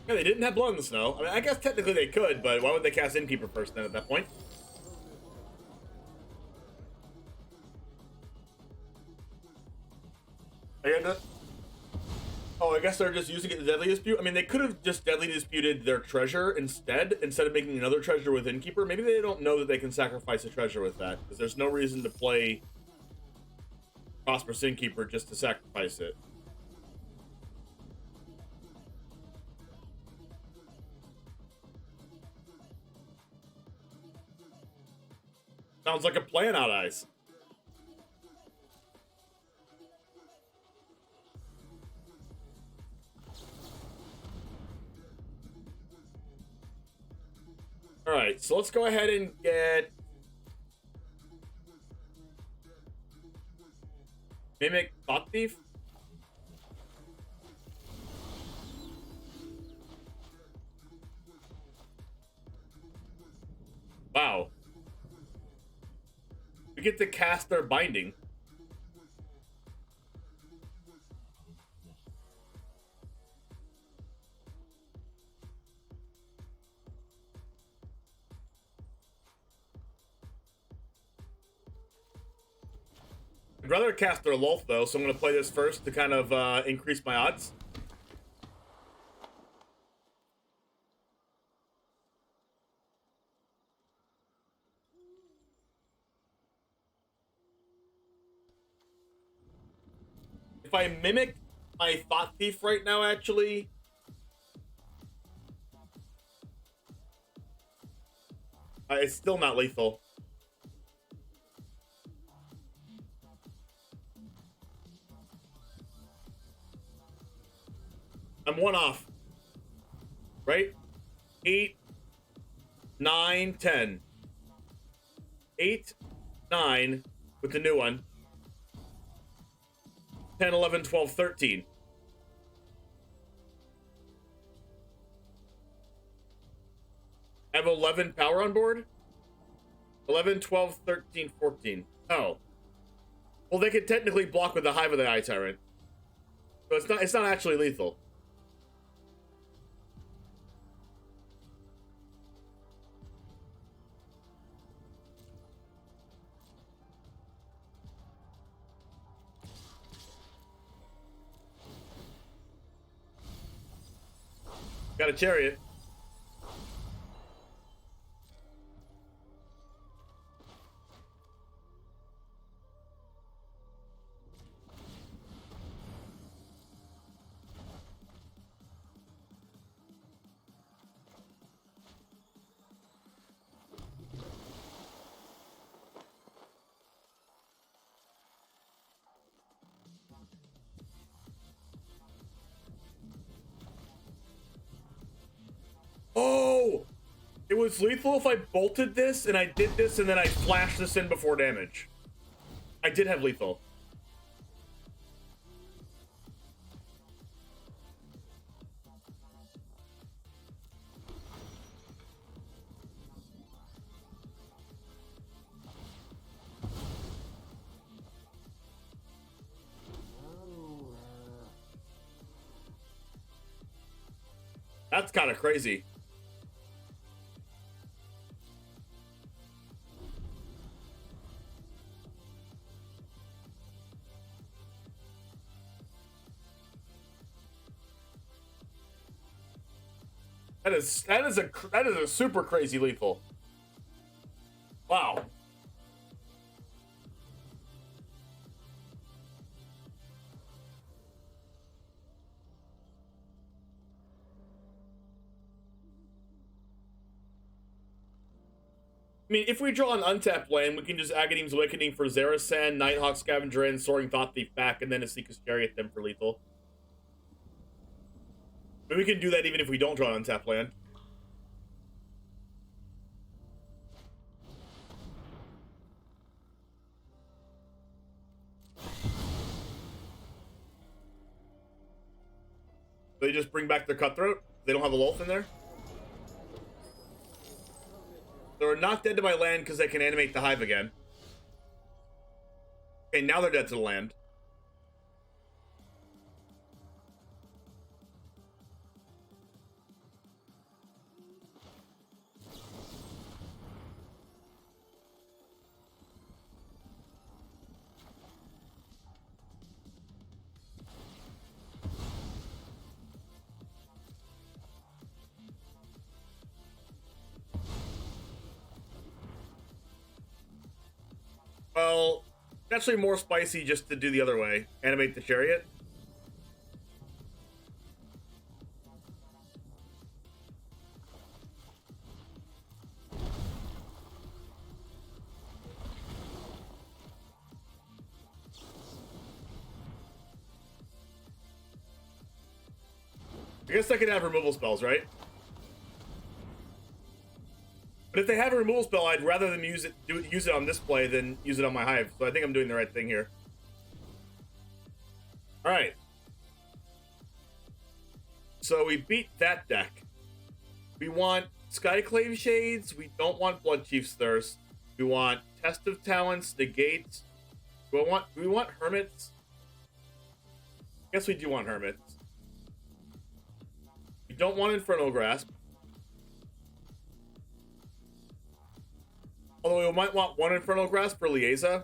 A: Yeah, they didn't have Blood in the Snow. I mean, I guess technically they could, but why would they cast Innkeeper first then at that point? Oh, I guess they're just using it to Deadly Dispute. I mean, they could have just Deadly Disputed their treasure instead of making another treasure with Innkeeper. Maybe they don't know that they can sacrifice a treasure with that, because there's no reason to play Prosperous Innkeeper just to sacrifice it. Sounds like a plan, Out Eyes. Alright, so let's go ahead and get Mimic Thought Thief. Wow. We get to cast their Binding. I'd rather cast their Lolth though, so I'm going to play this first to kind of increase my odds. If I mimic my Thought Thief right now, actually, it's still not lethal. I'm 1 off. Right? 8, 9, 10. 8, 9 with the new one. 10, 11, 12, 13. I have 11 power on board. 11, 12, 13, 14. Oh. Well, they could technically block with the Hive of the Eye Tyrant. So it's not actually lethal. Got a chariot. Oh! It was lethal if I bolted this and I did this and then I flashed this in before damage. I did have lethal. That's kind of crazy. That is a super crazy lethal. Wow. I mean, if we draw an untapped land, we can just Agadeem's Awakening for Zerasan, Nighthawk Scavenger in, Soaring Thought Thief back, and then a Seeker's Chariot them for lethal. But we can do that even if we don't draw an untapped land. They just bring back their Cutthroat? They don't have a Lolth in there? They're not dead to my land because they can animate the Hive again. Okay, now they're dead to the land. Well, it's actually more spicy just to do the other way. Animate the Chariot. I guess I could have removal spells, right? But if they have a removal spell, I'd rather them use it on this play than use it on my Hive. So I think I'm doing the right thing here. All right. So we beat that deck. We want Skyclave Shades. We don't want Blood Chief's Thirst. We want Test of Talents, Negate. We want Hermits. I guess we do want Hermits. We don't want Infernal Grasp. Although we might want one Infernal Grasp for Liaisa.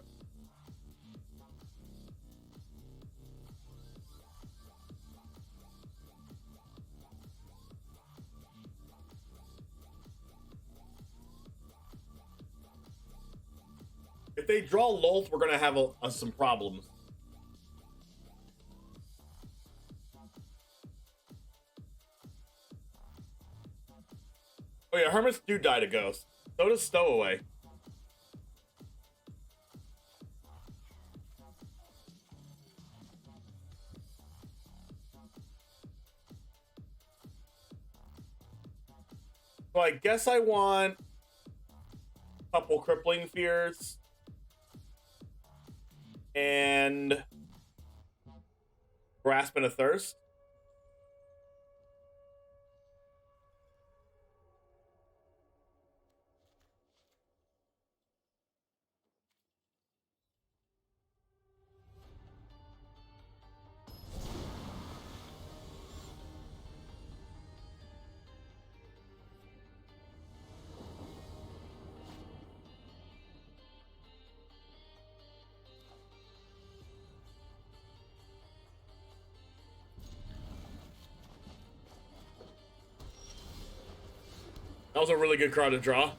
A: If they draw Lolth, we're going to have some problems. Oh yeah, Hermits do die to Ghost. So does Stowaway. So I guess I want a couple Crippling Fears and Grasp and a Thirst. was a really good card to draw.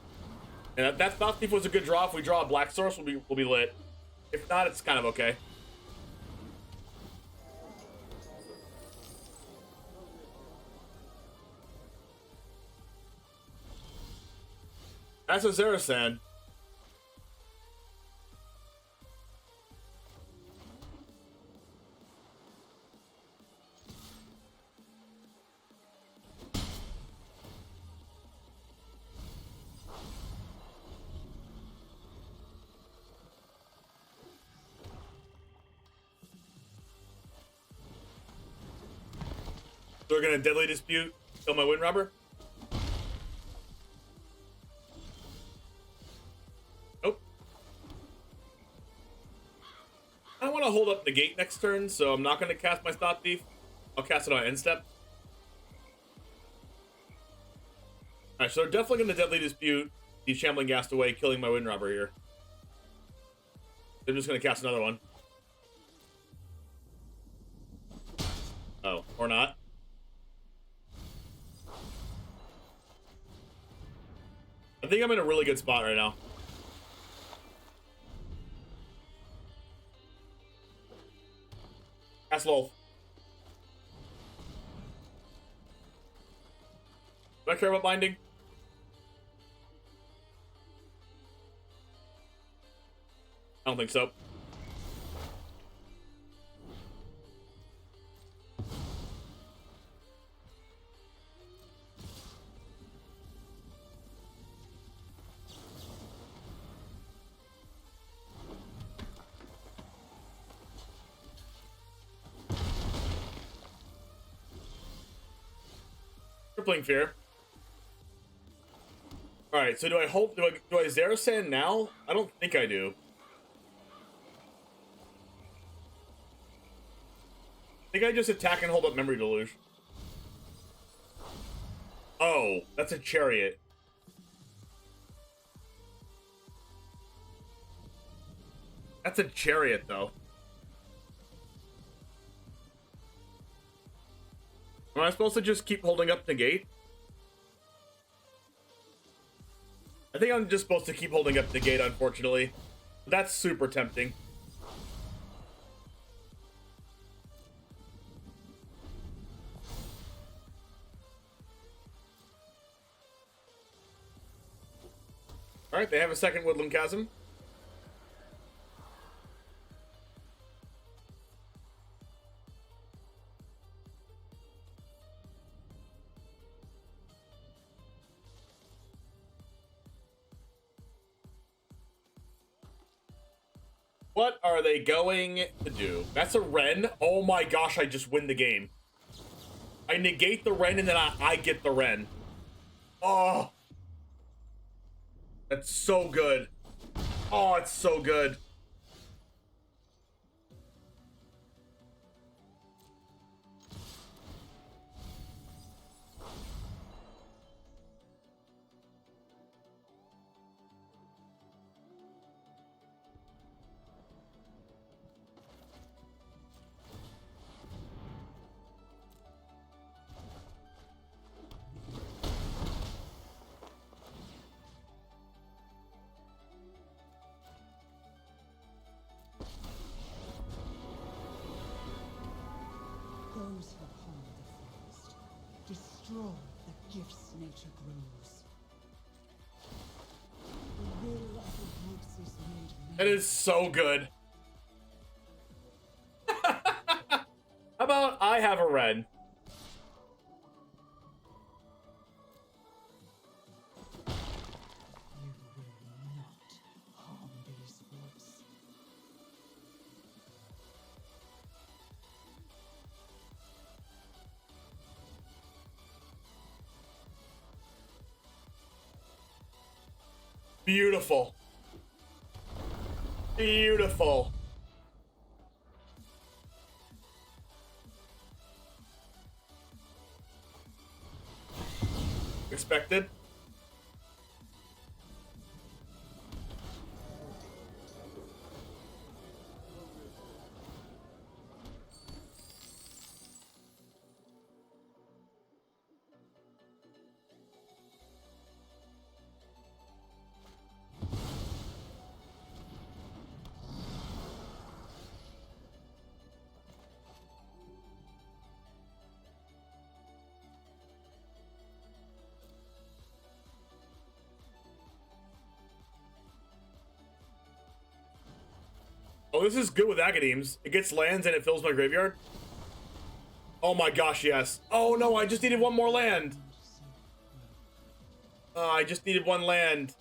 A: And that Thought Thief was a good draw. If we draw a Black Source, we'll be lit. If not, it's kind of okay. That's a Zerasan. So we're gonna Deadly Dispute, kill my Wind Robber. Nope. I don't want to hold up Negate next turn, so I'm not gonna cast my Thought Thief. I'll cast it on end step. Alright, so they're definitely gonna Deadly Dispute the Shambling Castaway, killing my Wind Robber here. They're just gonna cast another one. Oh, or not. I think I'm in a really good spot right now. Cast Lolth. Do I care about binding? I don't think so. Crippling Fear. Alright, so do I Zerasan now? I don't think I do. I think I just attack and hold up Memory Deluge. Oh, that's a Chariot. That's a Chariot, though. Am I supposed to just keep holding up Negate? I think I'm just supposed to keep holding up Negate, unfortunately. That's super tempting. Alright, they have a second Woodland Chasm. What are they going to do? That's a Ren. Oh my gosh, I just win the game. I negate the Ren and then I get the Ren. Oh. That's so good. Oh, it's so good.
B: Those who harm the forest destroy the gifts nature grows. The will of the woods is made
A: That is so good. How about I have a Ren?
B: You will not harm these woods.
A: Beautiful. Beautiful. Expected. Oh, this is good with Agadeems. It gets lands and it fills my graveyard. Oh my gosh, yes. Oh no, I just needed one more land. I just needed one land.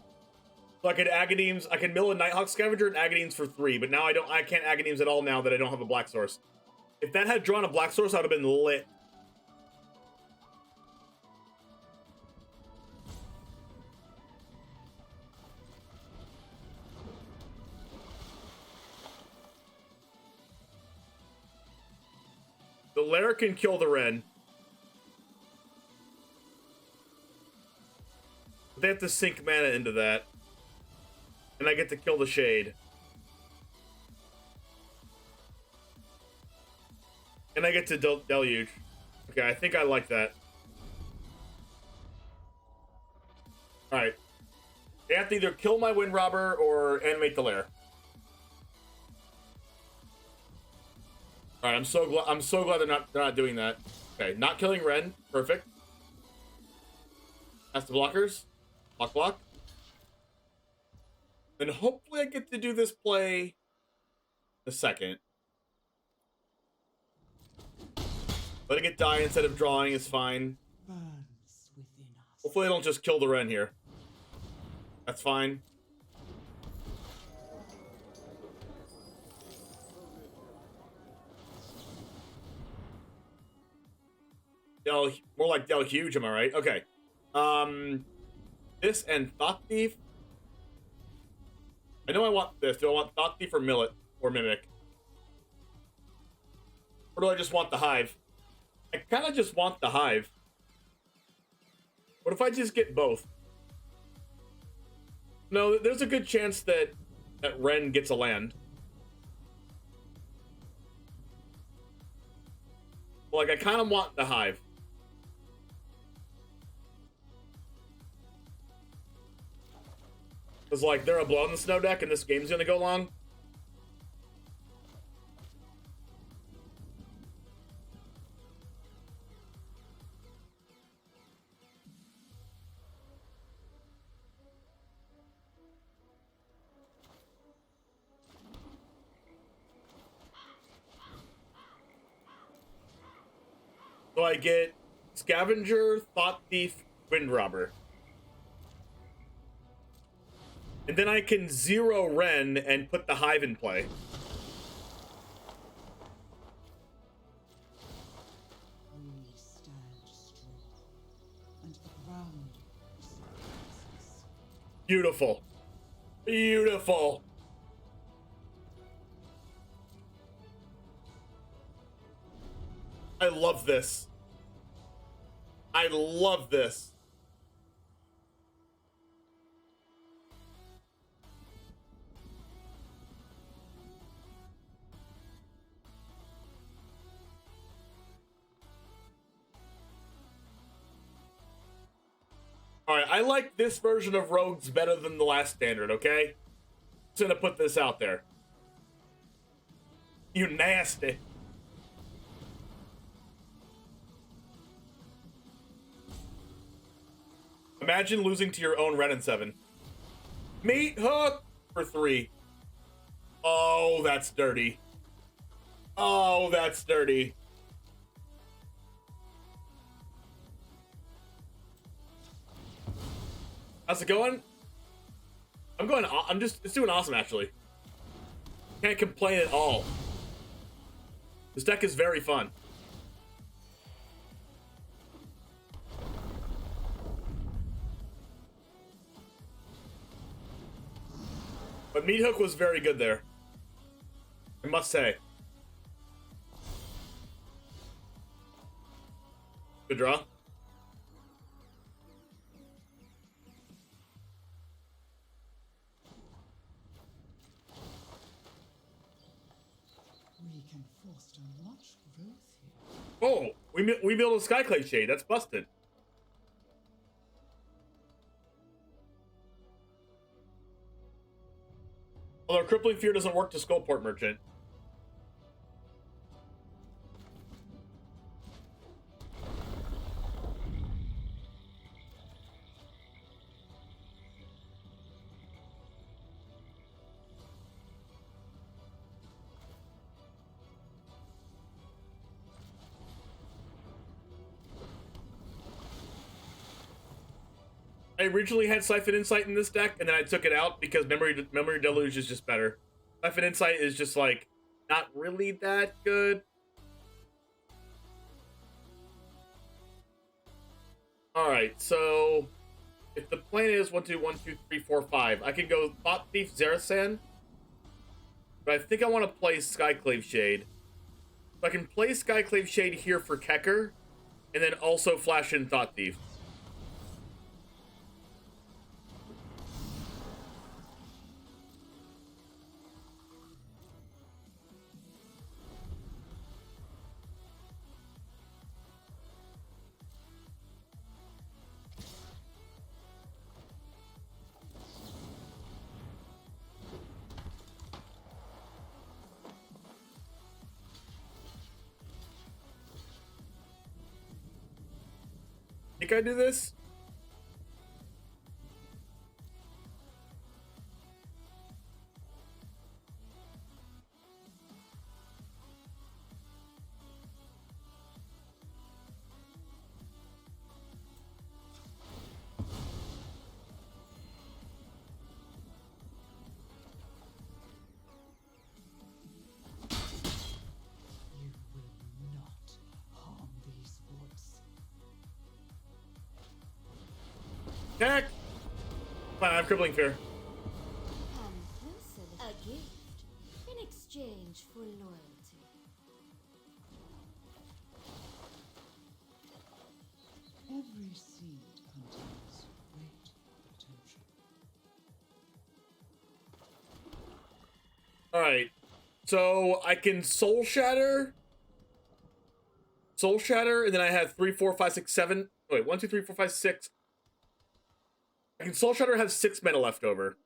A: So I could Agadeems, I can mill a Nighthawk Scavenger and Agadeems for 3, but now I can't Agadeems at all now that I don't have a black source. If that had drawn a black source, I would have been lit. The Lair can kill the Ren. They have to sink mana into that. And I get to kill the Shade. And I get to Deluge. Okay, I think I like that. Alright. They have to either kill my Wind Robber or animate the Lair. Alright, I'm so glad they're not doing that. Okay, not killing Ren. Perfect. That's the blockers. Block. And hopefully I get to do this play the second. Letting it die instead of drawing is fine.
B: Burns within us.
A: Hopefully I don't just kill the Ren here. That's fine. More like Del Huge, am I right? Okay. This and Thought Thief. I know I want this. Do I want Thought Thief or Millet or Mimic? Or do I just want the Hive? I kind of just want the Hive. What if I just get both? No, there's a good chance that Ren gets a land. Like, I kind of want the Hive. Because, like, they're a Blow in the Snow deck and this game's gonna go long. So I get Scavenger, Thought Thief, Wind Robber. And then I can 0 Ren and put the Hive in play.
B: We stand strong, and the ground supports us.
A: Beautiful. Beautiful. I love this. I love this. Alright, I like this version of Rogues better than the last standard, okay? Just gonna put this out there. You nasty. Imagine losing to your own Ren in 7. Meat Hook for 3. Oh, that's dirty. Oh, that's dirty. How's it going? It's doing awesome, actually. Can't complain at all. This deck is very fun. But Meat Hook was very good there, I must say. Good draw.
B: We can foster much growth here.
A: Oh, we built a Skyclave Shade. That's busted. Although Crippling Fear doesn't work to Skullport Merchant. I originally had Siphon Insight in this deck, and then I took it out because Memory Deluge is just better. Siphon Insight is just like not really that good. All right, so if the plan is 1, 2, 1, 2, 3, 4, 5, I can go Thought Thief, Zerasan, but I think I want to play Skyclave Shade. So I can play Skyclave Shade here for Kecker, and then also flash in Thought Thief. Think I do this?
B: You will not harm these woods.
A: Heck! Fine, I have Crippling Fear.
C: Come closer, a gift in exchange for loyalty.
B: Every seed contains great potential.
A: Alright. So I can Soul Shatter, and then I have 3, 4, 5, 6, 7. Wait, 1, 2, 3, 4, 5, 6. I can Soul Shatter, have 6 mana left over.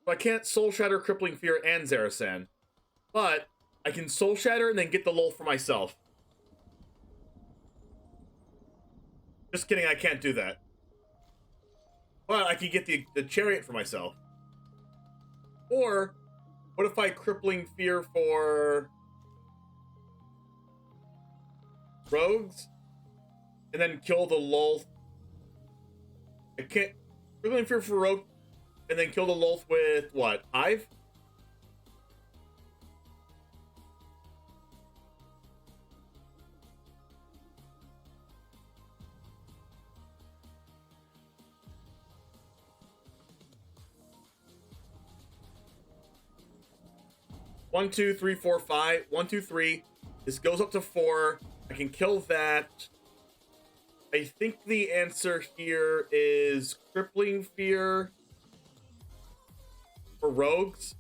A: So I can't Soul Shatter, Crippling Fear, and Zerasan. But I can Soul Shatter and then get the lull for myself. Just kidding, I can't do that. But I can get the Chariot for myself. Or, what if I Crippling Fear for Rogues? And then kill the lull. I can't Crippling Fear for Rogue, and then kill the Lolth with what? Hive? One, two, three, four, five. 1, 2, 3. This goes up to 4. I can kill that. I think the answer here is Crippling Fear for Rogues.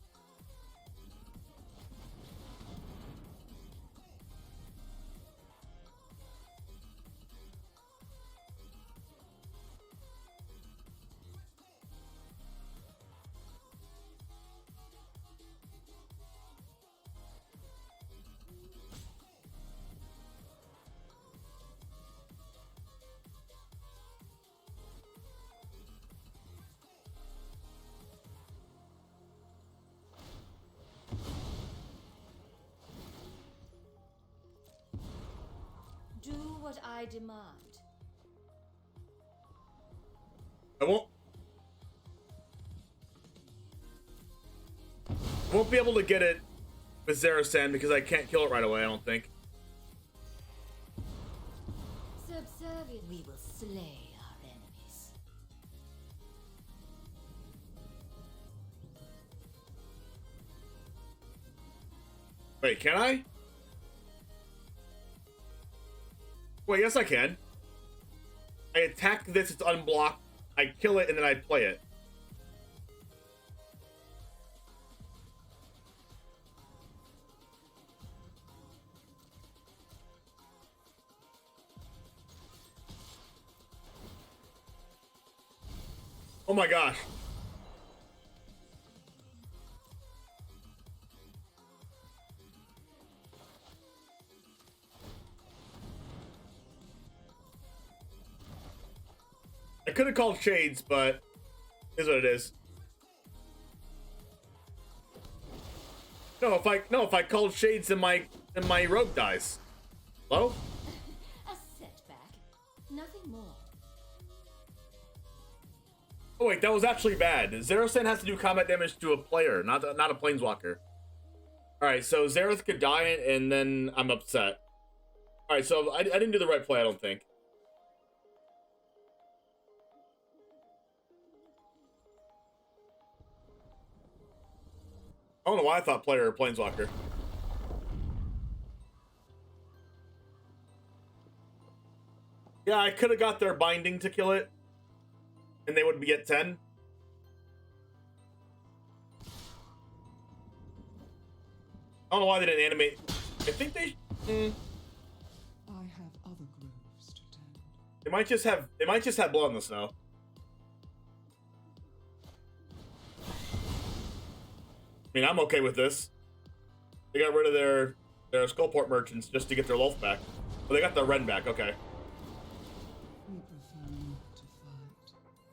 C: Do what I demand.
A: I won't be able to get it with Zerasan because I can't kill it right away, I don't think.
C: Subservient, we will slay our enemies.
A: Wait, can I? Wait, yes I can. I attack this, it's unblocked. I kill it, and then I play it. Oh my gosh. I could have called Shades, but is what it is. No, if I called Shades, then my rogue dies. Hello?
C: A setback, nothing more.
A: Oh wait, that was actually bad. Zero-Sen has to do combat damage to a player, not a planeswalker. Alright, so Zareth could die and then I'm upset. Alright, so I didn't do the right play, I don't think. I don't know why I thought player or planeswalker. Yeah, I could have got their binding to kill it. And they would be at 10. I don't know why they didn't animate. I think they.
B: I have other grooves to tend.
A: They might just have. They might just have blood in the snow. I mean, I'm okay with this. They got rid of their Skullport merchants just to get their loaf back. But they got their Ren back. Okay.
B: We prefer not to fight,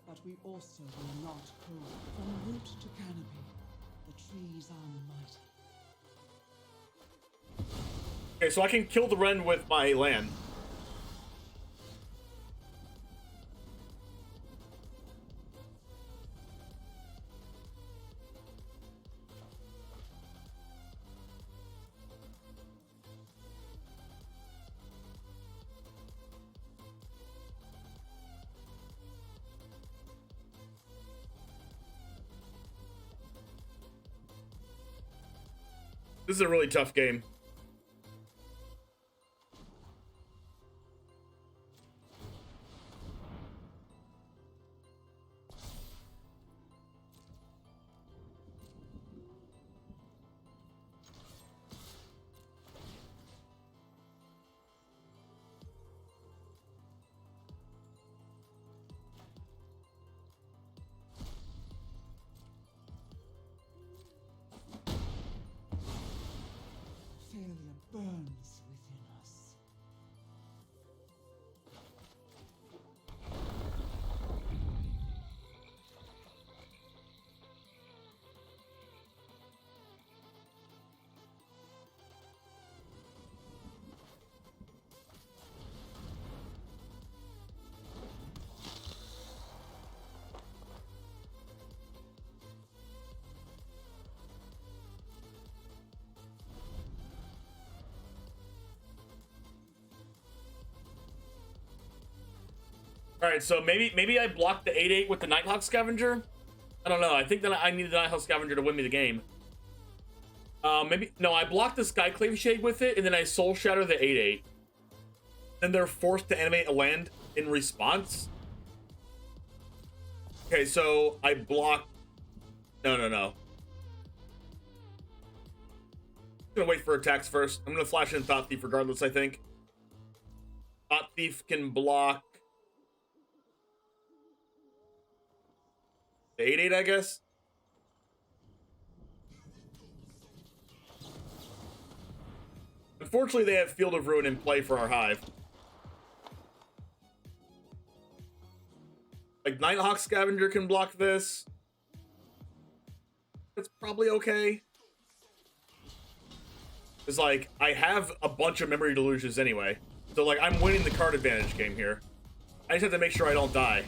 B: but we also will not pull from root to canopy. The trees are mighty.
A: Okay, so I can kill the Ren with my land. This is a really tough game.
B: Failure burns within us.
A: All right, so maybe I blocked the 8/8 with the Nighthawk Scavenger. I don't know. I think that I needed the Nighthawk Scavenger to win me the game. Maybe no. I blocked the Skyclave Shade with it, and then I Soul Shatter the 8/8. Then they're forced to animate a land in response. Okay, so I blocked. No. I'm gonna wait for attacks first. I'm gonna flash in Thought Thief regardless. I think Thought Thief can block the 8/8, I guess. Unfortunately, they have Field of Ruin in play for our Hive. Like, Nighthawk Scavenger can block this. It's probably okay. It's like, I have a bunch of Memory Delusions anyway. So, like, I'm winning the card advantage game here. I just have to make sure I don't die.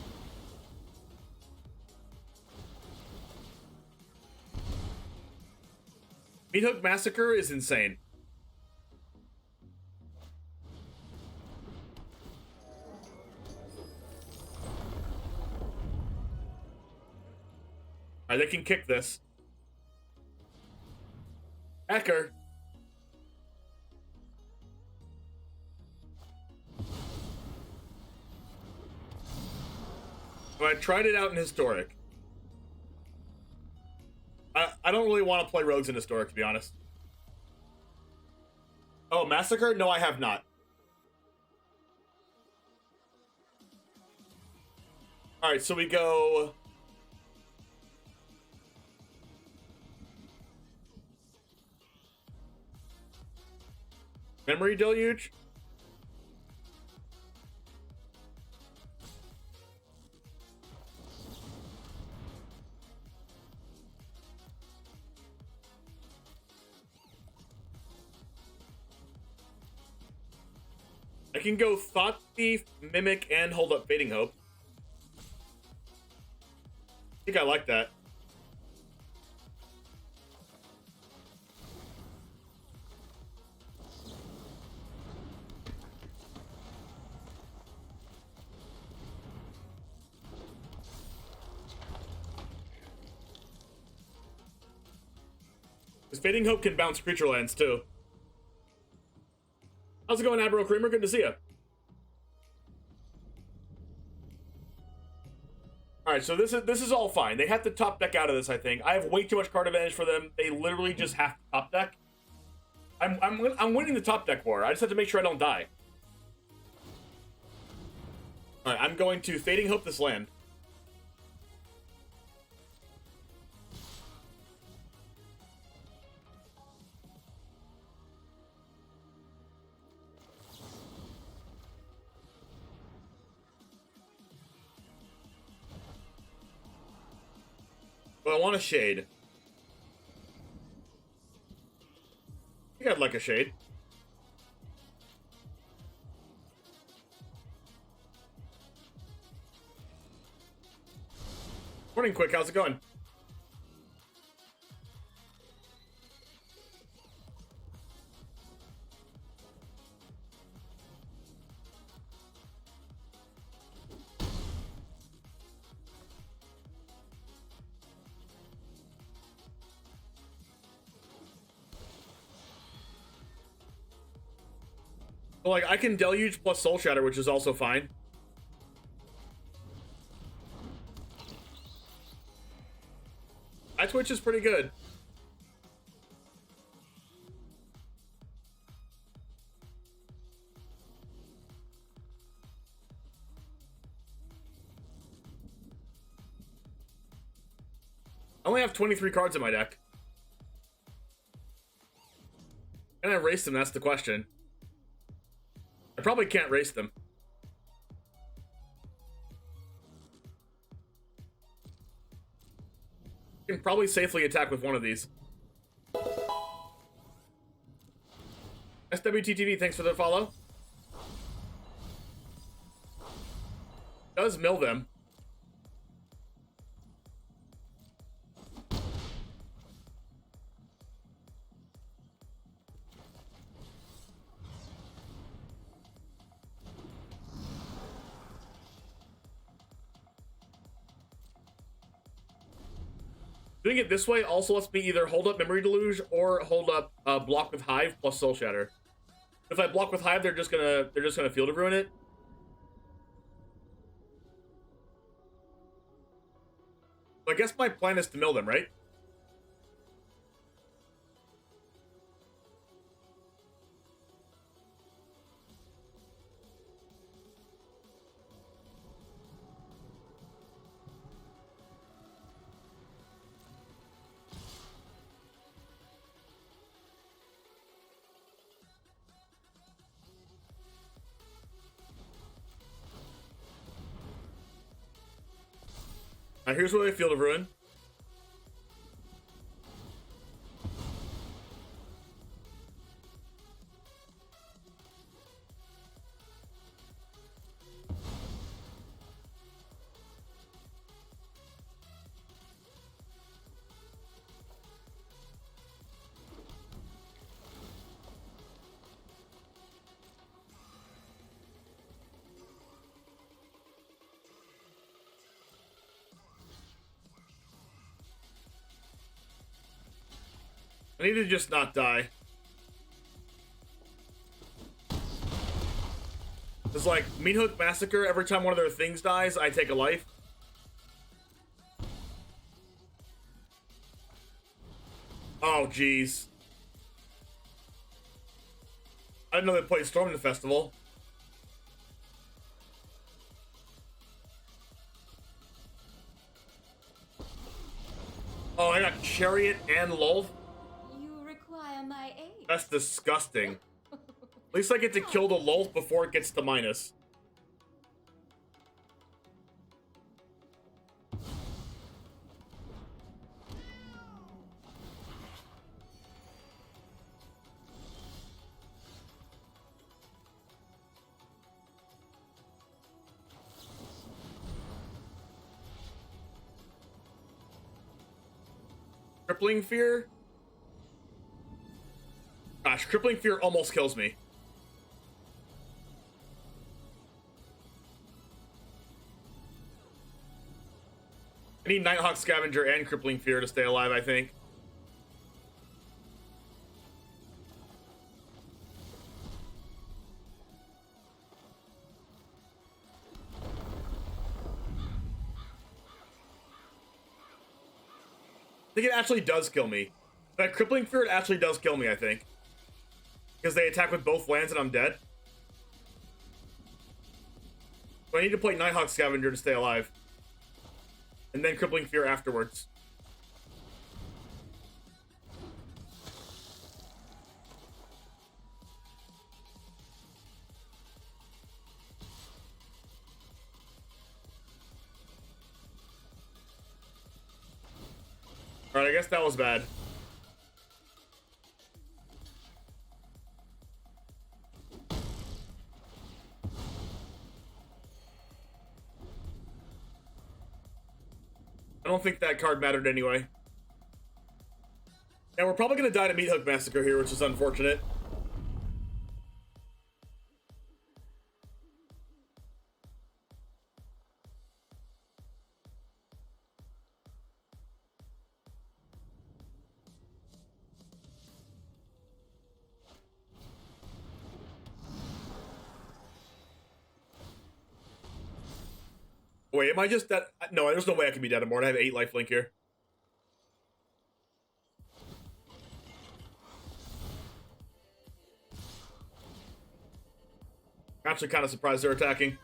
A: Meathook Massacre is insane. Alright, they can kick this. Hacker. I tried it out in Historic. I don't really want to play Rogues in Historic, to be honest. Oh, Massacre? No, I have not. Alright, so we go... Memory Deluge? I can go Thought Thief, Mimic, and hold up Fading Hope. think I like that. Because Fading Hope can bounce creature lands too. How's it going, Admiral Creamer? Good to see you. Alright, so this is all fine. They have to top deck out of this, I think. I have way too much card advantage for them. They literally just have to top deck. I'm winning the top deck war. I just have to make sure I don't die. Alright, I'm going to Fading Hope this land. But I want a shade. I think I'd like a shade. Morning, Quick. How's it going? Like, I can Deluge plus Soul Shatter, which is also fine. That Twitch is pretty good. I only have 23 cards in my deck. Can I erase them? That's the question. I probably can't race them. I can probably safely attack with one of these. SWTTV, thanks for the follow. Does mill them. Doing it this way also lets me either hold up Memory Deluge or hold up Block with Hive plus Soul Shatter. If I block with Hive, they're just gonna Field of Ruin it. So I guess my plan is to mill them, right? Here's where I Field of Ruin. I need to just not die. It's like Meat Hook Massacre, every time one of their things dies, I take a life. Oh, jeez. I didn't know they played Storm in the Festival. Oh, I got Chariot and Lulth.
C: My aid.
A: That's disgusting. At least I get to kill the Lulth before it gets to minus. Crippling Fear? Gosh, Crippling Fear almost kills me. I need Nighthawk Scavenger and Crippling Fear to stay alive, I think. I think it actually does kill me. That Crippling Fear, it actually does kill me, I think. Because they attack with both lands and I'm dead. So I need to play Nighthawk Scavenger to stay alive. And then Crippling Fear afterwards. Alright, I guess that was bad. I don't think that card mattered anyway. And we're probably going to die to Meat Hook Massacre here, which is unfortunate. Wait, am I just that? No, there's no way I can be dead anymore. I have 8 lifelink here. I'm actually kind of surprised they're attacking.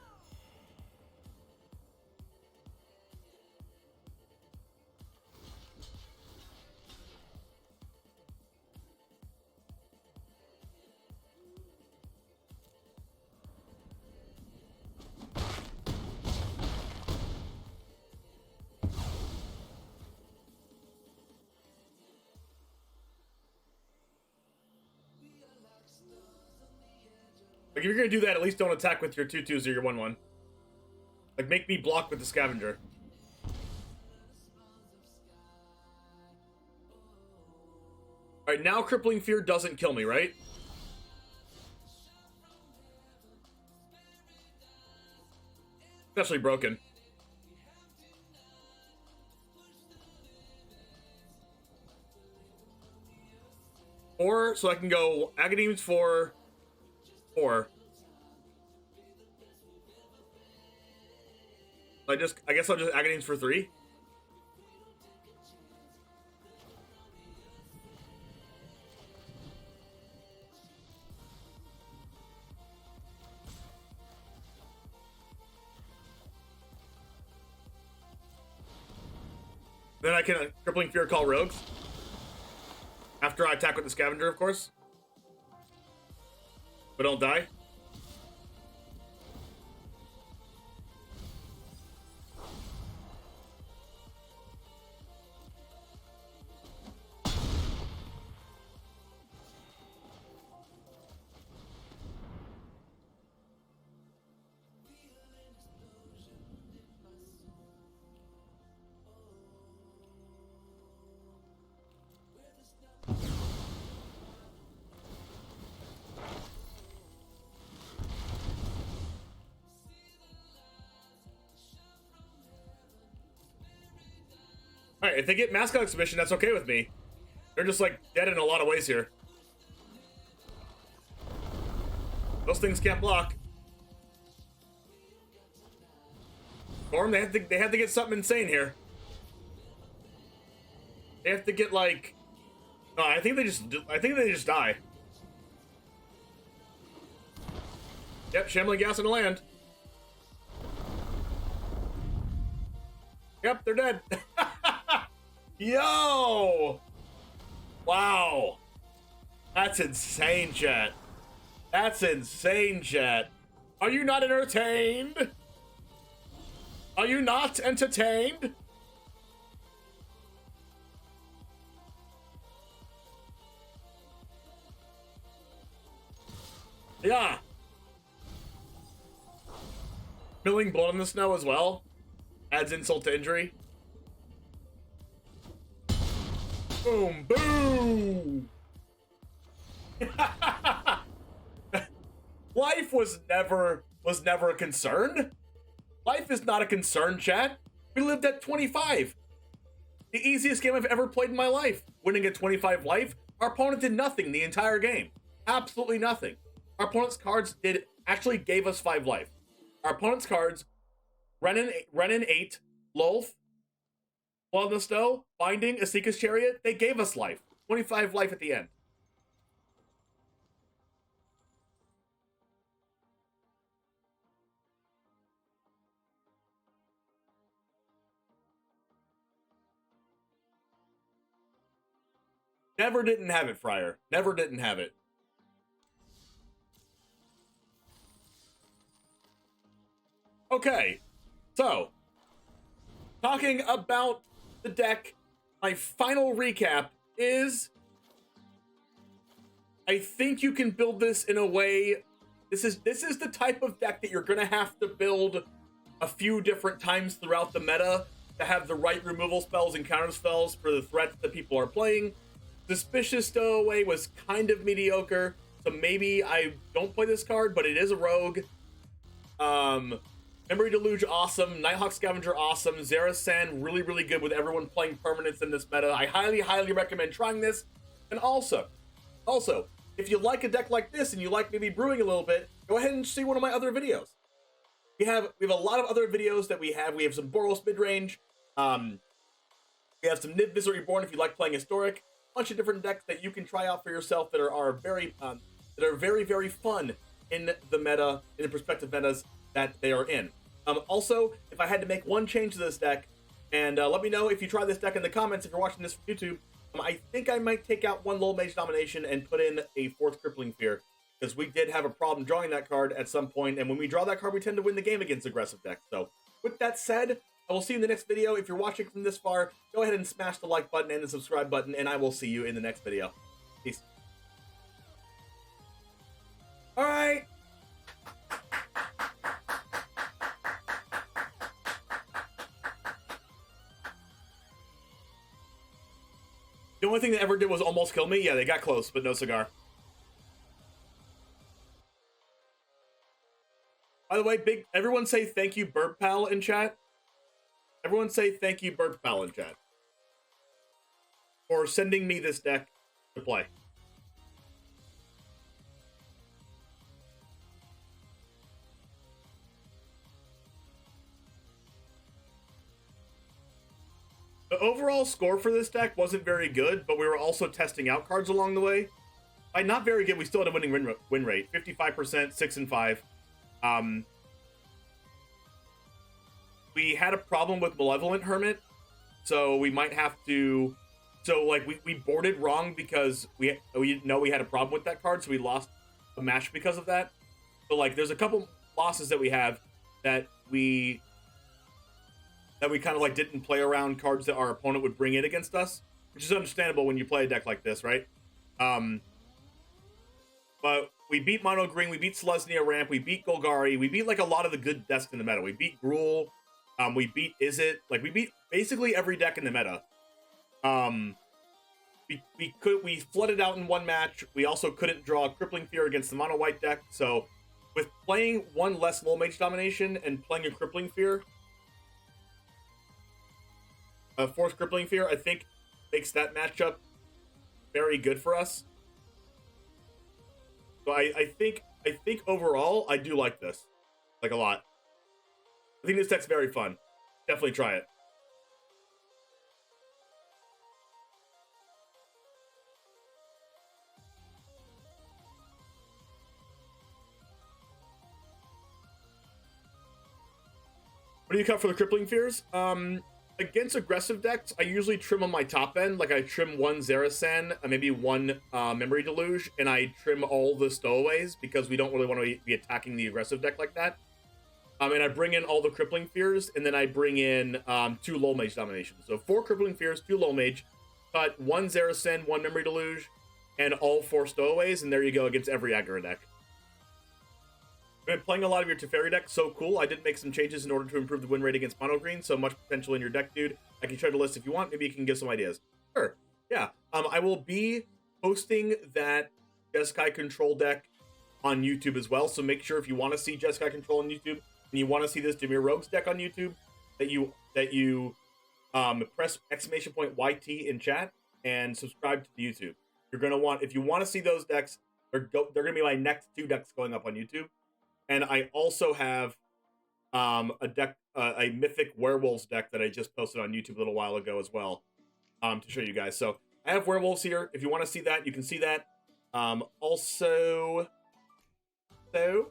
A: Like, if you're gonna do that, at least don't attack with your 2/2s or your 1/1. Like, make me block with the Scavenger. Alright, now Crippling Fear doesn't kill me, right? It's actually broken. Or, so I can go Agadeem's for 4. I guess I'll just Agadeem's for 3. Then I can Crippling Fear call Rogues. After I attack with the Scavenger, of course. But don't die. Alright, if they get Mascot Exhibition, that's okay with me. They're just, like, dead in a lot of ways here. Those things can't block. Storm, they have to get something insane here. They have to get, like... No, I think they just die. Yep, Shambling Gas in the land. Yep, they're dead. Yo! Wow. That's insane, chat. That's insane, chat. Are you not entertained? Are you not entertained? Yeah. Milling blood in the snow as well adds insult to injury. Boom, boom. Life was never a concern. Life is not a concern, chat. We lived at 25. The easiest game I've ever played in my life. Winning at 25 life. Our opponent did nothing the entire game. Absolutely nothing. Our opponent's cards actually gave us 5 life. Our opponent's cards, Renin 8, Lolth, Blood in the Snow, Binding, Asika's Chariot, they gave us life. 25 life at the end. Never didn't have it, Friar. Never didn't have it. Okay, so talking about the deck, my final recap is I think you can build this in a way. This is the type of deck that you're gonna have to build a few different times throughout the meta to have the right removal spells and counter spells for the threats that people are playing. Suspicious Stowaway was kind of mediocre, so maybe I don't play this card, but it is a rogue. Memory Deluge, awesome. Nighthawk Scavenger, awesome. Zerasan, really, really good with everyone playing permanents in this meta. I highly, highly recommend trying this. And also, if you like a deck like this and you like maybe brewing a little bit, go ahead and see one of my other videos. We have a lot of other videos that we have. We have some Boros midrange. We have some Niv Misery Reborn if you like playing historic. A bunch of different decks that you can try out for yourself that are very, very fun in the meta, in the prospective metas that they are in. Also, if I had to make one change to this deck, and let me know if you try this deck in the comments if you're watching this from YouTube, I think I might take out one Lol Mage Domination and put in a 4th Crippling Fear, because we did have a problem drawing that card at some point, and when we draw that card, we tend to win the game against aggressive decks. So, with that said, I will see you in the next video. If you're watching from this far, go ahead and smash the like button and the subscribe button, and I will see you in the next video. Peace. Alright. The only thing they ever did was almost kill me. Yeah, they got close, but no cigar. By the way, everyone say thank you, Burp Pal, in chat. Everyone say thank you, Burp Pal, in chat. For sending me this deck to play. The overall score for this deck wasn't very good, but we were also testing out cards along the way. By not very good, we still had a winning win rate. 55%, 6 and 5. We had a problem with Malevolent Hermit, so we might have to... So, like, we boarded wrong because we didn't know we had a problem with that card, so we lost a match because of that. So, like, there's a couple losses that we have that we kind of, like, didn't play around cards that our opponent would bring in against us, which is understandable when you play a deck like this, right? But we beat Mono Green, we beat Selesnya Ramp, we beat Golgari, we beat, like, a lot of the good decks in the meta. We beat Gruul, we beat Izzet, like, we beat basically every deck in the meta. We flooded out in one match. We also couldn't draw a Crippling Fear against the Mono White deck, so with playing one less Lol Mage Domination and playing a Crippling Fear, a 4th Crippling Fear, I think makes that matchup very good for us. So I think overall, I do like this. Like, a lot. I think this deck's very fun. Definitely try it. What do you cut for the Crippling Fears? Against aggressive decks, I usually trim on my top end. Like, I trim one Zerasan, maybe one Memory Deluge, and I trim all the Stowaways because we don't really want to be attacking the aggressive deck like that. And I bring in all the Crippling Fears, and then I bring in 2 Lol Mage Dominations. So 4 Crippling Fears, 2 Lol Mage, cut 1 Zerasan, 1 Memory Deluge, and all 4 Stowaways, and there you go against every aggro deck. I've been playing a lot of your Teferi deck, so cool. I did make some changes in order to improve the win rate against Mono Green, so much potential in your deck, dude. I can show the list if you want. Maybe you can give some ideas. Sure. Yeah, I will be posting that Jeskai control deck on YouTube as well. So make sure if you want to see Jeskai control on YouTube and you want to see this Dimir Rogues deck on YouTube, that you press !YT in chat and subscribe to the YouTube. You're gonna want, if you want to see those decks, they're gonna be my next 2 decks going up on YouTube. And I also have a deck, a Mythic Werewolves deck that I just posted on YouTube a little while ago as well, to show you guys. So I have werewolves here. If you want to see that, you can see that. Also, so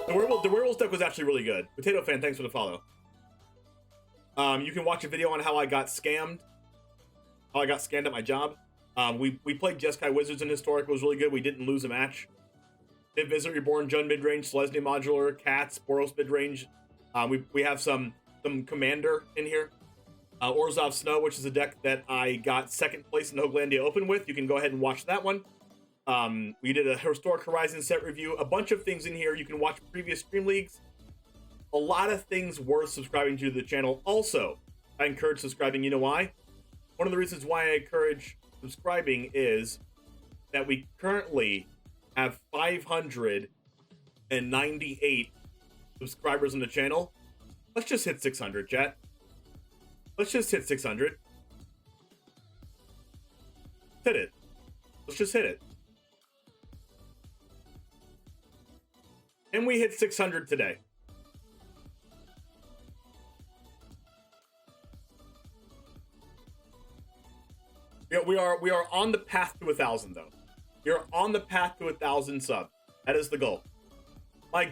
A: the werewolves deck was actually really good. Potato Fan, thanks for the follow. You can watch a video on how I got scammed. How I got scammed at my job. We played Jeskai Wizards in Historic. It was really good. We didn't lose a match. Did Visit Reborn, Jund midrange, Selesnya modular, Cats, Boros midrange. We have some Commander in here. Orzhov Snow, which is a deck that I got 2nd place in Hooglandia Open with. You can go ahead and watch that one. We did a Historic Horizon set review. A bunch of things in here. You can watch previous Stream Leagues. A lot of things worth subscribing to the channel. Also, I encourage subscribing. You know why? One of the reasons why I encourage subscribing is that we currently have 598 subscribers on the channel. Let's just hit 600, chat. Let's just hit 600. Hit it. Let's just hit it. And we hit 600 today. We are on the path to 1,000 though. We are on the path to 1,000 subs. That is the goal. My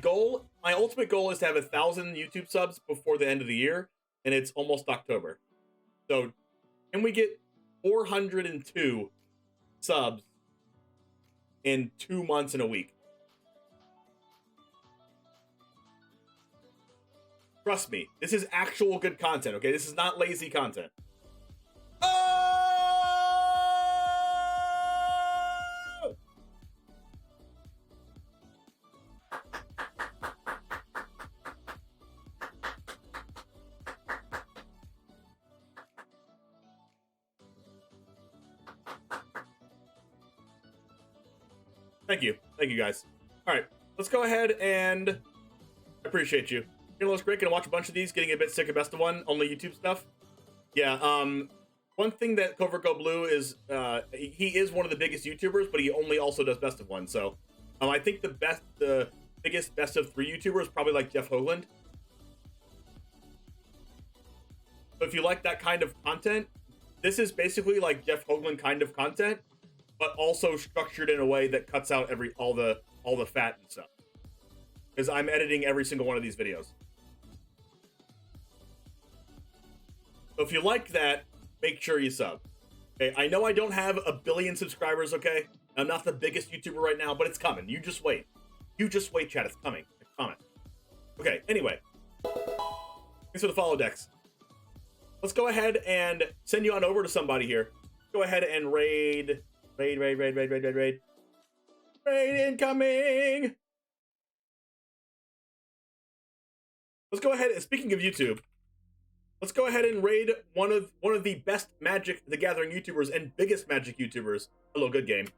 A: ultimate goal is to have 1,000 YouTube subs before the end of the year, and it's almost October. So, can we get 402 subs in 2 months and a week? Trust me, this is actual good content, okay? This is not lazy content. Oh! Thank you guys. All right, let's go ahead and I appreciate you. Looks great. Gonna watch a bunch of these. Getting a bit sick of best of one. Only YouTube stuff. Yeah. One thing that CovertGoBlue is, he is one of the biggest YouTubers, but he only also does best of one. So, I think the biggest best of 3 YouTubers probably like Jeff Hoogland. So if you like that kind of content, this is basically like Jeff Hoogland kind of content, but also structured in a way that cuts out all the fat and stuff. Because I'm editing every single one of these videos. So if you like that, make sure you sub. Okay, I know I don't have 1 billion subscribers, okay? I'm not the biggest YouTuber right now, but it's coming. You just wait. You just wait, chat. It's coming. It's coming. Okay, anyway. Thanks for the follow, Dex. Let's go ahead and send you on over to somebody here. Go ahead and raid. Raid incoming! Let's go ahead and, speaking of YouTube, let's go ahead and raid one of the best Magic the Gathering YouTubers and biggest Magic YouTubers, HelloGoodGame.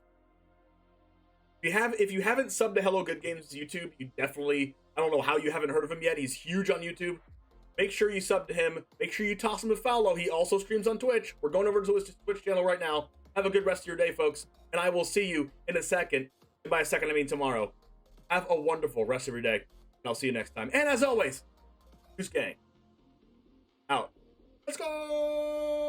A: If you haven't subbed to HelloGoodGame's YouTube, you definitely, I don't know how you haven't heard of him yet. He's huge on YouTube. Make sure you sub to him. Make sure you toss him a follow. He also streams on Twitch. We're going over to his Twitch channel right now. Have a good rest of your day, folks. And I will see you in a second. And by a second, I mean tomorrow. Have a wonderful rest of your day. And I'll see you next time. And as always, Goose Gang. Out. Let's go!